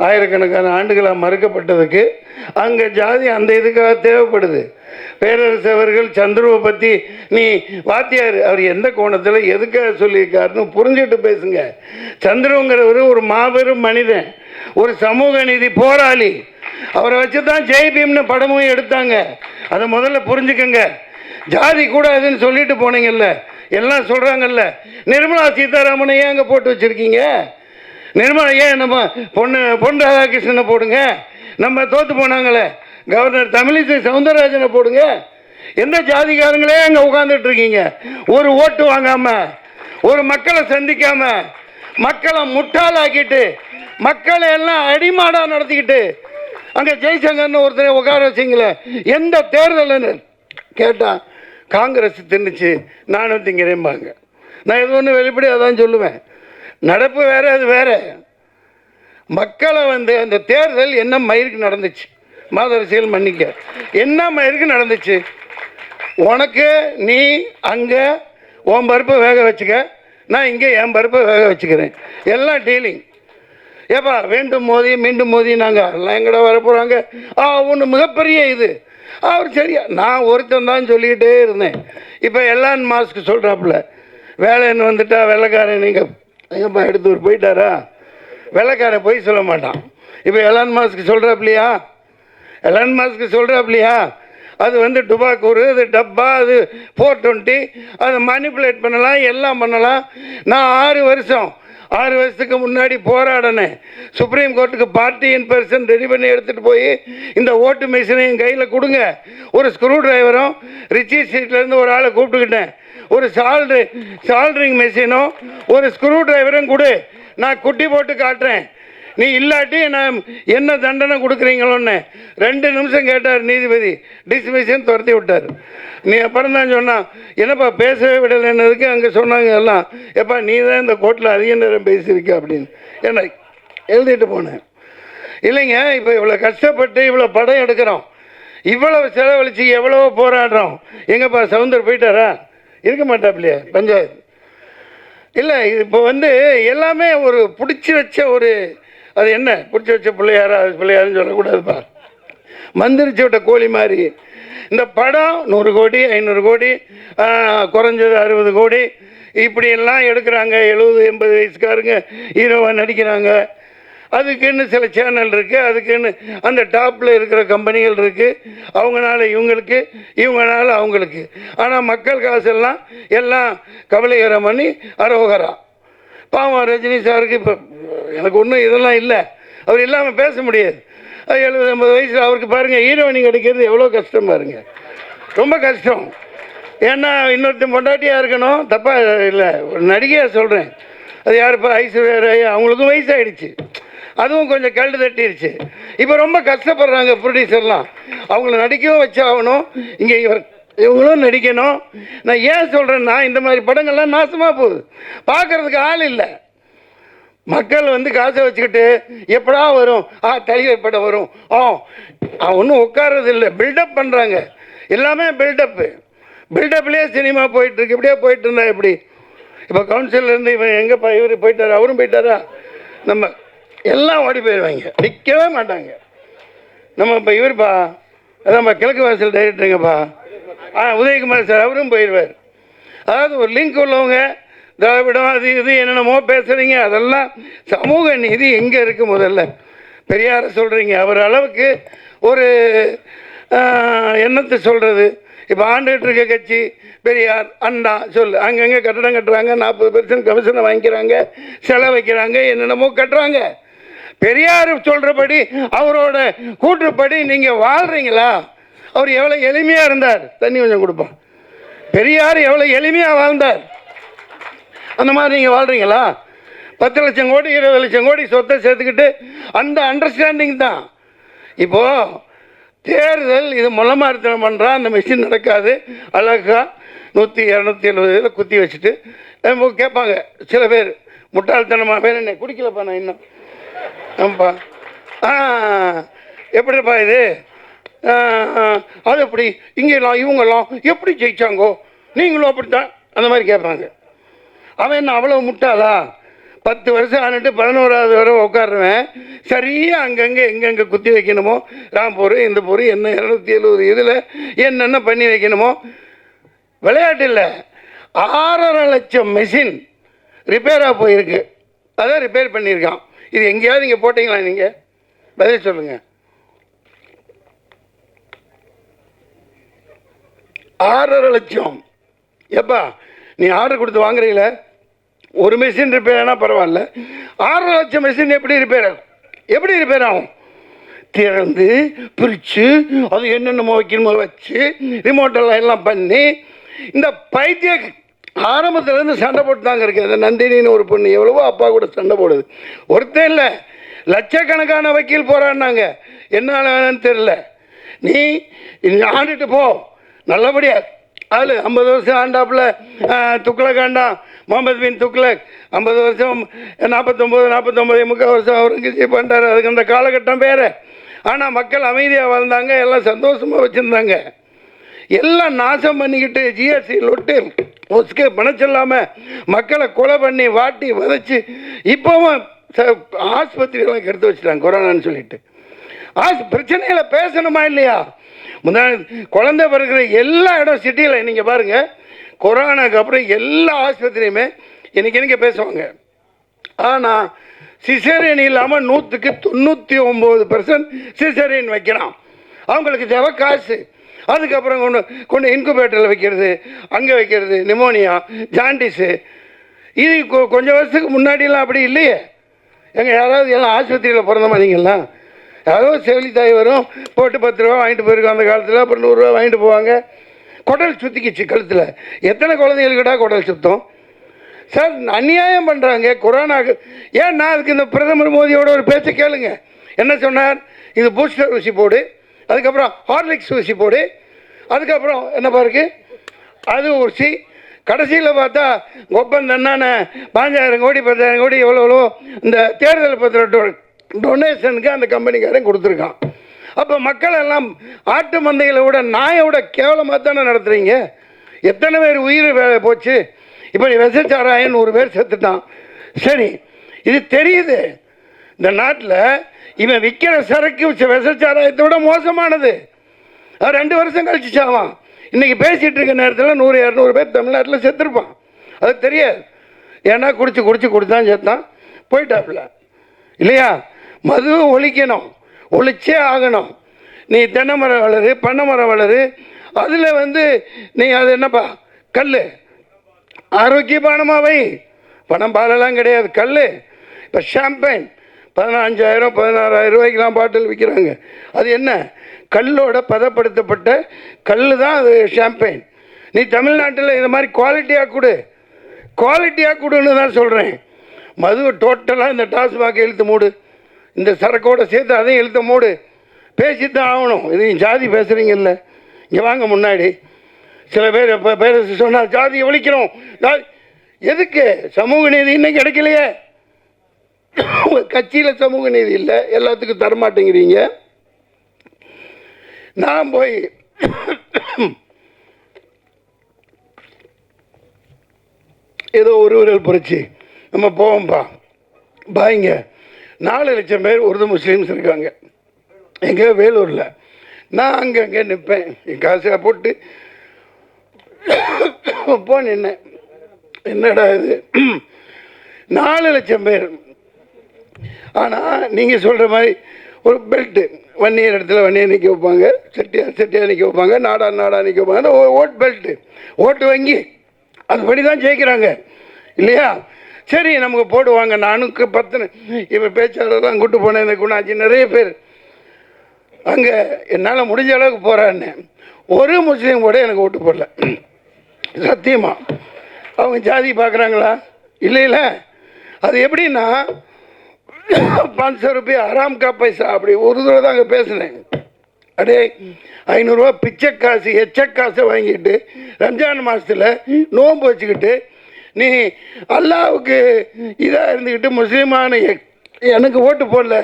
ஆயிரக்கணக்கான ஆண்டுகளாக மறுக்கப்பட்டதுக்கு அங்கே ஜாதி அந்த இதுக்காக தேவைப்படுது. பேரரசு அவர்கள் சந்துருவை பற்றி நீ வாத்தியார் அவர் எந்த கோணத்தில் எதுக்காக சொல்லியிருக்காருன்னு புரிஞ்சுட்டு பேசுங்க. சந்துருங்கிறவர் ஒரு மாபெரும் மனிதன், ஒரு சமூக நீதி போராளி. அவரை வச்சு தான் ஜெய் பீம்னு படமும் எடுத்தாங்க. அதை முதல்ல புரிஞ்சுக்கங்க. ஜாதி கூடாதுன்னு சொல்லிட்டு போனீங்கல்ல, எல்லாம் சொல்கிறாங்கல்ல. நிர்மலா சீதாராமனை ஏன் அங்கே போட்டு வச்சுருக்கீங்க? நிர்மலா ஏன் நம்ம பொன் ராதாகிருஷ்ணனை போடுங்க. நம்ம தோற்று போனாங்களே கவர்னர் தமிழிசை சவுந்தரராஜனை போடுங்க. எந்த ஜாதிக்காரங்களே அங்கே உட்காந்துட்டு இருக்கீங்க? ஒரு ஓட்டு வாங்காமல், ஒரு மக்களை சந்திக்காமல், மக்களை முட்டாளாக்கிட்டு, மக்களை எல்லாம் அடிமாடாக நடத்திக்கிட்டு அங்கே ஜெய்சங்கர்னு ஒருத்தரை உட்கார வச்சிங்களே. எந்த தேர்தல்னு கேட்டால் காங்கிரஸ் தின்னுச்சு, நானும் திங்கிறேன்பாங்க. நான் எது ஒன்று வெளிப்படையாக தான் சொல்லுவேன். நடப்பு வேறு, அது வேறு. மக்களை அந்த தேர்தல் என்ன மயிருக்கு நடந்துச்சு? மாதரசியல் மன்னிக்க என்ன மயிருக்கு நடந்துச்சு? உனக்கு நீ அங்கே உன் பருப்பை வேக வச்சுக்க, நான் இங்கே என் பருப்பை வேக வச்சுக்கிறேன். எல்லாம் டீலிங். ஏப்பா வேண்டும் மோதி மீண்டும் மோதி நாங்கள் எல்லாம் எங்கடா வர போகிறாங்க. ஒன்று மிகப்பெரிய இது. அவர் சரியா நான் ஒருத்தன் தான் சொல்லிக்கிட்டே இருந்தேன். இப்போ எலான் மாஸ்க் சொல்கிறாப்புல வேலைன்னு வந்துட்டா வெள்ளைக்காரன் நீங்கள் எங்கப்பா எடுத்து போயிட்டாரா, வெள்ளைக்காரன் போய் சொல்ல மாட்டான். இப்போ எலான் மாஸ்க் சொல்கிறாப்லையா, எலான் மாஸ்க் சொல்கிறாப்லையா, அது வந்து டுபாக்கூர், அது டப்பா, அது 420, அதை மேனிப்புலேட் பண்ணலாம், எல்லாம் பண்ணலாம். நான் 6 வருஷத்துக்கு முன்னாடி போராடினேன். சுப்ரீம் கோர்ட்டுக்கு பார்ட்டி இன் பர்சன் ரெடி பண்ணி எடுத்துகிட்டு போய் இந்த ஓட்டு மிஷினை என் கையில் கொடுங்க, ஒரு ஸ்க்ரூ டிரைவரும் ரிச்சி ஸ்ட்ரீட்லேருந்து ஒரு ஆளை கூப்பிட்டுக்கிட்டேன், ஒரு சால்ட்ரிங் மிஷினும் ஒரு ஸ்க்ரூ டிரைவரும் கொடு, நான் குட்டி போட்டு காட்டுறேன், நீ இல்லாட்டி நான் என்ன தண்டனை கொடுக்குறீங்களோன்னு 2 நிமிஷம் கேட்டார் நீதிபதி. டிஸ்மிஷன் துரத்தி விட்டார். நீ அப்புறம் தான் சொன்னான், என்னப்பா பேசவே விடலைன்னதுக்கு அங்கே சொன்னாங்க எல்லாம், எப்பா நீ தான் இந்த கோர்ட்டில் அதிக நேரம் பேசியிருக்க அப்படின்னு என்ன எழுதிட்டு போனேன். இல்லைங்க, இப்போ இவ்வளோ கஷ்டப்பட்டு இவ்வளோ படம் எடுக்கிறோம், இவ்வளவு செலவழித்து எவ்வளவோ போராடுறோம். எங்கப்பா சவுந்தர் போயிட்டாரா? இருக்க மாட்டாப்லையே பஞ்சாயத்து. இல்லை, இப்போ வந்து எல்லாமே ஒரு பிடிச்சி வச்ச ஒரு, அது என்ன பிடிச்சி வச்ச பிள்ளையாருன்னு சொல்லக்கூடாதுப்பா, மந்திரிச்சு விட்ட கோழி மாதிரி. இந்த படம் 100 கோடி 500 கோடி குறைஞ்சது 60 கோடி இப்படியெல்லாம் எடுக்கிறாங்க. 70-80 வயசுக்காரங்க ஹீரோவாக நடிக்கிறாங்க. அதுக்குன்னு சில சேனல் இருக்குது, அதுக்குன்னு அந்த டாப்பில் இருக்கிற கம்பெனிகள் இருக்குது. அவங்களால இவங்களுக்கு, இவங்களால அவங்களுக்கு. ஆனால் மக்கள் காசெல்லாம் எல்லாம் கவலைகரம் பண்ணி அரோகரா. பாவம் ரஜினி சாருக்கு இப்போ எனக்கு ஒன்றும் இதெல்லாம் இல்லை, அவர் இல்லாமல் பேச முடியாது. 70-80 வயசில் அவருக்கு பாருங்கள் ஹீரோயினி கிடைக்கிறது எவ்வளோ கஷ்டம் பாருங்க, ரொம்ப கஷ்டம். ஏன்னா இன்னொருத்தன் பொண்டாட்டியாக இருக்கணும், தப்பாக இல்லை, ஒரு நடிகையாக சொல்கிறேன். அது யாருப்பா, ஐஸ்வர்யா ராய், அவங்களுக்கும் வயசாகிடுச்சு, அதுவும் கொஞ்சம் கல்டு தட்டிடுச்சு. இப்போ ரொம்ப கஷ்டப்படுறாங்க ப்ரொடியூசர்லாம், அவங்கள நடிக்கவும் வச்சாகணும், இங்கே இவங்களும் நடிக்கணும். நான் ஏன் சொல்கிறேன்னா, இந்த மாதிரி படங்கள்லாம் நாசமாக போகுது, பார்க்குறதுக்கு ஆள் இல்லை. மக்கள் வந்து காசை வச்சுக்கிட்டு எப்படா வரும், தலைவர் படம் வரும், ஒன்றும் உட்கார்றது இல்லை, பில்டப் பண்ணுறாங்க. எல்லாமே பில்டப்லேயே சினிமா போயிட்டுருக்கு. இப்படியே போயிட்டு இருந்தா எப்படி? இப்போ கவுன்சிலர்லேருந்து இவன் எங்கேப்பா இவர் போயிட்டாரா, அவரும் போயிட்டாரா, நம்ம எல்லாம் ஓடி போயிடுவாங்க, நிற்கவே மாட்டாங்க. நம்ம இப்போ இவருப்பா, அதான்ப்பா கிழக்கு வாசல் டைரக்டருங்கப்பா, உதயகுமார் சார், அவரும் போயிடுவார். அதாவது ஒரு லிங்க் உள்ளவங்க திராவிடம் அது இது என்னென்னமோ பேசுகிறீங்க, அதெல்லாம் சமூக நீதி எங்கே இருக்குது? முதல்ல பெரியாரை சொல்கிறீங்க, அவர் அளவுக்கு ஒரு எண்ணத்தை சொல்கிறது. இப்போ ஆண்டுகிட்டு இருக்க கட்சி பெரியார் அண்ணா சொல்லு, அங்கங்கே கட்டடம் கட்டுறாங்க, 40% கமிஷனை வாங்கிக்கிறாங்க, செலவு வைக்கிறாங்க, என்னென்னமோ கட்டுறாங்க. பெரியார் சொல்கிறபடி அவரோட கூற்றுப்படி நீங்கள் வாழ்கிறீங்களா? அவர் எவ்வளோ எளிமையாக இருந்தார், தண்ணி கொஞ்சம் கொடுப்பான். பெரியார் எவ்வளோ எளிமையாக வாழ்ந்தார், அந்த மாதிரி நீங்கள் வாழ்கிறீங்களா? 10 லட்சம் கோடி 20 லட்சம் கோடி சொத்தை சேர்த்துக்கிட்டு அந்த அண்டர்ஸ்டாண்டிங் தான். இப்போது தேர்தல் இது மொளமாரித்தனம் பண்ணுறான், அந்த மிஷின் நடக்காது. அழகா 100-270 குத்தி வச்சுட்டு கேட்பாங்க சில பேர், முட்டாள்தனமாக பேர் என்ன குடிக்கலப்பா நான் இன்னும், ஆமாப்பா எப்படிப்பா இது, அது எப்படி இங்கெல்லாம் இவங்கெல்லாம் எப்படி ஜெயிச்சாங்கோ, நீங்களும் அப்படித்தான், அந்த மாதிரி கேட்பாங்க. அவன் என்ன அவ்வளோ முட்டாளா? 10 வருஷம் ஆனிட்டு 11வது வரை உட்காருவேன், சரியாக அங்கங்கே எங்கெங்கே குத்தி வைக்கணுமோ, ராம்பூர் இந்த பொரு என்ன 270 இதில் என்னென்ன பண்ணி வைக்கணுமோ. விளையாட்டு இல்லை, 6.5 லட்சம் மெஷின் ரிப்பேராக போயிருக்கு, அதான் ரிப்பேர் பண்ணியிருக்கான். இது எங்கேயாவது நீங்கள் போட்டிங்களா? நீங்கள் பதில் சொல்லுங்கள். 6.5 லட்சம். எப்பா நீ ஆர்டர் கொடுத்து வாங்குறீங்கள, ஒரு மிஷின் ரிப்பேர் ஆனால் பரவாயில்ல, 6.5 லட்சம் மிஷின் எப்படி ரிப்பேர் ஆகும்? எப்படி ரிப்பேர் ஆகும்? திறந்து பிரித்து அது என்னென்னமோ வைக்கணுமோ வச்சு ரிமோட்டெல்லாம் எல்லாம் பண்ணி, இந்த பைத்திய ஆரம்பத்துலேருந்து சண்டை போட்டு தாங்க இருக்குது. அந்த நந்தினின்னு ஒரு பொண்ணு எவ்வளவோ அப்பா கூட சண்டை போடுது. ஒருத்தன் இல்லை, லட்சக்கணக்கான வக்கீல் போராடினாங்க, என்ன தெரியல. நீ ஆண்டுட்டு போ நல்லபடியாக. அதில் 50 வருஷம் ஆண்டாப்பில் துக்ளக் ஆண்டான், முகமது பின் துக்ளக் 50 வருஷம் 49 முக்கால் வருஷம் அவுரங்கசீப் பண்ணிட்டார். அதுக்கு அந்த காலகட்டம் வேறு. ஆனால் மக்கள் அமைதியாக வாழ்ந்தாங்க, எல்லாம் சந்தோஷமாக வச்சுருந்தாங்க. எல்லாம் நாசம் பண்ணிக்கிட்டு ஜிஎஸ்டி லொட்டு ஒஸ்கே பணம் சொல்லாமல் மக்களை கொலை பண்ணி வாட்டி வதைச்சு இப்போவும் ஆஸ்பத்திரியெல்லாம் கெடுத்து வச்சுட்டாங்க கொரோனான்னு சொல்லிட்டு. பிரச்சனைகளை பேசணுமா இல்லையா? குழந்தை பிறகுற எல்லா இடம் சிட்டியில் நீங்கள் பாருங்கள், கொரோனாக்கு அப்புறம் எல்லா ஆஸ்பத்திரியுமே இன்னைக்கு பேசுவாங்க. ஆனால் சிசேரியன் இல்லாமல் 99% சிசேரியன் வைக்கிறான். அவங்களுக்கு தேவை காசு. அதுக்கப்புறம் கொண்டு இன்குபேட்டரில் வைக்கிறது, அங்கே வைக்கிறது, நிமோனியா, ஜாண்டிஸு. இது கொஞ்சம் வருஷத்துக்கு முன்னாடியெல்லாம் அப்படி இல்லையே. எங்கள் யாராவது எல்லாம் ஆஸ்பத்திரியில் பிறந்த மாதிரிங்களா? யாராவது செவிலி தாய் வரும், போட்டு 10 ரூபா வாங்கிட்டு போயிருக்கோம் அந்த காலத்தில். அப்புறம் 100 ரூபா வாங்கிட்டு போவாங்க. குடல் சுற்றிக்கிச்சு கழுத்தில். எத்தனை குழந்தைகளுக்கிட்டா குடல் சுத்தம்? சார் அநியாயம் பண்ணுறாங்க கொரோனாக்கு. ஏன் நான் அதுக்கு இந்த பிரதமர் மோடியோட ஒரு பேச்சை கேளுங்க. என்ன சொன்னார்? இது பூஸ்டர் ஊசி போடு, அதுக்கப்புறம் ஹார்லிக்ஸ் ஊசி போடு, அதுக்கப்புறம் என்ன பாருக்கு அது ஊசி. கடைசியில் பார்த்தா ஒப்பந்தம் என்னென்ன 5000 கோடி 10,000 கோடி எவ்வளோ இந்த தேர்தல் பத்திர டொனேஷனுக்கு அந்த கம்பெனிக்காரன் கொடுத்துருக்கான். அப்போ மக்கள் எல்லாம் ஆட்டு மந்தைகளை விட நாயை விட கேவலமாக தானே நடத்துகிறீங்க. எத்தனை பேர் உயிர் போச்சு. இப்போ விசச்சாராயம் 100 பேர் செத்துட்டான். சரி, இது தெரியுது. இந்த நாட்டில் இவன் விற்கிற சரக்கு விசச்சாராயத்தை விட மோசமானது. 2 வருஷம் கழிச்சு சாவான். இன்றைக்கி பேசிகிட்டு இருக்க நேரத்தில் 100-200 பேர் தமிழ்நாட்டில் செத்துருப்பான். அது தெரியாது. ஏன்னா குடிச்சு செத்தான், போயிட்டாப்புல இல்லையா? மது ஒழிக்கணும், ஒழிச்சே ஆகணும். நீ தென்னை மரம் வளரு, பண்ணை மரம் வளரு, அதில் நீ அது என்னப்பா கல் ஆரோக்கியமானமாவை பணம் பாலெல்லாம் கிடையாது, கல். இப்போ ஷாம்பைன் 15,000-16,000 ரூபாய்க்கெலாம் பாட்டில் விற்கிறாங்க. அது என்ன? கல்லோட பதப்படுத்தப்பட்ட கல் தான் அது ஷாம்பைன். நீ தமிழ்நாட்டில் இந்த மாதிரி குவாலிட்டியாக கொடுன்னு தான் சொல்கிறேன். மது டோட்டலாக இந்த டாஸ்மாக் இழுத்து மூடு, இந்த சரக்கோடு சேர்த்து அதையும் இழுத்த மூடு. பேசித்தான் ஆகணும். இது ஜாதி பேசுகிறீங்கல்ல, இங்கே வாங்க முன்னாடி. சில பேர் இப்போ பேர் சொன்னால் ஜாதியை ஒழிக்கிறோம். எதுக்கு? சமூக நீதி இன்னும் கிடைக்கலையே. கட்சியில் சமூக நீதி இல்லை, எல்லாத்துக்கும் தரமாட்டேங்கிறீங்க. நான் போய் ஏதோ ஒரு விரல் புரட்சி நம்ம போவோம்ப்பா பாய்ங்க. 4 லட்சம் பேர் உருது முஸ்லீம்ஸ் இருக்காங்க எங்கே வேலூரில். நான் அங்கே நிற்பேன், என் காசை போட்டு நின்னேன். என்னடா இது 4 லட்சம் பேர். ஆனால் நீங்கள் சொல்கிற மாதிரி ஒரு பெல்ட்டு வன்னியர் இடத்துல வன்னியர் நிற்க வைப்பாங்க, செட்டியார் நிற்க வைப்பாங்க, நாடா நிற்க வைப்பாங்க. ஓட் பெல்ட்டு, ஓட்டு வங்கி, அதுபடி தான் ஜெயிக்கிறாங்க இல்லையா? சரி, நமக்கு போடுவாங்க. நானுக்கு 10 இவன் பேச்சாளர்லாம் கூட்டு போனேன். இந்த குணாச்சி நிறைய பேர் அங்கே என்னால் முடிஞ்ச அளவுக்கு போகிறான்னு. ஒரு முஸ்லீம் கூட எனக்கு ஓட்டு போடல. சத்தியமாக. அவங்க ஜாதி பார்க்குறாங்களா? இல்லை. அது எப்படின்னா 500 ரூபாய் ஆராம் கா பைசா அப்படி ஒரு தடவை தான் அங்கே பேசினேன். அடே 500 ரூபா பிச்சை காசு எச்சக்காசை வாங்கிட்டு ரம்ஜான் மாதத்தில் நோன்பு வச்சுக்கிட்டு நீ அல்லாவுக்கு இதாக இருந்துக்கிட்டு முஸ்லீமான எனக்கு ஓட்டு போடல,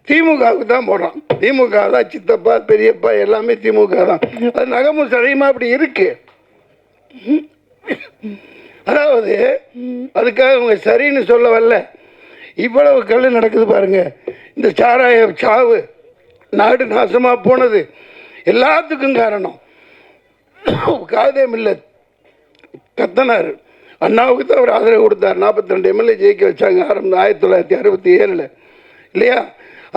திமுகவுக்கு தான் போடுறான். திமுக தான் சித்தப்பா பெரியப்பா எல்லாமே திமுக தான். அது நகமும் சடையுமா அப்படி இருக்கு. அதாவது அதுக்காக அவங்க சரின்னு சொல்ல வரல. இவ்வளவு கல் நடக்குது பாருங்க. இந்த சாராய சாவு, நாடு நாசமாக போனது எல்லாத்துக்கும் காரணம் காதே மில்லத் கத்தனார். அண்ணாவுக்கு தான் அவர் ஆதரவு கொடுத்தார். 42 எம்எல்ஏ ஜெயிக்க வச்சாங்க 1967 இல்லையா?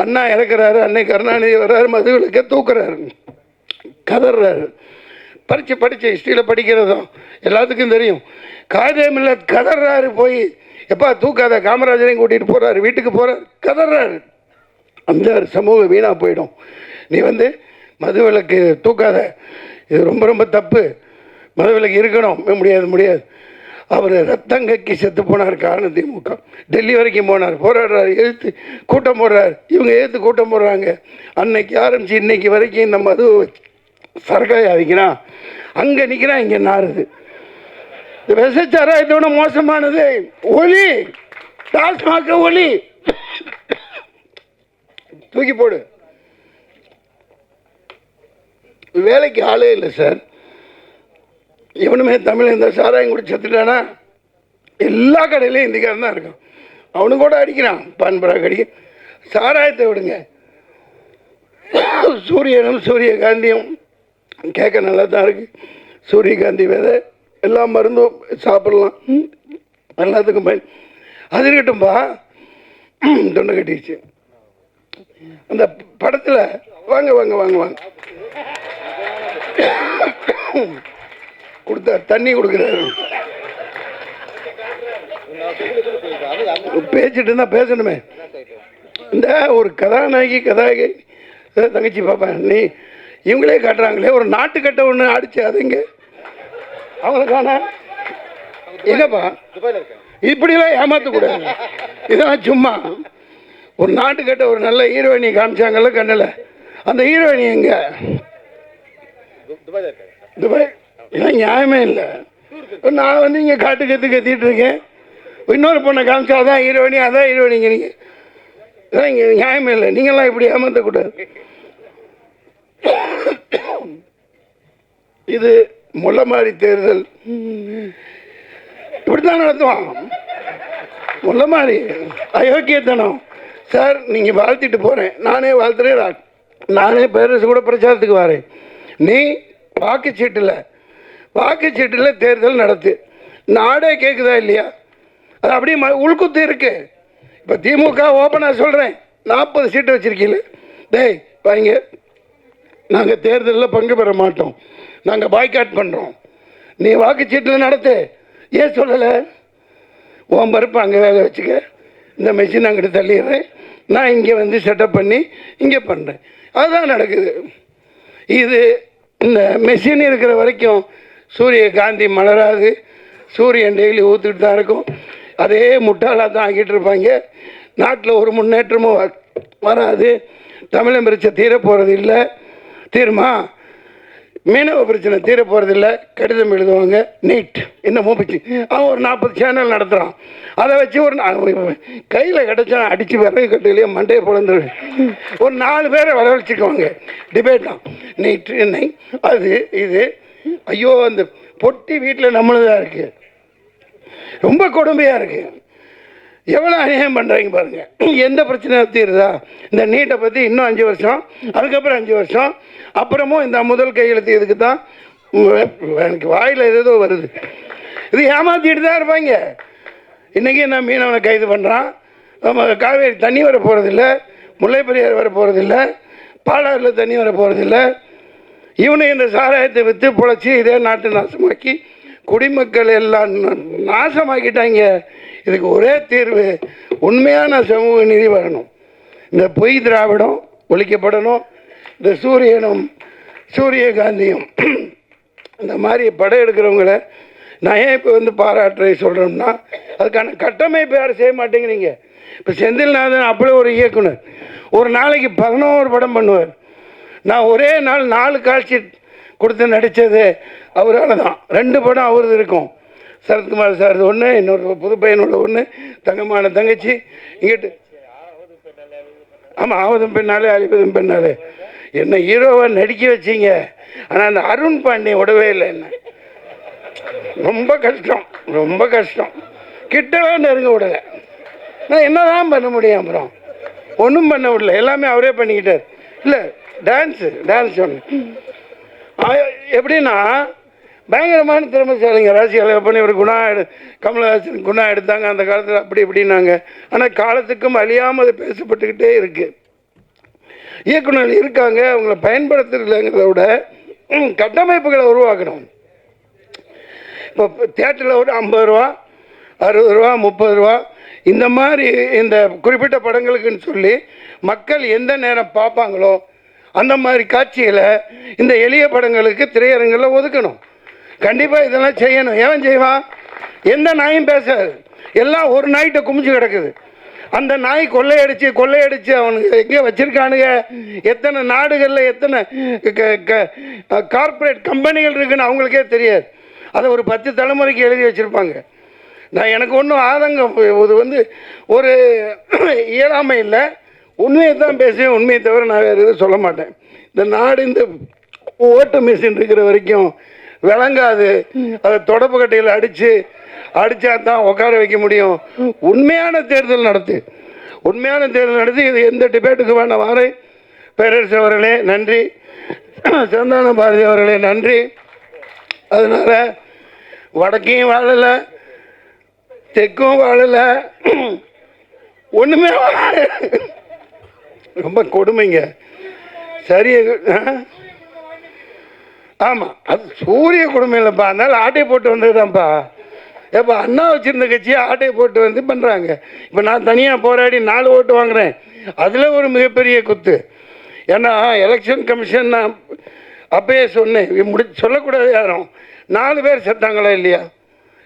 அண்ணா இறக்குறாரு, அன்னை கருணாநிதி வர்றாரு, மதுவிலக்கை தூக்குறாரு, கதறாரு. படித்த ஹிஸ்ட்ரியில் படிக்கிறதும் எல்லாத்துக்கும் தெரியும். காதே மில்லத் கதறாரு. போய் எப்பா தூக்காத, காமராஜரையும் கூட்டிகிட்டு போகிறாரு, வீட்டுக்கு போகிறார், கதறாரு. அந்த சமூக வீணாக போயிடும். நீ மதுவிலக்கு தூக்காத, இது ரொம்ப ரொம்ப தப்பு, மதுவிலக்கு இருக்கணும். முடியாது. அவர் ரத்தங்கக்கி செத்து போனார். காரணம் திமுக. டெல்லி வரைக்கும் போனார், போராடுறாரு, எதிர்த்து கூட்டம் போடுறாரு. இவங்க எதிர்த்து கூட்டம் போடுறாங்க. அன்னைக்கு ஆரம்பித்து இன்னைக்கு வரைக்கும் இந்த மது சரக்காய் அவிக்கிறான், அங்கே நிற்கிறான், இங்கே நாறுது. இந்த விசச்சாராயத்தோட மோசமானது ஒலி, டாஸ்மாக ஒலி தூக்கி போடு. வேலைக்கு ஆளே இல்லை சார். இவனுமே தமிழ் இந்த சாராயம் குடி செத்துட்டானா எல்லா கடையிலையும் இந்திக்காரன் தான் இருக்கான். அவனு கூட அடிக்கிறான், பான்பராக் அடி. சாராயத்தை விடுங்க, சூரியனும் சூரியகாந்தியும் கேட்க நல்லா தான் இருக்குது. சூரியகாந்தி விதை எல்லா மருந்தும் சாப்பிடலாம், எல்லாத்துக்கும் பயன். அது இருக்கட்டும்பா, தொண்டை கட்டிடுச்சு. அந்த படத்தில் வாங்க வாங்க வாங்க வாங்க கொடுத்த தண்ணி கொடுக்குறாரு. பேசிட்டு இருந்தா பேசணுமே. இந்த ஒரு கதாநாயகி தங்கச்சி பாப்பா, நீ இவங்களே காட்டுறாங்களே ஒரு நாட்டுக்கட்டை ஒன்று அடிச்சு அதுங்க அவங்களுக்கான எங்கப்பா இப்படிலாம் ஏமாற்றக்கூடாது. இதெல்லாம் சும்மா ஒரு நாட்டுக்கட்டை ஒரு நல்ல ஹீரோயினி காமிச்சாங்கல்ல கண்ணில், அந்த ஹீரோயினி எங்க துபாய்? இதெல்லாம் நியாயமே இல்லை. நான் வந்து இங்கே காட்டு கத்திட்டு இருக்கேன், இன்னொரு பொண்ணை காமிச்சா அதான் ஹீரோயினி அதான் ஹீரோயினிங்க. நீங்கள் இதெல்லாம் இங்கே நியாயமே இல்லை. நீங்கள்லாம் இப்படி ஏமாற்றக்கூடாது. இது முள்ளமாரி தேர்தல் இப்படித்தான் நடத்துவான். முள்ளமாரி அயோக்கியத்தனம். சார் நீங்கள் வாழ்த்திட்டு போகிறேன், நானே வாழ்த்துறேன், நானே பேரரசு கூட பிரச்சாரத்துக்கு வரேன். நீ வாக்குச்சீட்டில் தேர்தல் நடத்து. நாடே கேட்குதா இல்லையா? அது அப்படியே உள்குத்து இருக்கு. இப்போ திமுக ஓப்பனாக சொல்கிறேன், 40 சீட்டு வச்சுருக்கீங்களே, டேய் வாங்க, நாங்கள் தேர்தலில் பங்கு பெற மாட்டோம், நாங்கள் பாய்காட் பண்ணுறோம். நீ வாக்குச்சீட்டில் நடத்து. ஏன் சொல்லலை? உன் பருப்பு அங்கே வேக வச்சுக்க, இந்த மெஷின் அங்கிட்டு தள்ளிடுறேன், நான் இங்கே வந்து செட்டப் பண்ணி இங்கே பண்ணுறேன். அதுதான் நடக்குது. இது இந்த மெஷின் இருக்கிற வரைக்கும் சூரியகாந்தி மலராது, சூரியன் டெய்லி ஊற்றிட்டு தான் இருக்கும். அதே முட்டாளாக தான் ஆக்கிட்டு இருப்பாங்க. நாட்டில் ஒரு முன்னேற்றமும் வராது. தமிழன் பிரச்சனை தீர போகிறது இல்லை. தீருமா? மீனவ பிரச்சனை தீர போகிறதில்ல. கடிதம் எழுதுவாங்க, நீட் இன்னமும் போச்சு. அவன் ஒரு 40 சேனல் நடத்துகிறான். அதை வச்சு ஒரு கையில் கிடச்சா அடித்து விறகு கட்டையிலேயே மண்டையை பிளந்துரு. ஒரு 4 பேரை வரவழைச்சிக்குவாங்க, டிபேட் தான். நீட் என்ன அது இது. ஐயோ, அந்த பொட்டி வீட்டில் நம்மளதாக இருக்குது, ரொம்ப கொடுமையாக இருக்குது. எவ்வளோ அநியாயம் பண்ணுறாங்க பாருங்கள். எந்த பிரச்சனை தீருதா? இந்த நீட்டை பற்றி இன்னும் 5 வருஷம், அதுக்கப்புறம் 5 வருஷம், அப்புறமும் இந்த முதல் கையெழுத்து இதுக்கு தான். எனக்கு வாயில் ஏதோ வருது. இது ஏமாற்றிட்டு தான் இருப்பாங்க. இன்றைக்கி நான் மீனவனை கைது பண்ணுறான், காவேரி தண்ணி வர போகிறதில்ல, முல்லை பெரியார் வர போகிறதில்ல, பாலாறில் தண்ணி வர போகிறதில்ல. இவனை இந்த சாராயத்தை விற்று பொழைச்சி இதே நாட்டை நாசமாக்கி குடிமக்கள் எல்லாம் நாசமாக்கிட்டாங்க. இதுக்கு ஒரே தீர்வு, உண்மையான சமூக நீதி வரணும். இந்த பொய் திராவிடம் ஒழிக்கப்படணும். இந்த சூரியனும் சூரியகாந்தியும் இந்த மாதிரி படம் எடுக்கிறவங்கள நான் ஏன் இப்போ வந்து பாராட்டுறை சொல்கிறோம்னா, அதுக்கான கட்டமைப்பு யாரும் செய்ய மாட்டேங்கிறீங்க. இப்போ செந்தில்நாதன் அப்படியே ஒரு இயக்குனர், ஒரு நாளைக்கு 11 படம் பண்ணுவார். நான் ஒரே நாள் 4 காட்சி கொடுத்து நடித்தது அவரால் தான். 2 படம் அவரது இருக்கும். சரத்குமார் சார் ஒன்று, இன்னொரு புது பையனோட ஒன்று, தங்கமான தங்கச்சி. இங்கிட்டு ஆமாம், ஆவதும் பெண்ணாலே அழிப்பதும் பெண்ணாலே. என்ன ஹீரோவை நடிக்க வச்சிங்க, ஆனால் அந்த அருண் பாண்டியன் விடவே இல்லை. என்ன ரொம்ப கஷ்டம், ரொம்ப கஷ்டம். கிட்டவே நெருங்க விடலை. நான் என்ன தான் பண்ண முடியும்? அப்புறம் ஒன்றும் பண்ண விடல, எல்லாமே அவரே பண்ணிக்கிட்டார். இல்லை டான்ஸ் ஒன்று எப்படின்னா பயங்கரமான திறமைசாலிங்க. ராசி அழகப்பன் இவர் கமலஹாசன் குணா எடுத்தாங்க அந்த காலத்தில், அப்படி இப்படின்னாங்க. ஆனால் காலத்துக்கும் அழியாமல் அது பேசப்பட்டுக்கிட்டே இருக்குது. இயக்குநர்கள் இருக்காங்க, அவங்கள பயன்படுத்துறதுங்கிறத விட கட்டமைப்புகளை உருவாக்கணும். இப்போ தியேட்டரில் ஒரு 50 ரூபா 60 ரூபா 30 ரூபா இந்த மாதிரி இந்த குறிப்பிட்ட படங்களுக்குன்னு சொல்லி மக்கள் எந்த நேரம் பார்ப்பாங்களோ அந்த மாதிரி காட்சிகளை இந்த எளிய படங்களுக்கு திரையரங்கில் ஒதுக்கணும். கண்டிப்பாக இதெல்லாம் செய்யணும். ஏன் செய்வான்? எந்த நாயும் பேசாது, எல்லாம் ஒரு நாய்கிட்ட குமிச்சு கிடக்குது. அந்த நாய் கொள்ளையடிச்சு அவனுக்கு எங்கே வச்சுருக்கானுங்க, எத்தனை நாடுகளில் எத்தனை கார்ப்பரேட் கம்பெனிகள் இருக்குன்னு அவங்களுக்கே தெரியாது. அதை ஒரு 10 தலைமுறைக்கு எழுதி வச்சுருப்பாங்க. நான் எனக்கு ஒன்றும் ஆதங்கம், இது வந்து ஒரு இயலாமை இல்லை, உண்மையை தான் பேசுவேன். உண்மையை தவிர நான் வேறு எதுவும் சொல்ல மாட்டேன். இந்த நாடு இந்த ஓட்டு மிஷின் இருக்கிற வரைக்கும் விளங்காது. அதை தொடப்பு கட்டையில் அடித்தா தான் உட்கார வைக்க முடியும். உண்மையான தேர்தல் நடத்து, உண்மையான தேர்தல் நடத்தி இது எந்த டிபேட்டுக்கு வேண்டாம். வாரேன். பேரரசு அவர்களே நன்றி, சந்தான பாரதி அவர்களே நன்றி. அதனால் வடக்கையும் வாழலை, தெற்கும் வாழலை, ஒன்றுமே ரொம்ப கொடுமைங்க. சரி, ஆமாம், அது சூரிய கொடுமை இல்லைப்பா. அதனால் ஆட்டையை போட்டு வந்ததுதான்ப்பா. ஏப்பா அண்ணா வச்சுருந்த கட்சியை ஆட்டையை போட்டு வந்து பண்ணுறாங்க. இப்போ நான் தனியாக போராடி 4 ஓட்டு வாங்குகிறேன். அதில் ஒரு மிகப்பெரிய குத்து. ஏன்னா எலெக்ஷன் கமிஷன் நான் அப்பயே சொன்னேன், சொல்லக்கூடாது யாரும். 4 பேர் செத்தாங்களா இல்லையா?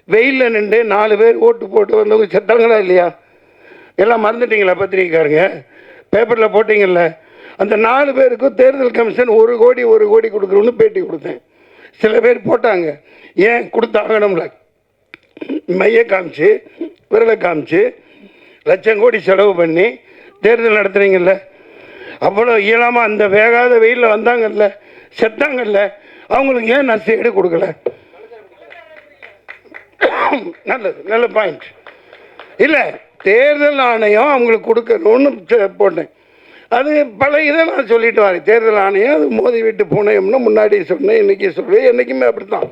வெயிலில் நின்று 4 பேர் ஓட்டு போட்டு வந்தவங்க செத்தாங்களா இல்லையா? எல்லாம் மறந்துட்டீங்களா? பத்திரிக்கைக்காரங்க பேப்பரில் போட்டிங்கல்ல. அந்த 4 பேருக்கும் தேர்தல் கமிஷன் 1 கோடி கொடுக்குறோன்னு பேட்டி கொடுத்தேன். சில பேர் போட்டாங்க, ஏன் கொடுத்தாகணும்ல, மைய காமிச்சு விரலை காமிச்சு லட்சம் கோடி செலவு பண்ணி தேர்தல் நடத்துறீங்கல்ல. அவ்வளோ இயலாமல் அந்த வேகாத வெயிலில் வந்தாங்கல்ல, செத்தாங்கல்ல, அவங்களுக்கு ஏன் நஷ்டஈடு கொடுக்கல? நல்ல பாயிண்ட். இல்லை, தேர்தல் ஆணையம் அவங்களுக்கு கொடுக்கணும்னு போட்டேன். அது பல இதை நான் சொல்லிட்டு வரேன். தேர்தல் ஆணையம் அது மோதி விட்டு பூனையம்னு முன்னாடி சொன்னேன், இன்றைக்கி சொல்லுவேன், என்றைக்குமே அப்படி தான்.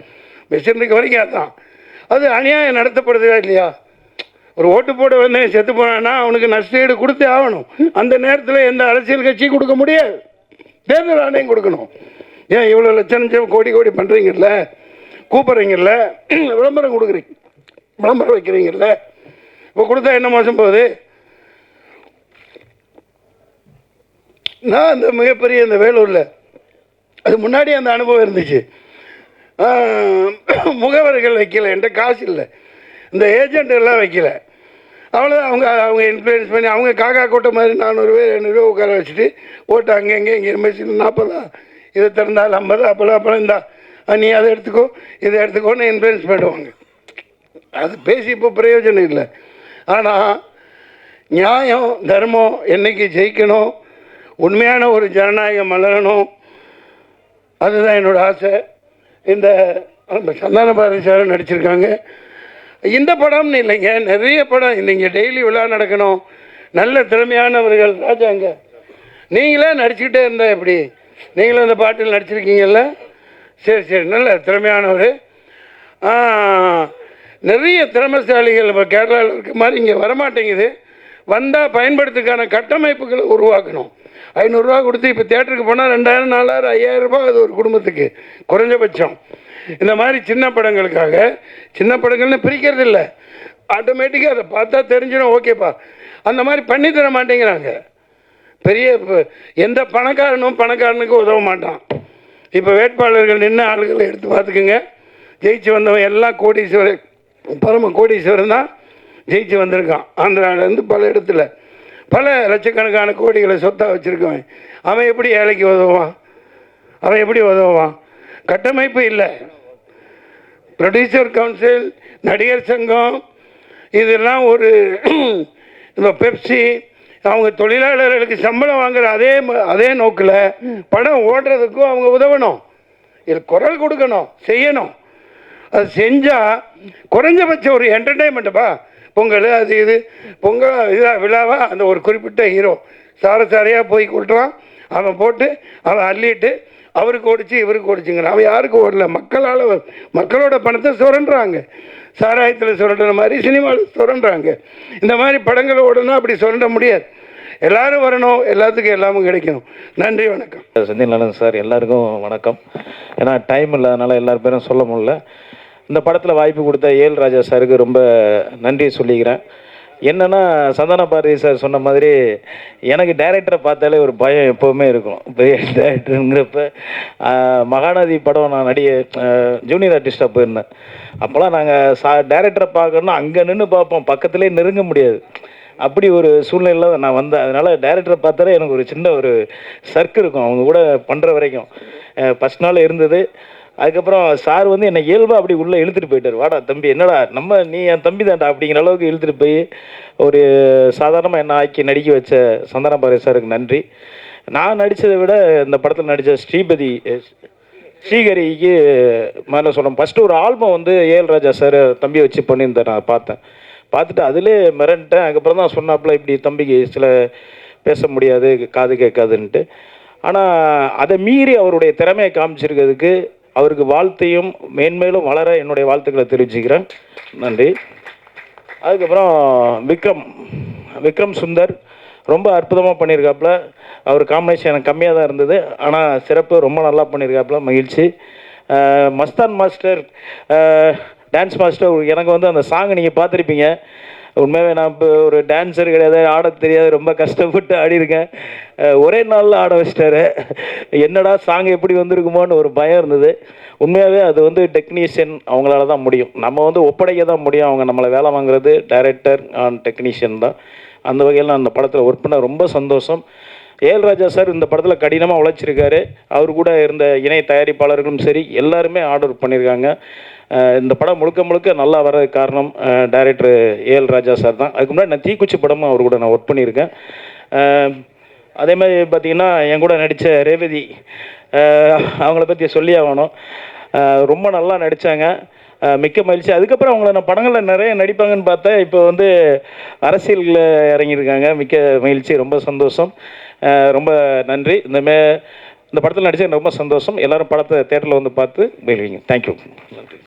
மிஷினுக்கு வரைக்கும் அதுதான். அது அநியாயம் நடத்தப்படுதா இல்லையா? ஒரு ஓட்டு போட வந்து செத்து போனான்னா அவனுக்கு நஷ்டஈடு கொடுத்தே ஆகணும். அந்த நேரத்தில் எந்த அரசியல் கட்சியும் கொடுக்க முடியாது, தேர்தல் ஆணையம் கொடுக்கணும். ஏன் இவ்வளோ லட்சம் கோடி பண்ணுறீங்கல்ல, கூப்பிட்றீங்கல்ல, விளம்பரம் கொடுக்குறீங்க, விளம்பரம் வைக்கிறீங்கல்ல, இப்போ கொடுத்தா என்ன மோசம் போகுது? நான் அந்த மிகப்பெரிய இந்த வேலூரில் அது முன்னாடி அந்த அனுபவம் இருந்துச்சு. முகவர்கள் வைக்கல, என்கிட்ட காசு இல்லை, இந்த ஏஜென்ட் எல்லாம் வைக்கல. அவ்வளோதான். அவங்க இன்ஃப்ளூயன்ஸ் பண்ணி அவங்க காக்கா கூட்டம் மாதிரி 400 பேர் 500 பேர் உட்கார வச்சுட்டு ஓட்டு அங்கே இங்கே மெஷின் 40 இதை திறந்தால் 50 அப்போலாம் இந்தா நீ அதை எடுத்துக்கோ இதை எடுத்துக்கோன்னு இன்ஃப்ளூயன்ஸ் பண்ணுவாங்க. அது பேசி இப்போ பிரயோஜனம் இல்லை. ஆனால் நியாயம் தர்மம் என்னைக்கு ஜெயிக்கணும், உண்மையான ஒரு ஜனநாயகம் மலரணும், அதுதான் என்னோடய ஆசை. இந்த சந்தான பாரதி சார் நடிச்சிருக்காங்க. இந்த படம்னு இல்லைங்க, நிறைய படம் இல்லைங்க. டெய்லி விழா நடக்கணும், நல்ல திறமையானவர்கள். ராஜாங்க நீங்களே நடிச்சுக்கிட்டே இருந்தால் எப்படி? நீங்களும் இந்த பாட்டில் நடிச்சிருக்கீங்கல்ல, சரி நல்ல திறமையானவர். நிறைய திறமைசாலிகள் இப்போ கேரளாவில் இருக்க மாதிரி இங்கே வரமாட்டேங்குது. வந்தால் பயன்படுத்துக்கான கட்டமைப்புகளை உருவாக்கணும். 500 ரூபா கொடுத்து இப்போ தேட்டருக்கு போனால் 2000, 4000, 5000 ரூபாய் அது ஒரு குடும்பத்துக்கு குறைஞ்சபட்சம். இந்த மாதிரி சின்ன படங்களுக்காக, சின்ன படங்கள்னு பிரிக்கிறது இல்லை, ஆட்டோமேட்டிக்காக அதை பார்த்தா தெரிஞ்சிடும், ஓகேப்பா. அந்த மாதிரி பண்ணி தர மாட்டேங்கிறாங்க. பெரிய எந்த பணக்காரனுக்கு உதவ மாட்டான். இப்போ வேட்பாளர்கள் நின்று ஆளுகளை எடுத்து பார்த்துக்குங்க. ஜெயிச்சு வந்தவன் எல்லாம் கோடீஸ்வரர், பரம கோடீஸ்வரன் தான் ஜெயிச்சு வந்திருக்கான். ஆந்திராவிலேருந்து பல இடத்துல பல லட்சக்கணக்கான கோடிகளை சொத்தாக வச்சுருக்கவன் அவன் எப்படி ஏழைக்கு உதவுவான்? அவன் எப்படி உதவுவான்? கட்டமைப்பு இல்லை. ப்ரொடியூசர் கவுன்சில், நடிகர் சங்கம், இதெல்லாம் ஒரு இந்த பெப்சி, அவங்க தொழிலாளர்களுக்கு சம்பளம் வாங்குற அதே நோக்கில் படம் ஓடுறதுக்கும் அவங்க உதவணும், இது குரல் கொடுக்கணும், செய்யணும். அது செஞ்சால் குறைஞ்சபட்சம் ஒரு என்டர்டெயின்மெண்ட்டுப்பா. பொங்கல் அது இது பொங்கல் இதாக விழாவாக அந்த ஒரு குறிப்பிட்ட ஹீரோ சாரையாக போய் கொடுத்துருவான். அவன் போட்டு அவன் அள்ளிட்டு அவருக்கு ஓடிச்சு இவருக்கு ஓடிச்சுங்கிறான். அவன் யாருக்கு ஓடல, மக்களோட பணத்தை சுரண்டுறாங்க. சாராயத்தில் சுரண்டுற மாதிரி சினிமாவில் சுரண்டுறாங்க. இந்த மாதிரி படங்கள் ஓடணும், அப்படி சுரண்ட முடியாது. எல்லாரும் வரணும், எல்லாத்துக்கும் எல்லாமும் கிடைக்கணும். நன்றி, வணக்கம். செந்தில் நலன் சார், எல்லாருக்கும் வணக்கம். ஏன்னா டைம் இல்லாதனால எல்லார் பேரும் சொல்ல முடியல. இந்த படத்தில் வாய்ப்பு கொடுத்த ஏஎல் ராஜா சாருக்கு ரொம்ப நன்றி சொல்லிக்கிறேன். என்னென்னா சந்தான பாரதி சார் சொன்ன மாதிரி எனக்கு டைரக்டரை பார்த்தாலே ஒரு பயம் எப்போவுமே இருக்கும். பெரிய டைரக்டருங்கிறப்ப மகாநதி படம் நான் ஜூனியர் ஆர்டிஸ்டாக போயிருந்தேன். அப்போல்லாம் நாங்கள் டைரக்டரை பார்க்கணுன்னா அங்கே நின்று பார்ப்போம், பக்கத்துலேயே நெருங்க முடியாது. அப்படி ஒரு சூழ்நிலையில் நான் வந்தேன். அதனால் டைரக்டரை பார்த்தாலே எனக்கு ஒரு சின்ன ஒரு சர்க்கு இருக்கும் அவங்க கூட பண்ணுற வரைக்கும். ஃபஸ்ட் நாள் இருந்தது. அதுக்கப்புறம் சார் வந்து என்னை இயல்பாக அப்படி உள்ளே இழுத்துட்டு போயிட்டார். வாடா தம்பி, என்னடா நீ என் தம்பி தான்டா அப்படிங்கிற அளவுக்கு இழுத்துட்டு போய் ஒரு சாதாரணமாக என்ன ஆக்கி நடிக்க வச்ச சந்தான பாரதி சாருக்கு நன்றி. நான் நடித்ததை விட இந்த படத்தில் நடித்த ஸ்ரீஹரிக்கு மேலே சொல்லணும். ஃபஸ்ட்டு ஒரு ஆல்பம் வந்து ஏஎல் ராஜா சார் தம்பி வச்சு பண்ணியிருந்தேன், நான் பார்த்தேன். பார்த்துட்டு அதிலே மிரண்டேன். அதுக்கப்புறம் தான் சொன்னாப்புல இப்படி தம்பிக்கு சில பேச முடியாது, காது கேட்காதுன்ட்டு. ஆனால் அதை மீறி அவருடைய திறமையை காமிச்சிருக்கிறதுக்கு அவருக்கு வாழ்த்தையும் மேன்மேலும் வளர என்னுடைய வாழ்த்துக்களை தெரிவிச்சுக்கிறேன். நன்றி. அதுக்கப்புறம் விக்ரம் சுந்தர் ரொம்ப அற்புதமாக பண்ணியிருக்காப்புல. அவர் காம்பினேஷன் எனக்கு கம்மியாக தான் இருந்தது, ஆனால் சிறப்பு ரொம்ப நல்லா பண்ணியிருக்காப்புல, மகிழ்ச்சி. மஸ்தான் மாஸ்டர், டான்ஸ் மாஸ்டர், எனக்கு வந்து அந்த சாங்கை நீங்கள் பார்த்துருப்பீங்க. உண்மையாகவே நான் இப்போ ஒரு டான்ஸர் கிடையாது, ஆட தெரியாது, ரொம்ப கஷ்டப்பட்டு ஆடிருக்கேன். ஒரே நாளில் ஆட வச்சிட்டாரு. என்னடா சாங் எப்படி வந்திருக்குமோன்னு ஒரு பயம் இருந்தது. உண்மையாகவே அது வந்து டெக்னீஷியன் அவங்களால தான் முடியும், நம்ம வந்து ஒப்படைக்க தான் முடியும். அவங்க நம்மளை வேலை வாங்குறது டைரக்டர் அண்ட் டெக்னீஷியன் தான். அந்த வகையில் நான் அந்த படத்தில் ஒர்க் பண்ண ரொம்ப சந்தோஷம். ஏஎல் ராஜா சார் இந்த படத்தில் கடினமாக உழைச்சிருக்காரு. அவர் கூட இருந்த இணை தயாரிப்பாளர்களும் சரி, எல்லாருமே ஆர்டர் பண்ணியிருக்காங்க. இந்த படம் முழுக்க முழுக்க நல்லா வர்றதுக்கு காரணம் டைரக்டர் ஏஎல் ராஜா சார் தான். அதுக்கு முன்னாடி நான் தீக்குச்சி படமும் அவர் கூட நான் ஒர்க் பண்ணியிருக்கேன். அதே மாதிரி பார்த்திங்கன்னா என் கூட நடித்த ரேவதி, அவங்கள பற்றி சொல்லி ஆகணும். ரொம்ப நல்லா நடித்தாங்க, மிக்க மகிழ்ச்சி. அதுக்கப்புறம் அவங்கள நான் படங்களில் நிறைய நடிப்பாங்கன்னு பார்த்தேன். இப்போ வந்து அரசியலில் இறங்கியிருக்காங்க, மிக்க மகிழ்ச்சி, ரொம்ப சந்தோஷம். ரொம்ப நன்றி. இந்த படத்தில் நடித்தது ரொம்ப சந்தோஷம். எல்லோரும் படத்தை தேட்டரில் வந்து பார்த்து மகிழ்வீங்க. தேங்க்யூ. நன்றி.